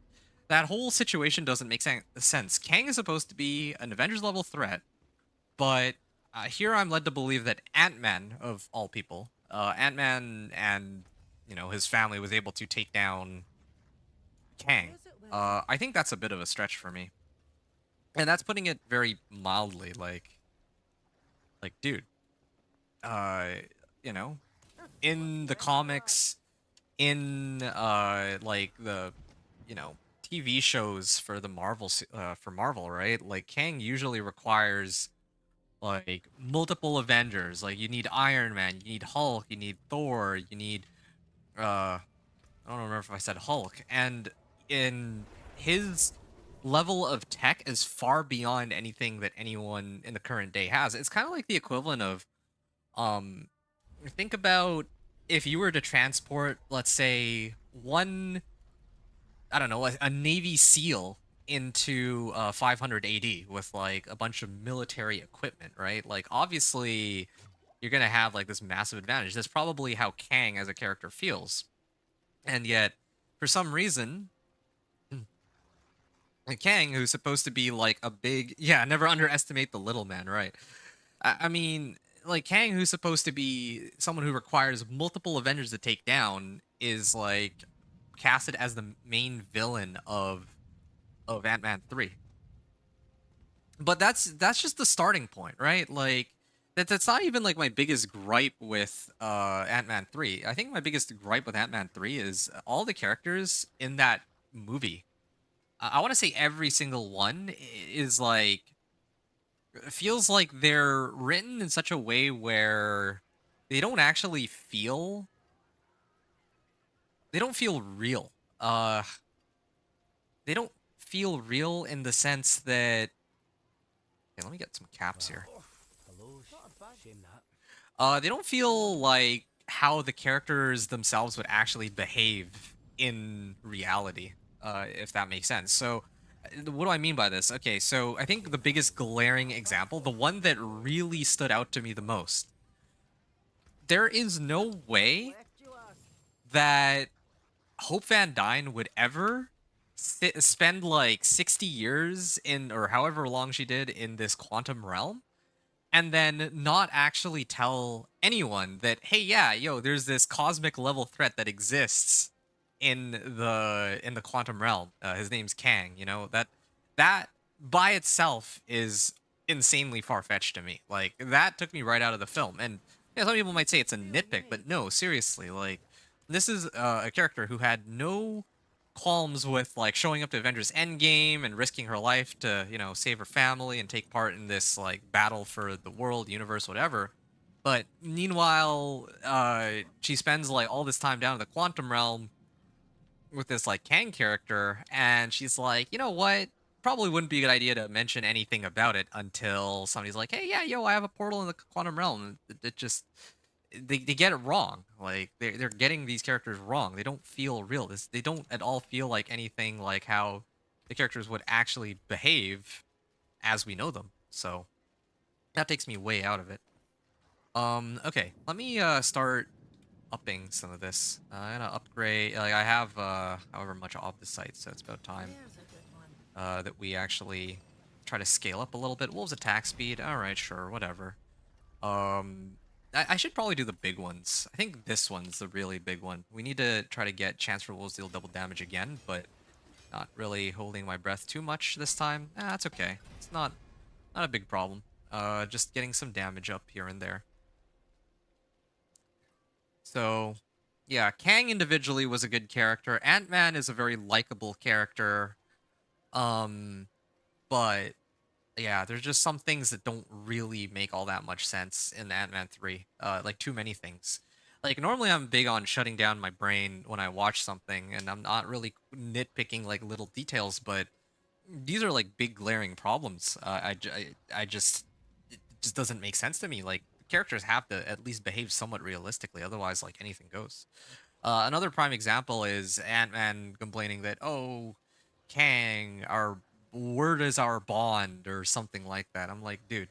that whole situation doesn't make sense. Kang is supposed to be an Avengers level threat, but here I'm led to believe that Ant-Man, of all people, Ant-Man and his family was able to take down Kang. I think that's a bit of a stretch for me, and that's putting it very mildly. Like, dude, uh, you know, in the comics, in like the, TV shows for the for Marvel, right? Like Kang usually requires like multiple Avengers. Like you need Iron Man, you need Hulk, you need Thor, you need I don't remember if I said Hulk. And in his level of tech is far beyond anything that anyone in the current day has. It's kind of like the equivalent of um think about if you were to transport, let's say, one, I don't know, a Navy SEAL into 500 AD with like a bunch of military equipment, right? Like obviously you're gonna have like this massive advantage. That's probably how Kang as a character feels. And yet, for some reason, Kang, who's supposed to be like a big, yeah, never underestimate the little man, right? I mean, like Kang, who's supposed to be someone who requires multiple Avengers to take down, is like casted as the main villain of Ant-Man 3. But that's just the starting point, right? Like that's not even like my biggest gripe with Ant-Man 3. I think my biggest gripe with Ant-Man 3 is all the characters in that movie. I want to say every single one is like feels like they're written in such a way where they don't actually feel they don't feel real. They don't feel real in the sense that okay, let me get some caps here. Hello, shame that. They don't feel like how the characters themselves would actually behave in reality, if that makes sense. So, what do I mean by this? Okay, so I think the biggest glaring example, the one that really stood out to me the most, there is no way that Hope Van Dyne would ever spend like 60 years in, or however long she did in this quantum realm, and then not actually tell anyone that, hey, yeah, yo, there's this cosmic level threat that exists in the quantum realm. His name's Kang. That by itself is insanely far-fetched to me. Like that took me right out of the film. And yeah, some people might say it's a nitpick, but no, seriously, like this is a character who had no qualms with like showing up to Avengers Endgame and risking her life to, save her family and take part in this like battle for the world, universe, whatever. But meanwhile, she spends like all this time down in the quantum realm with this like Kang character, and she's like, you know what? Probably wouldn't be a good idea to mention anything about it until somebody's like, hey, yeah, yo, I have a portal in the quantum realm. It just they get it wrong. Like they're getting these characters wrong. They don't feel real. They don't at all feel like anything like how the characters would actually behave as we know them. So that takes me way out of it. Okay, let me start upping some of this. I'm gonna upgrade. Like I have however much off the site, so it's about time that we actually try to scale up a little bit. Wolves attack speed. All right, sure, whatever. I should probably do the big ones. I think this one's the really big one. We need to try to get chance for wolves to deal double damage again, but Not really holding my breath too much this time. That's okay. It's not a big problem. Just getting some damage up here and there. So, yeah, Kang individually was a good character. Ant-Man is a very likable character. But yeah, there's just some things that don't really make all that much sense in Ant-Man 3. Like too many things. Like normally I'm big on shutting down my brain when I watch something and I'm not really nitpicking like little details, but these are like big glaring problems. I just it just doesn't make sense to me. Like characters have to at least behave somewhat realistically, otherwise like anything goes. Another prime example is Ant-Man complaining that, oh, Kang, our word is our bond or something like that. I'm like, dude,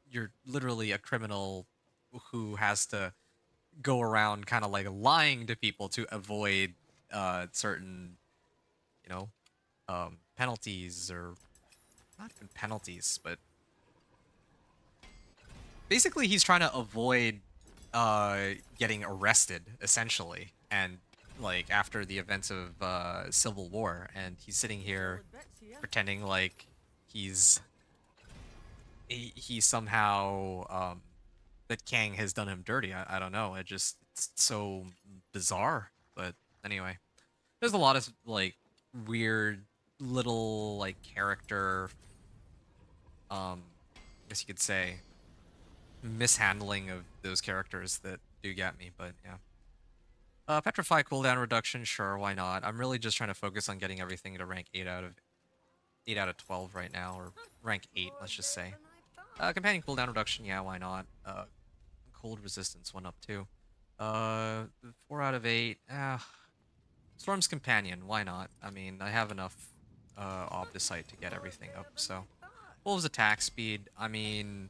you're literally a criminal who has to go around kind of like lying to people to avoid certain, you know, penalties, or not even penalties, but basically he's trying to avoid getting arrested essentially, and like after the events of Civil War, and he's sitting here Solid bits here. pretending like he's he somehow that Kang has done him dirty. I don't know. It's so bizarre. But anyway, there's a lot of like weird little like character I guess you could say mishandling of those characters that do get me, but yeah. Petrify cooldown reduction, sure, why not? I'm really just trying to focus on getting everything to rank 8 out of 12 right now, or rank 8, let's just say. Companion cooldown reduction, yeah, why not? Cold resistance went up too. 4 out of 8. Storm's Companion, why not? I mean, I have enough Obdicite to get everything up, so. Wolves attack speed, I mean,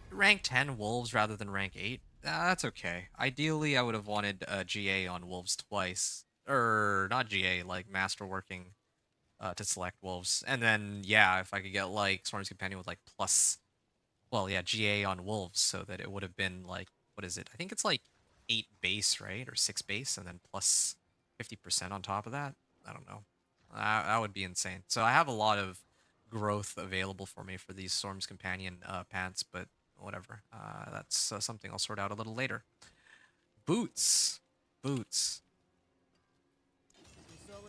rank 10 Wolves rather than rank 8. That's okay. Ideally, I would have wanted GA on Wolves twice. Or, not GA, like Masterworking to select Wolves. And then, yeah, if I could get, like, Storm's Companion with, like, plus... Well, yeah, GA on Wolves, so that it would have been, like, what is it? I think it's, like, 8 base, right? Or 6 base, and then plus 50% on top of that? I don't know. That would be insane. So I have a lot of growth available for me for these Storm's Companion pants, but whatever. That's something I'll sort out a little later. Boots. Boots.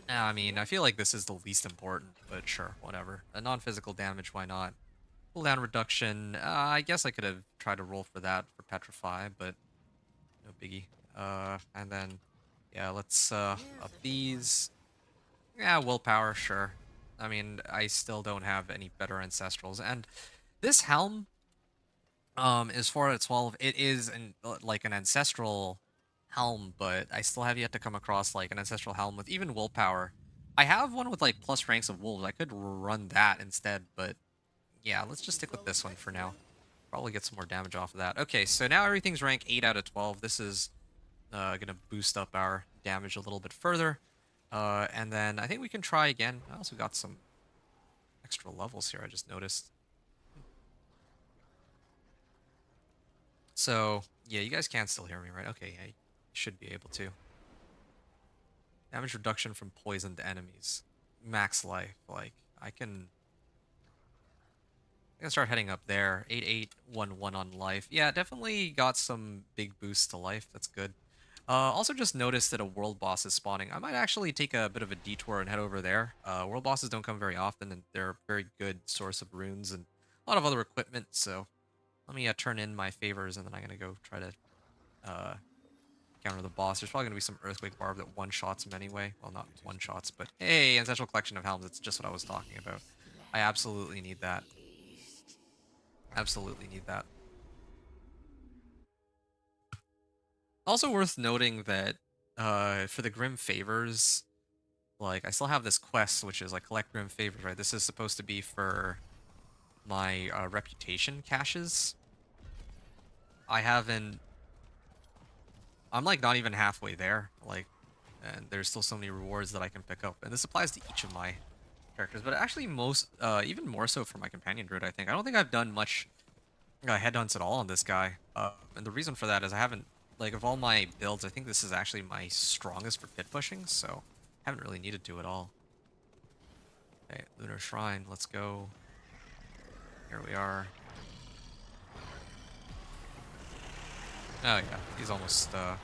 I mean, I feel like this is the least important, but sure, whatever. A non-physical damage, why not? Cooldown reduction. I guess I could have tried to roll for that for Petrify, but no biggie. And then, yeah, let's up these. Yeah, willpower, sure. I mean, I still don't have any better ancestrals, and this helm is 4 out of 12. It is like an ancestral helm, but I still have yet to come across like an ancestral helm with even willpower. I have one with like plus ranks of wolves. I could run that instead, but yeah, let's just stick with this one for now. Probably get some more damage off of that. Okay, so now everything's rank 8 out of 12. This is gonna boost up our damage a little bit further. And then I think we can try again. I also got some extra levels here, I just noticed. So, yeah, you guys can still hear me, right? Okay, yeah, you should be able to. Damage reduction from poisoned enemies. Max life, like, I can start heading up there. 8811 on life. Yeah, definitely got some big boosts to life. That's good. Also just noticed that a world boss is spawning. I might actually take a bit of a detour and head over there. World bosses don't come very often, and they're a very good source of runes and a lot of other equipment, so let me turn in my favors, and then I'm going to go try to counter the boss. There's probably going to be some Earthquake Barb that one-shots him anyway. Well, not one-shots, but hey, Ancestral Collection of Helms. That's just what I was talking about. I absolutely need that. Absolutely need that. Also worth noting that for the Grim Favors, like, I still have this quest, which is like collect Grim Favors, right? This is supposed to be for my reputation caches. I'm like not even halfway there, like, and there's still so many rewards that I can pick up, and this applies to each of my characters, but actually even more so for my companion druid. I don't think I've done much headhunts at all on this guy, and the reason for that is I haven't, like, of all my builds, I think this is actually my strongest for pit pushing, so Haven't really needed to at all. Okay, Lunar Shrine, let's go. Here we are. Oh yeah, he's almost, I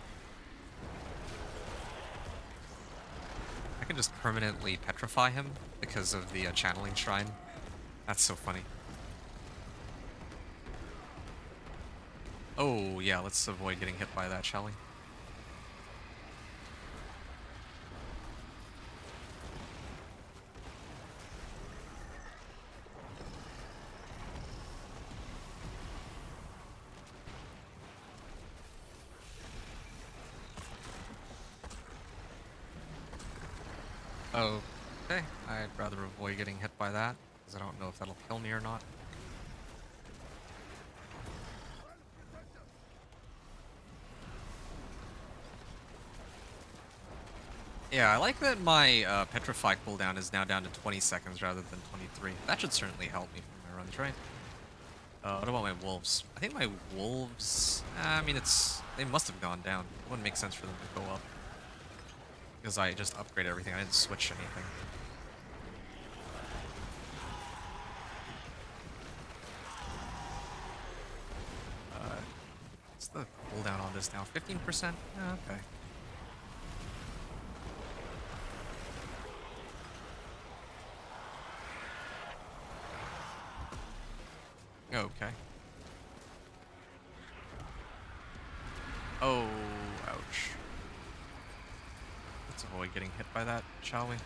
can just permanently petrify him because of the channeling shrine. That's so funny. Oh yeah, let's avoid getting hit by that, shall we? Oh, okay. I'd rather avoid getting hit by that, because I don't know if that'll kill me or not. Yeah, I like that my Petrify cooldown is now down to 20 seconds rather than 23. That should certainly help me for my runs, right? What about my wolves? I think my wolves... I mean, they must have gone down. It wouldn't make sense for them to go up. Because I just upgraded everything. I didn't switch anything. What's the cooldown on this now? 15%? Okay. Okay. Oh, ouch. Let's avoid getting hit by that, shall we?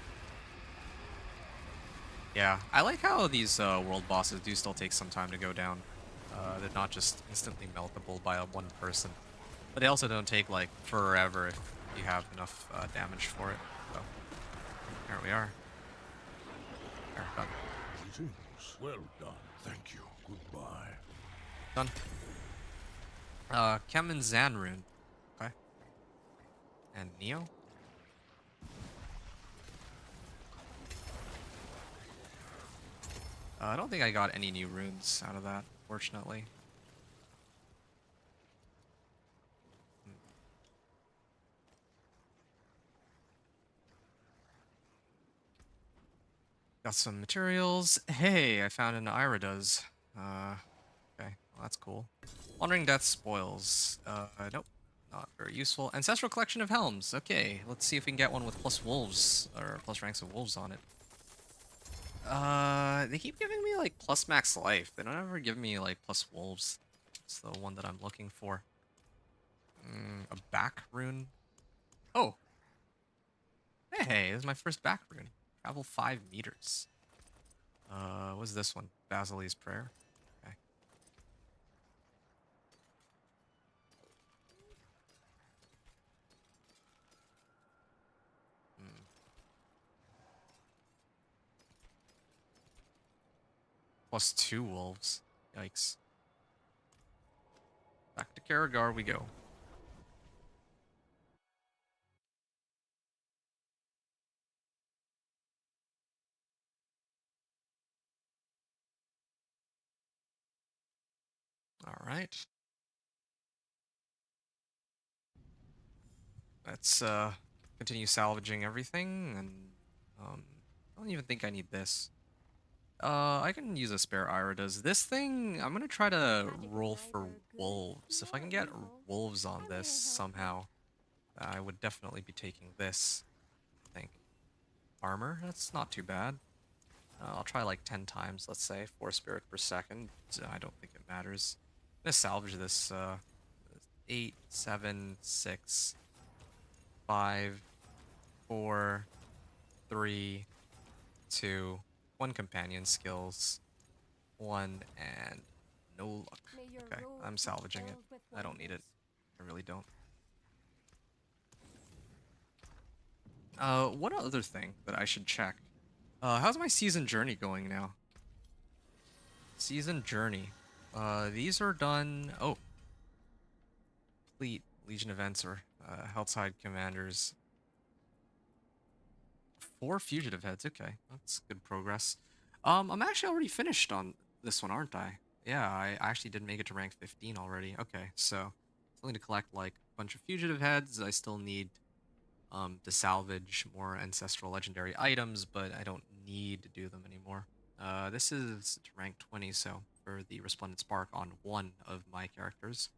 Yeah, I like how these world bosses do still take some time to go down. They're not just instantly meltable by one person. But they also don't take, like, forever if you have enough damage for it. So, here we are. There, done. Greetings. Well done. Thank you. Goodbye. Done. Kemen Zanrune. Okay. And Neo? I don't think I got any new runes out of that, fortunately. Got some materials. Hey, I found an Iridas. Okay, well, that's cool. Wandering Death Spoils. Nope. Not very useful. Ancestral Collection of Helms. Okay, let's see if we can get one with plus wolves, or plus ranks of wolves on it. They keep giving me, like, plus max life. They don't ever give me, like, plus wolves. It's the one that I'm looking for. A back rune. Oh! Hey, this is my first back rune. Travel 5 meters. What's this one? Basile's Prayer. Okay. Plus 2 wolves. Yikes. Back to Karagar we go. Alright. Let's continue salvaging everything, and I don't even think I need this. I can use a spare Iridas. This thing, I'm gonna try to roll for wolves. If I can get wolves on this somehow, I would definitely be taking this, I think. Armor, that's not too bad. I'll try like 10 times, let's say, 4 spirit per second. I don't think it matters. I'm gonna salvage this, 8, 7, 6, 5, 4, 3, 2, 1 companion skills, 1, and no luck. Okay, I'm salvaging it. I don't need it. I really don't. One other thing that I should check. How's my season journey going now? Season journey. These are done... Oh. Complete Legion events or Helltide commanders. 4 fugitive heads. Okay, that's good progress. I'm actually already finished on this one, aren't I? Yeah, I actually did make it to rank 15 already. Okay, so still need to collect like a bunch of fugitive heads. I still need to salvage more ancestral legendary items, but I don't need to do them anymore. This is to rank 20, so for the Resplendent Spark on one of my characters.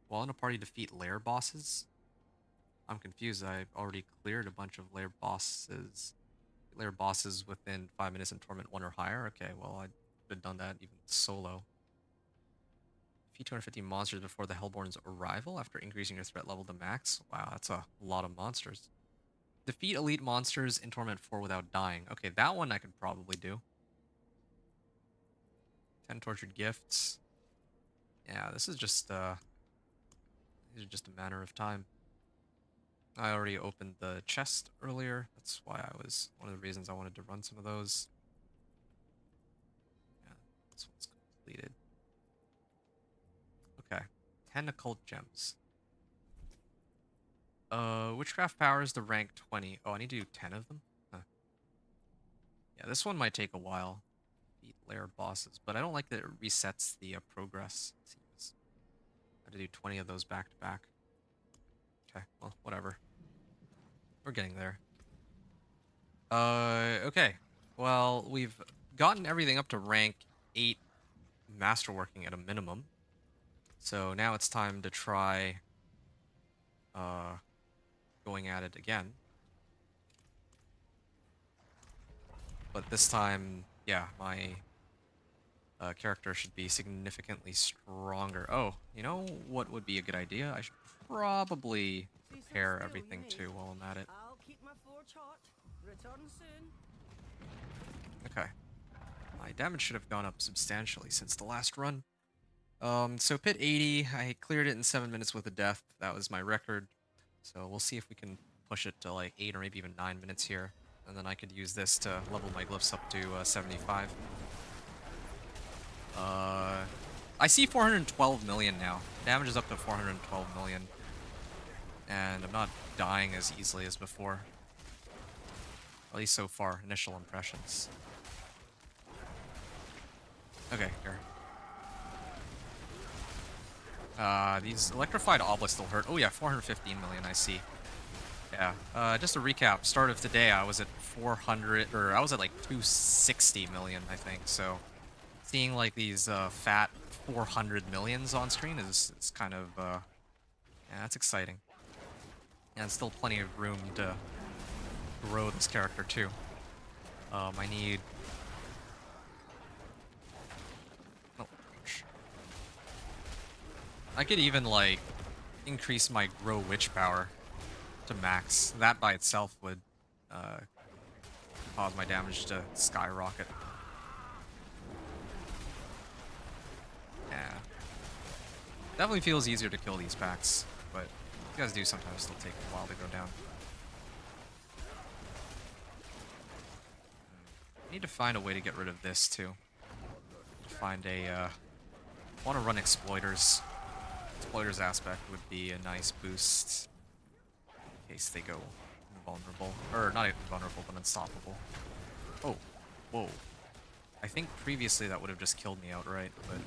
While in a party, defeat lair bosses. I'm confused. I've already cleared a bunch of lair bosses. Lair bosses within 5 minutes in Torment 1 or higher. Okay, well, I could have done that even solo. Defeat 250 monsters before the Hellborn's arrival after increasing your threat level to max. Wow, that's a lot of monsters. Defeat elite monsters in Torment 4 without dying. Okay, that one I could probably do. 10 tortured gifts. Yeah, this is just these are just a matter of time. I already opened the chest earlier. That's why I was one of the reasons I wanted to run some of those. Yeah, this one's completed. Okay, 10 occult gems. Witchcraft powers the rank 20. Oh, I need to do 10 of them? Huh. Yeah, this one might take a while. Beat lair bosses, but I don't like that it resets the progress, it seems. I have to do 20 of those back to back. Okay, well, whatever. We're getting there. Okay. Well, we've gotten everything up to rank 8 masterworking at a minimum. So now it's time to try going at it again. But this time, yeah, my character should be significantly stronger. Oh, you know what would be a good idea? I should probably prepare everything too while I'm at it. I'll keep my forge hot. Return soon. Okay. My damage should have gone up substantially since the last run. So pit 80, I cleared it in 7 minutes with a death. That was my record. So we'll see if we can push it to like 8 or maybe even 9 minutes here. And then I could use this to level my glyphs up to 75. I see 412 million now. Damage is up to 412 million. And I'm not dying as easily as before. At least so far, initial impressions. Okay, here. These electrified obelisks still hurt. Oh yeah, 415 million, I see. Yeah, just to recap, start of today I was at 400, or I was at like 260 million, I think, so seeing like these fat 400 millions on screen is kind of, yeah, that's exciting. And still plenty of room to grow this character too. I need... Oh, gosh. I could even, like, increase my grow witch power to max. That by itself would cause my damage to skyrocket. Yeah. Definitely feels easier to kill these packs, but these guys do sometimes still take a while to go down. I need to find a way to get rid of this too. Find a, I want to run exploiters. Exploiters aspect would be a nice boost in case they go invulnerable. Or not invulnerable, but unstoppable. Oh, whoa. I think previously that would have just killed me outright, but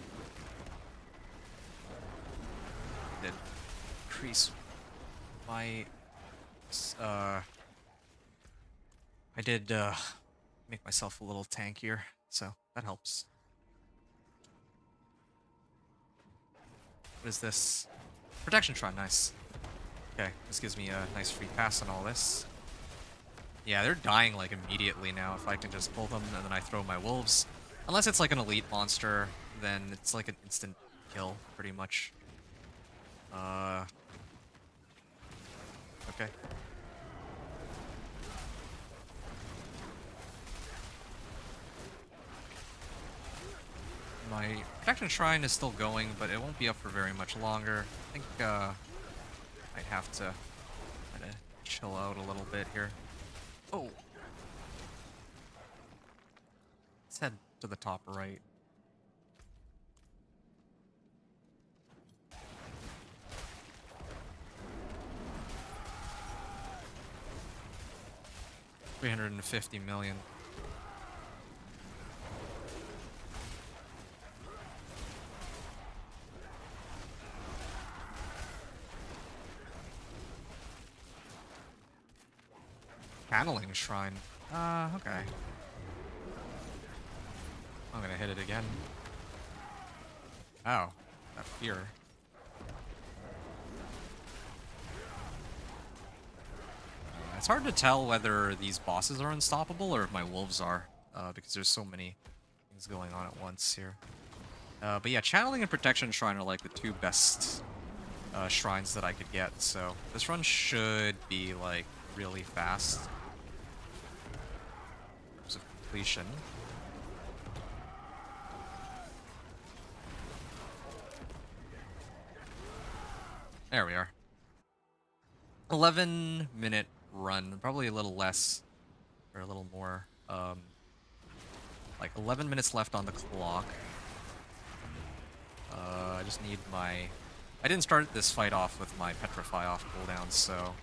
it did increase my, I did, make myself a little tankier, so that helps. What is this? Protection Shrine, nice. Okay, this gives me a nice free pass on all this. Yeah, they're dying like immediately now if I can just pull them and then I throw my wolves. Unless it's like an elite monster, then it's like an instant kill, pretty much. Okay. My Protection Shrine is still going, but it won't be up for very much longer. I think, I'd have to kind of chill out a little bit here. Oh! Let's head to the top right. $350 million. channeling shrine. Okay. I'm gonna hit it again. Oh, that fear. It's hard to tell whether these bosses are unstoppable or if my wolves are, because there's so many things going on at once here. But yeah, channeling and protection shrine are like the two best shrines that I could get, so this run should be like really fast in terms of completion. There we are. 11-minute run, probably a little less or a little more. Like 11 minutes left on the clock. I just need my... I didn't start this fight off with my Petrify off cooldown, so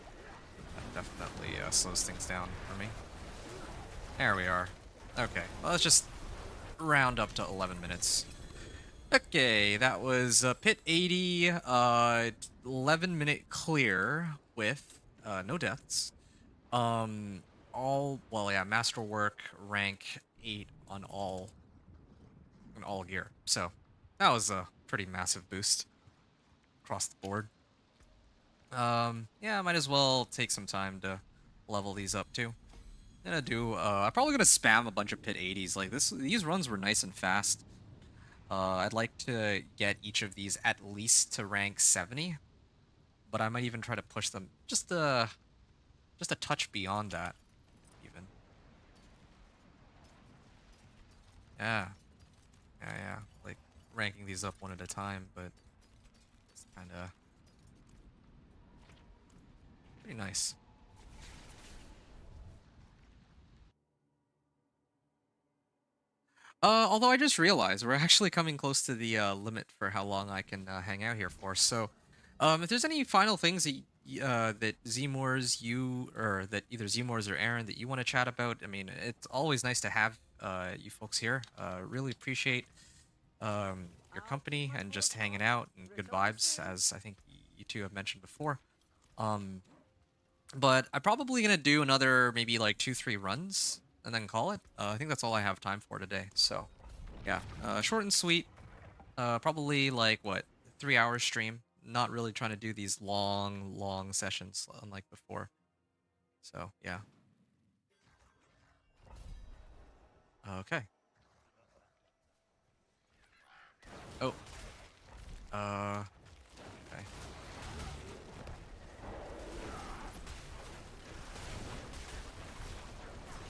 that definitely slows things down for me. There we are. Okay, well, let's just round up to 11 minutes. Okay, that was Pit 80, 11-minute clear with no deaths. Masterwork rank 8 on all gear. So that was a pretty massive boost across the board. Yeah, I might as well take some time to level these up too. I'm probably gonna spam a bunch of Pit 80s. Like these runs were nice and fast. I'd like to get each of these at least to rank 70, but I might even try to push them just a touch beyond that, even. Yeah, yeah. Like ranking these up one at a time, but it's kind of pretty nice. Although I just realized we're actually coming close to the limit for how long I can hang out here for. So, if there's any final things that that Zmors or that either Zmors or Aaron that you want to chat about, I mean, it's always nice to have you folks here. Really appreciate your company and just hanging out and good vibes, as I think you two have mentioned before. But I'm probably gonna do another maybe like 2-3 runs and then call it. I think that's all I have time for today. So, yeah, short and sweet. Probably like what 3 hours stream. Not really trying to do these long sessions unlike before. So yeah. Okay. Oh. Okay.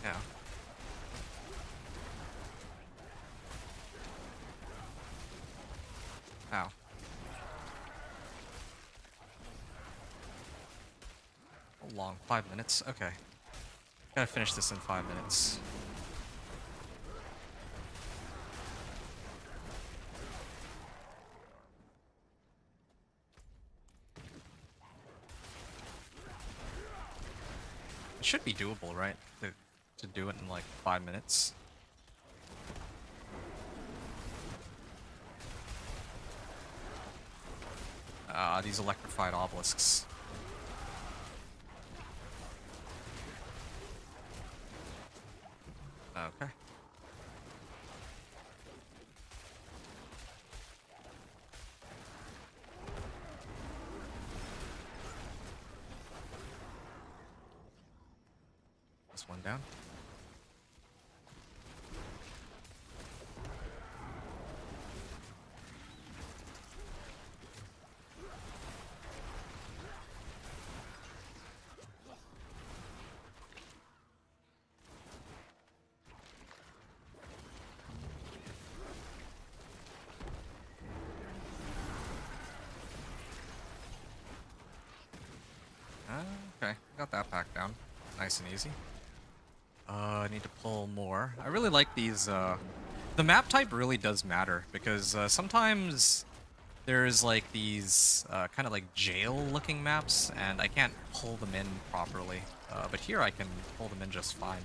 Yeah. Ow. Long. 5 minutes. Okay. Gotta finish this in 5 minutes. It should be doable, right? To do it in like 5 minutes. These electrified obelisks. Okay. This one down. Okay, got that pack down. Nice and easy. I need to pull more. I really like these, the map type really does matter, because sometimes there's like these kind of like jail-looking maps, and I can't pull them in properly. But here I can pull them in just fine.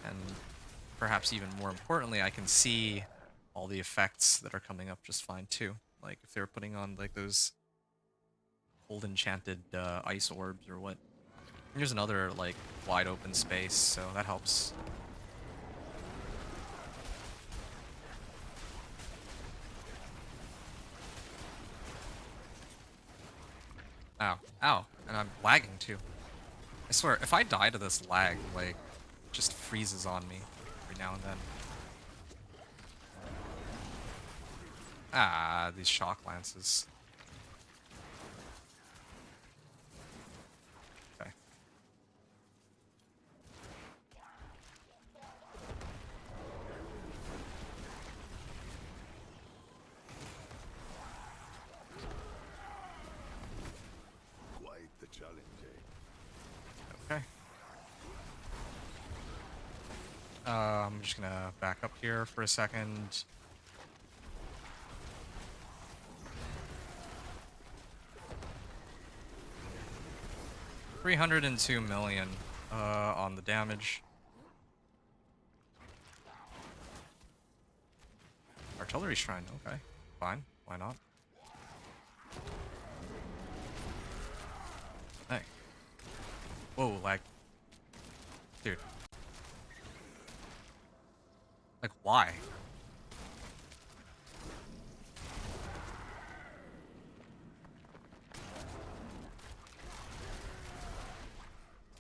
And perhaps even more importantly, I can see all the effects that are coming up just fine too. Like if they're putting on like those cold enchanted ice orbs or what Here's another, like, wide open space, so that helps. Ow. Ow. And I'm lagging, too. I swear, if I die to this lag, like, it just freezes on me every now and then. Ah, these shock lances. Okay. Quite the challenge, eh? Okay. I'm just gonna back up here for a second. $302 million on the damage. Artillery shrine, okay. Fine, why not? Hey. Whoa, lag. Dude. Like, why?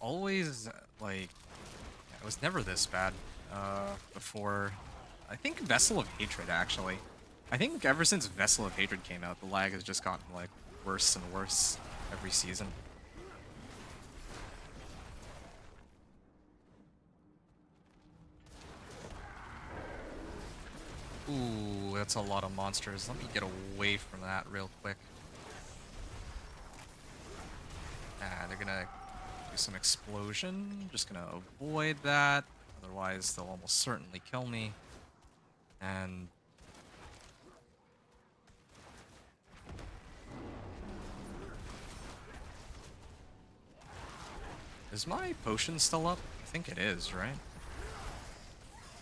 Always, like, it was never this bad before. I think Vessel of Hatred, actually. I think ever since Vessel of Hatred came out, the lag has just gotten, like, worse and worse every season. Ooh, that's a lot of monsters. Let me get away from that real quick. Ah, they're gonna do some explosion. Just gonna avoid that. Otherwise, they'll almost certainly kill me. And... is my potion still up? I think it is, right?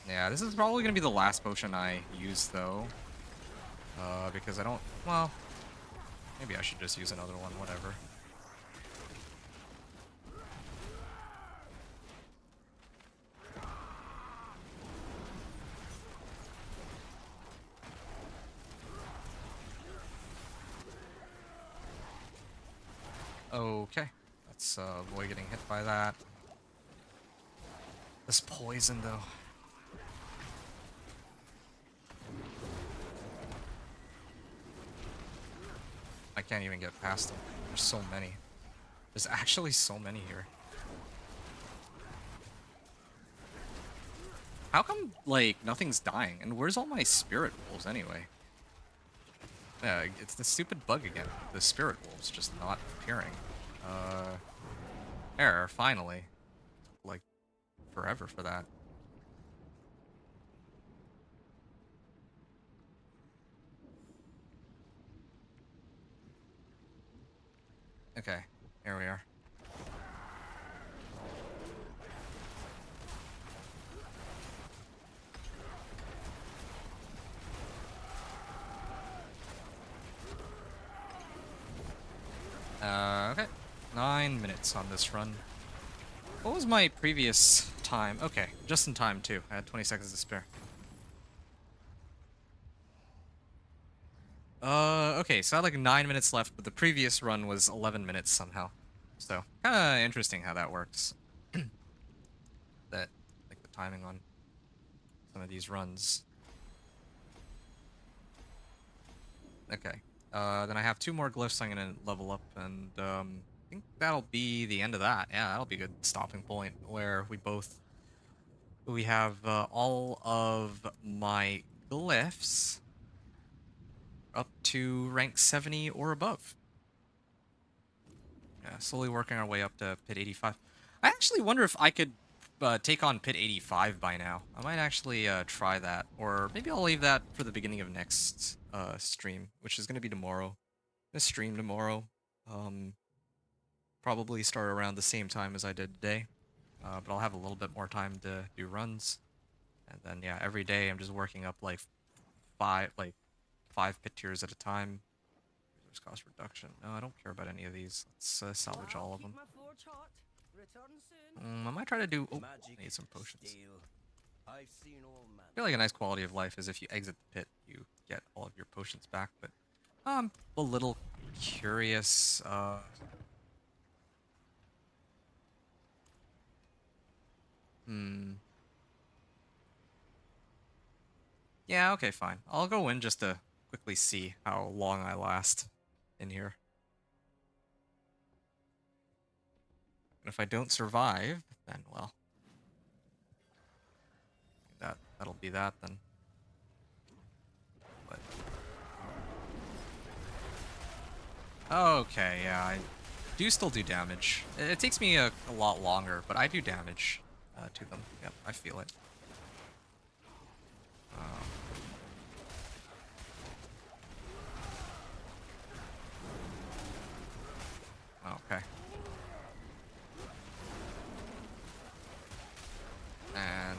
Yeah, this is probably gonna be the last potion I use, though. Because I don't... well... maybe I should just use another one, whatever. Okay. Let's avoid getting hit by that. This poison, though. I can't even get past them. There's so many. There's actually so many here. How come, like, nothing's dying? And where's all my spirit wolves, anyway? Yeah, it's the stupid bug again. The spirit wolves just not appearing. There, finally. Like, forever for that. Okay, here we are. Okay. 9 minutes on this run. What was my previous time? Okay, just in time, too. I had 20 seconds to spare. Okay, so I had like 9 minutes left, but the previous run was 11 minutes somehow. So, kinda interesting how that works. That, like, the timing on some of these runs. Okay. Then I have 2 more glyphs I'm gonna level up, and, I think that'll be the end of that. Yeah, that'll be a good stopping point, where we have, all of my glyphs up to rank 70 or above. Yeah, slowly working our way up to pit 85. I actually wonder if I could take on pit 85 by now. I might actually try that, or maybe I'll leave that for the beginning of next stream, which is going to be tomorrow. I'm gonna stream tomorrow. Probably start around the same time as I did today, but I'll have a little bit more time to do runs. And then yeah, every day I'm just working up like five pit tiers at a time. Resource cost reduction. No, I don't care about any of these. Let's salvage all of them. Return soon. I might try to do... Oh, Magic I need some potions. stale. I've seen all I feel like a nice quality of life is if you exit the pit, you get all of your potions back, but I'm a little curious. Yeah, okay, fine. I'll go in just to quickly see how long I last in here. And if I don't survive, then, well, that'll be that then. But... Okay, yeah, I do still do damage. It takes me a lot longer, but I do damage to them. Yep, I feel it. Okay. And...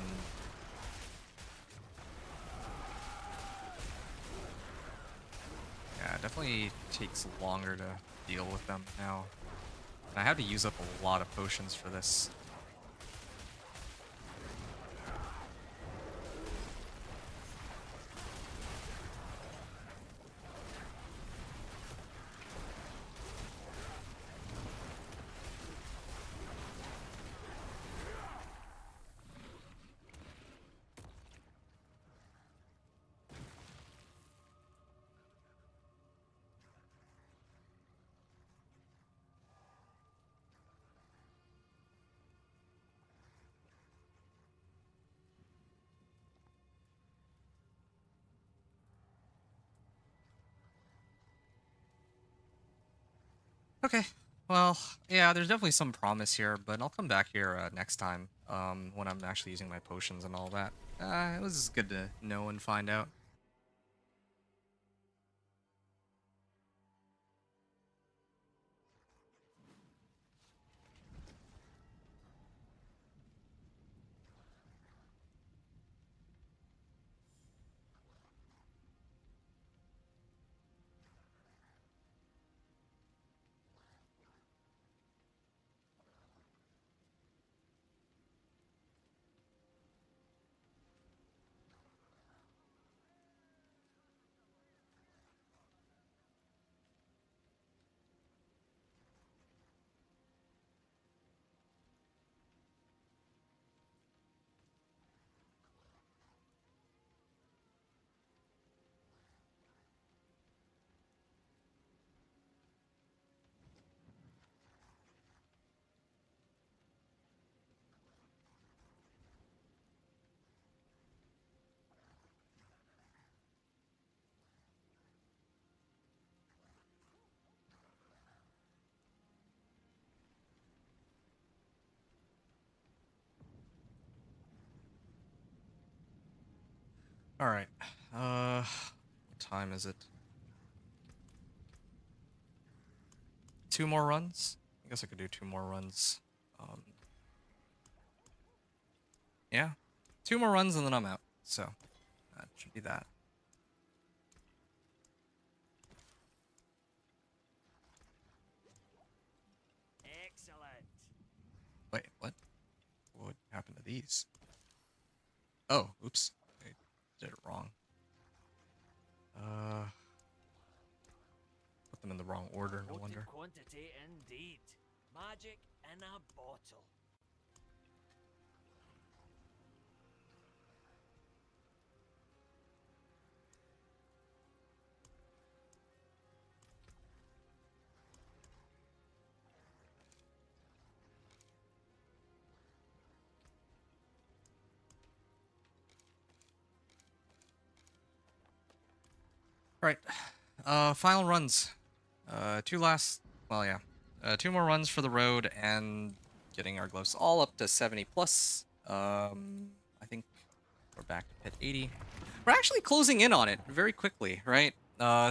yeah, it definitely takes longer to deal with them now. And I have to use up a lot of potions for this. Okay, well, yeah, there's definitely some promise here, but I'll come back here next time, when I'm actually using my potions and all that. It was good to know and find out. Alright, what time is it? 2 more runs? I guess I could do 2 more runs. Yeah, 2 more runs and then I'm out, so that should be that. Excellent. Wait, what? What happened to these? Oh, oops. I did it wrong. Put them in the wrong order, no wonder. Quantity indeed. Magic in a bottle. Alright, final runs. 2 last, well, yeah. 2 more runs for the road and getting our gloves all up to 70 plus. I think we're back to pit 80. We're actually closing in on it very quickly, right?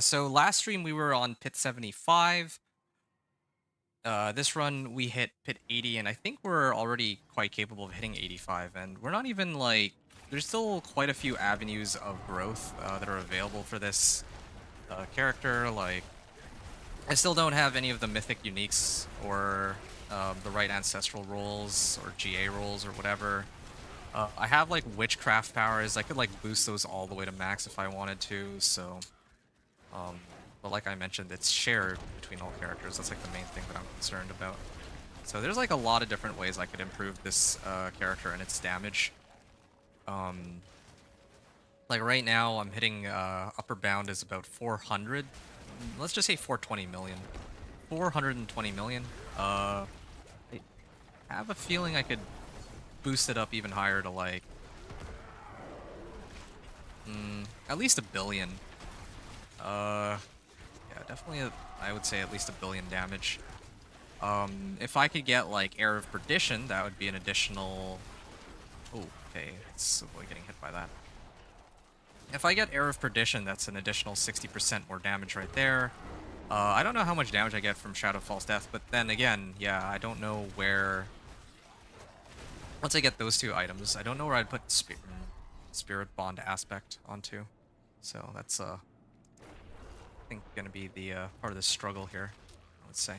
So last stream we were on pit 75. This run we hit pit 80, and I think we're already quite capable of hitting 85. And we're not even like, there's still quite a few avenues of growth that are available for this character. Like, I still don't have any of the mythic uniques or the right ancestral rolls or GA rolls or whatever. I have like witchcraft powers. I could like boost those all the way to max if I wanted to. So, but like I mentioned, it's shared between all characters. That's like the main thing that I'm concerned about. So there's like a lot of different ways I could improve this character and its damage. Like right now, I'm hitting upper bound is about 400. Let's just say 420 million. 420 million. I have a feeling I could boost it up even higher to like at least a billion. Yeah, definitely. I would say at least a billion damage. If I could get like Air of Perdition, that would be an additional. Oh, okay. Let's avoid getting hit by that. If I get Air of Perdition, that's an additional 60% more damage right there. I don't know how much damage I get from Shadow Falls Death, but then again, yeah, I don't know where. Once I get those two items, I don't know where I'd put Spirit Bond aspect onto. So that's I think gonna be the part of the struggle here, I would say.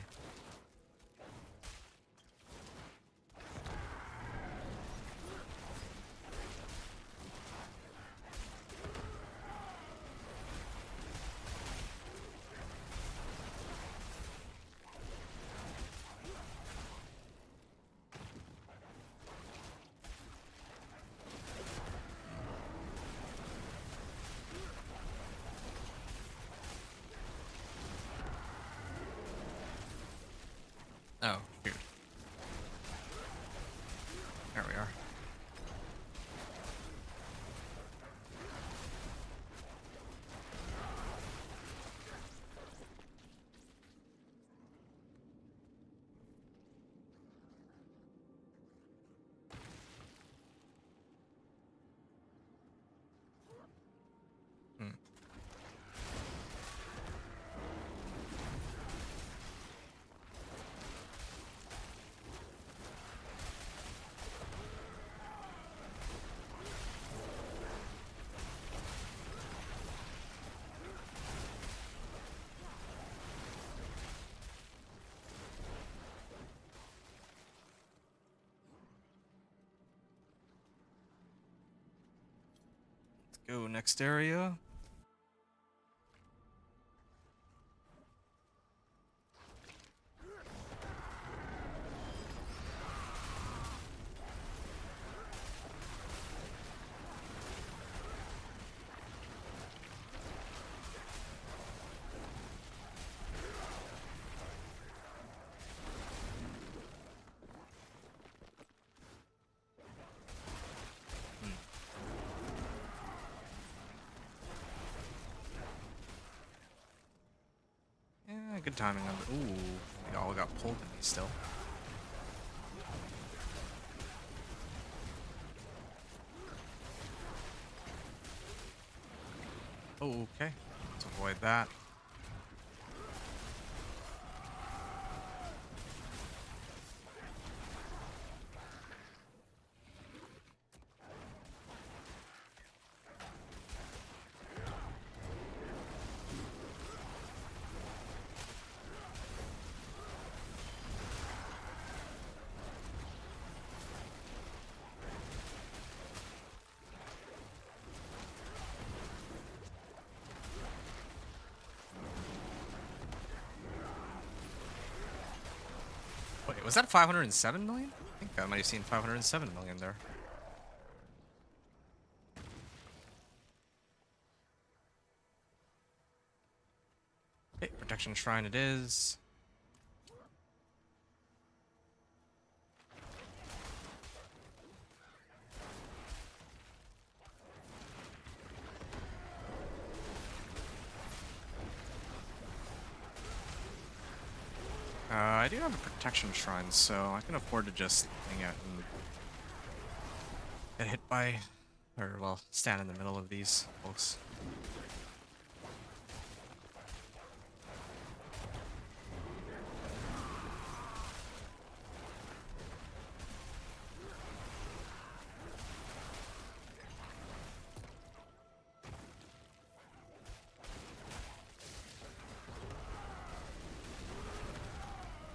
Oh, weird. There we are. Hmm. Go next area. Yeah, good timing on the. Ooh, they all got pulled in me still. Oh, okay. Let's avoid that. Wait, was that 507 million? I think I might have seen 507 million there. Okay, Protection Shrine it is. I do have a Protection Shrine, so I can afford to just hang out and get hit by, or well, stand in the middle of these folks.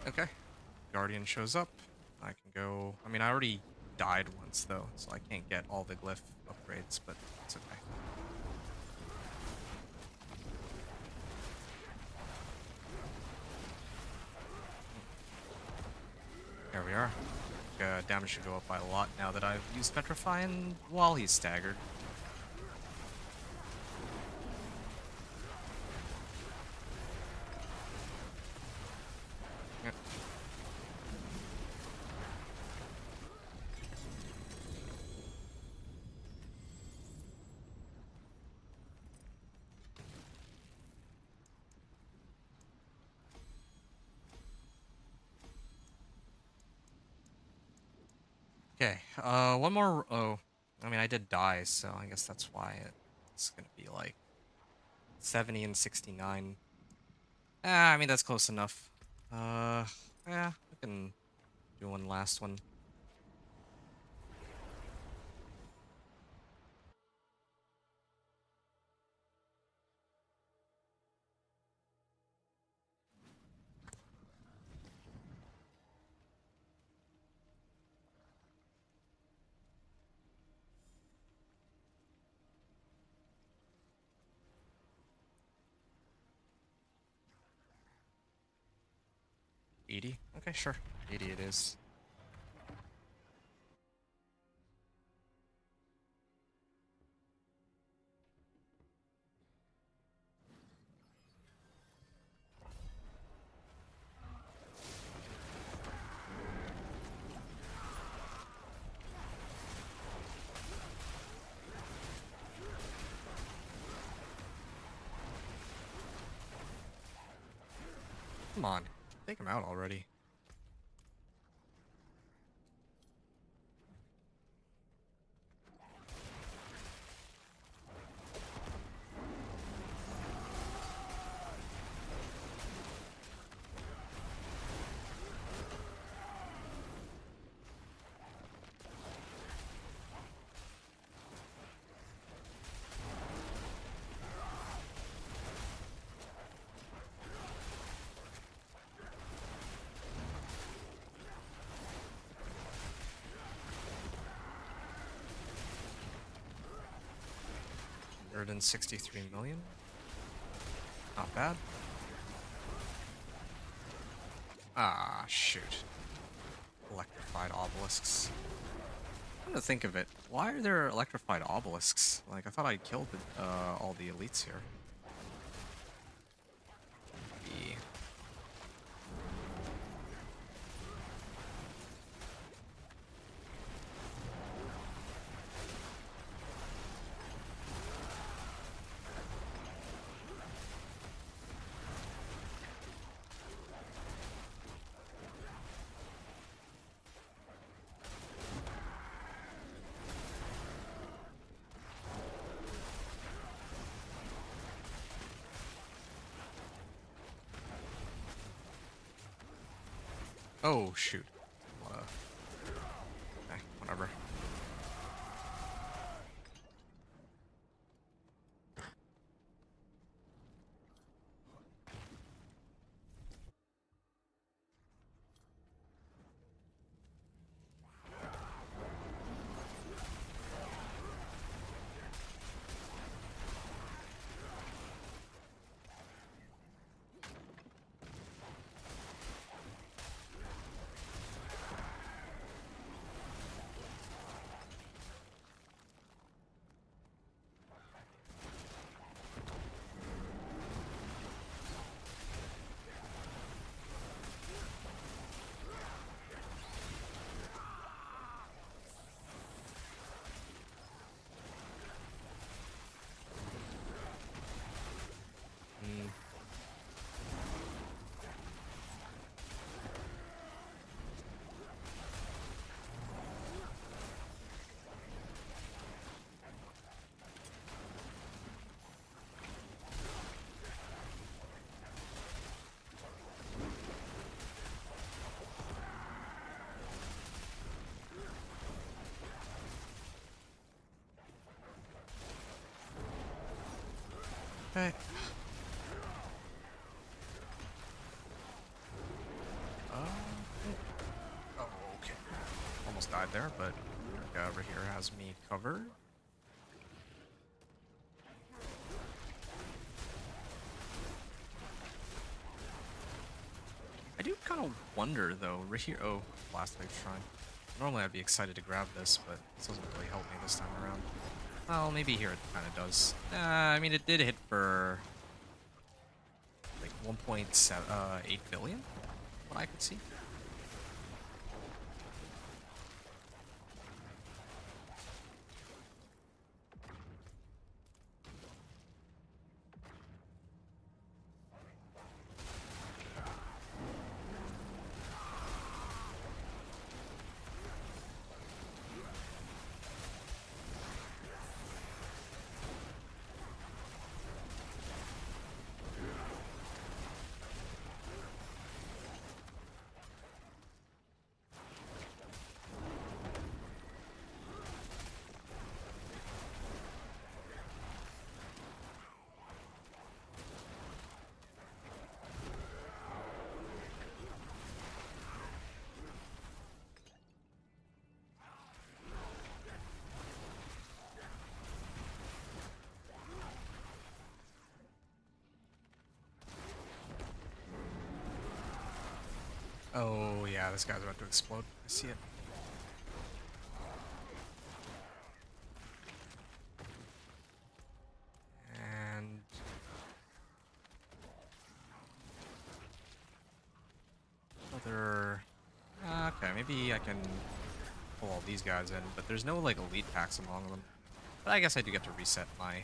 Okay. Guardian shows up, I can go. I mean, I already died once though, so I can't get all the glyph upgrades, but it's okay. There we are. Damage should go up by a lot now that I've used Petrify and while he's staggered. Yep. Okay, one more. Oh, I mean, I did die, so I guess that's why it's gonna be like 70 and 69. I mean, that's close enough. Yeah, I can do one last one. $80? Okay, sure. 80 it is. Come on, take him out already. $163 million. Not bad. Ah, shoot. Electrified obelisks. Come to think of it, why are there electrified obelisks? Like, I thought I killed all the elites here. Maybe. Oh, shoot. Whatever. Okay. there, but Erica over here has me covered. I do kind of wonder though, right here. Oh, Blast Wave Shrine. Normally I'd be excited to grab this, but this doesn't really help me this time around. Well, maybe here it kind of does. I mean, it did hit for like 1.8 billion, what I could see. Oh yeah, this guy's about to explode. I see it. And other. Okay, maybe I can pull all these guys in, but there's no like elite packs among them. But I guess I do get to reset my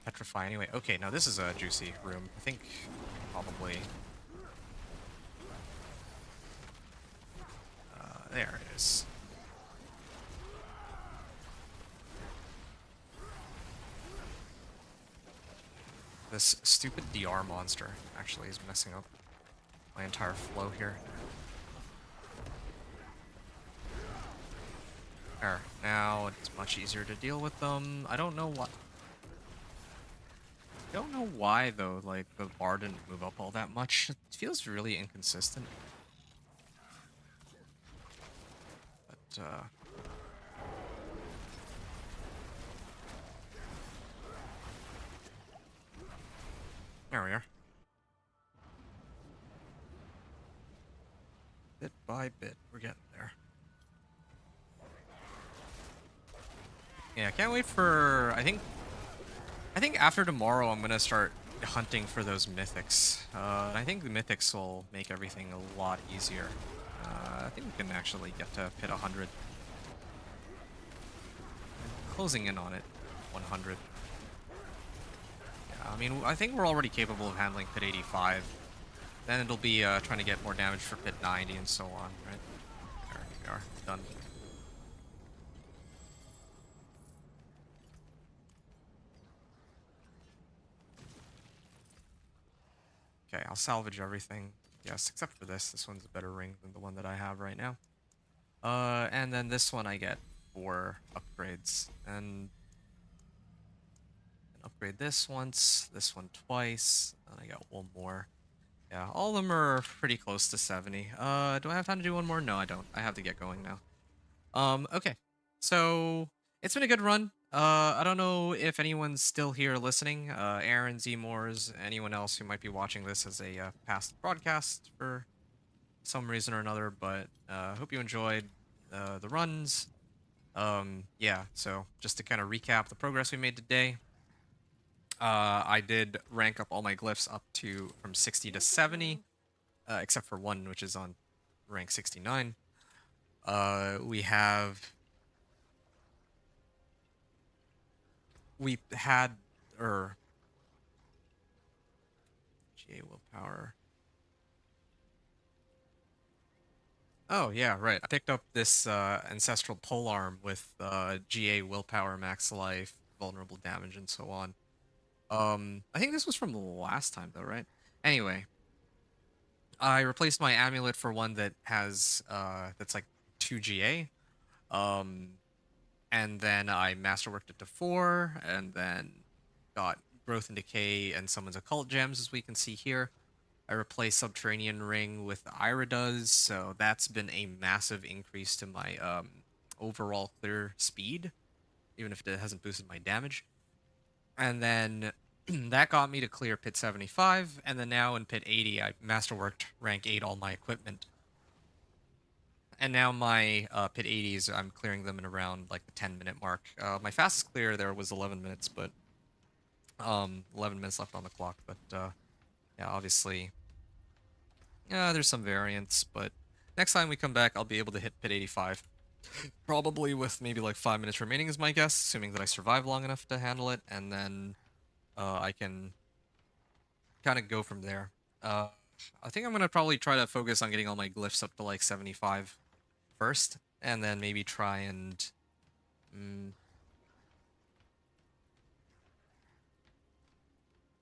petrify anyway. Okay, now this is a juicy room. I think probably. There it is. This stupid DR monster actually is messing up my entire flow here. There. Now it's much easier to deal with them. I don't know what. I don't know why though. Like the bar didn't move up all that much. It feels really inconsistent. But there we are. Bit by bit, we're getting there. Yeah, I can't wait for. I think after tomorrow I'm gonna start hunting for those mythics. I think the mythics will make everything a lot easier. I think we can actually get to pit 100. Closing in on it, 100. Yeah, I mean, I think we're already capable of handling pit 85. Then it'll be trying to get more damage for pit 90 and so on, right? There we are, done. Okay, I'll salvage everything. Yes, except for this. This one's a better ring than the one that I have right now. And then this one I get 4 upgrades. And upgrade this once, this one twice, and I got 1 more. Yeah, all of them are pretty close to 70. Do I have time to do 1 more? No, I don't. I have to get going now. Okay. So, it's been a good run. I don't know if anyone's still here listening. Aaron, Zmores, anyone else who might be watching this as a past broadcast for some reason or another, but hope you enjoyed the runs. Yeah, so just to kind of recap the progress we made today. I did rank up all my glyphs up to from 60 to 70, except for one, which is on rank 69. We had, GA willpower. Oh, yeah, right. I picked up this Ancestral Polearm with GA willpower, max life, vulnerable damage, and so on. I think this was from the last time, though, right? Anyway, I replaced my amulet for one that has, that's like 2 GA. And then I masterworked it to 4, and then got Growth and Decay and Summons Occult Gems, as we can see here. I replaced Subterranean Ring with Iridas, so that's been a massive increase to my overall clear speed, even if it hasn't boosted my damage. And then that got me to clear Pit 75, and then now in Pit 80, I masterworked rank 8 all my equipment. And now my Pit 80s, I'm clearing them in around like the 10-minute mark. My fastest clear there was 11 minutes, but 11 minutes left on the clock. But yeah, obviously, yeah, there's some variance. But next time we come back, I'll be able to hit Pit 85. Probably with maybe like 5 minutes remaining is my guess, assuming that I survive long enough to handle it, and then I can kind of go from there. I think I'm gonna probably try to focus on getting all my glyphs up to like 75 first, and then maybe try and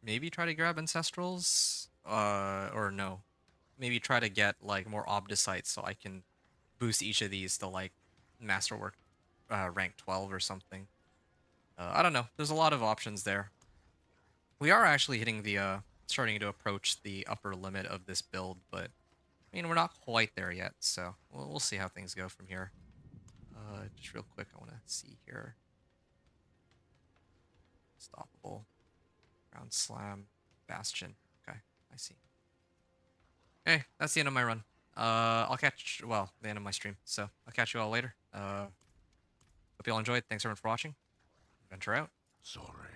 maybe try to grab ancestrals, or no, maybe try to get like more obdicites so I can boost each of these to like masterwork rank 12 or something. I don't know. There's a lot of options there. We are actually hitting the starting to approach the upper limit of this build, but I mean we're not quite there yet, so we'll see how things go from here. Just real quick, I want to see here. Stoppable, ground slam, bastion. Okay, I see. Hey, that's the end of my run. I'll catch, well, the end of my stream. So I'll catch you all later. Hope you all enjoyed. Thanks everyone for watching. Adventure out. Sorry.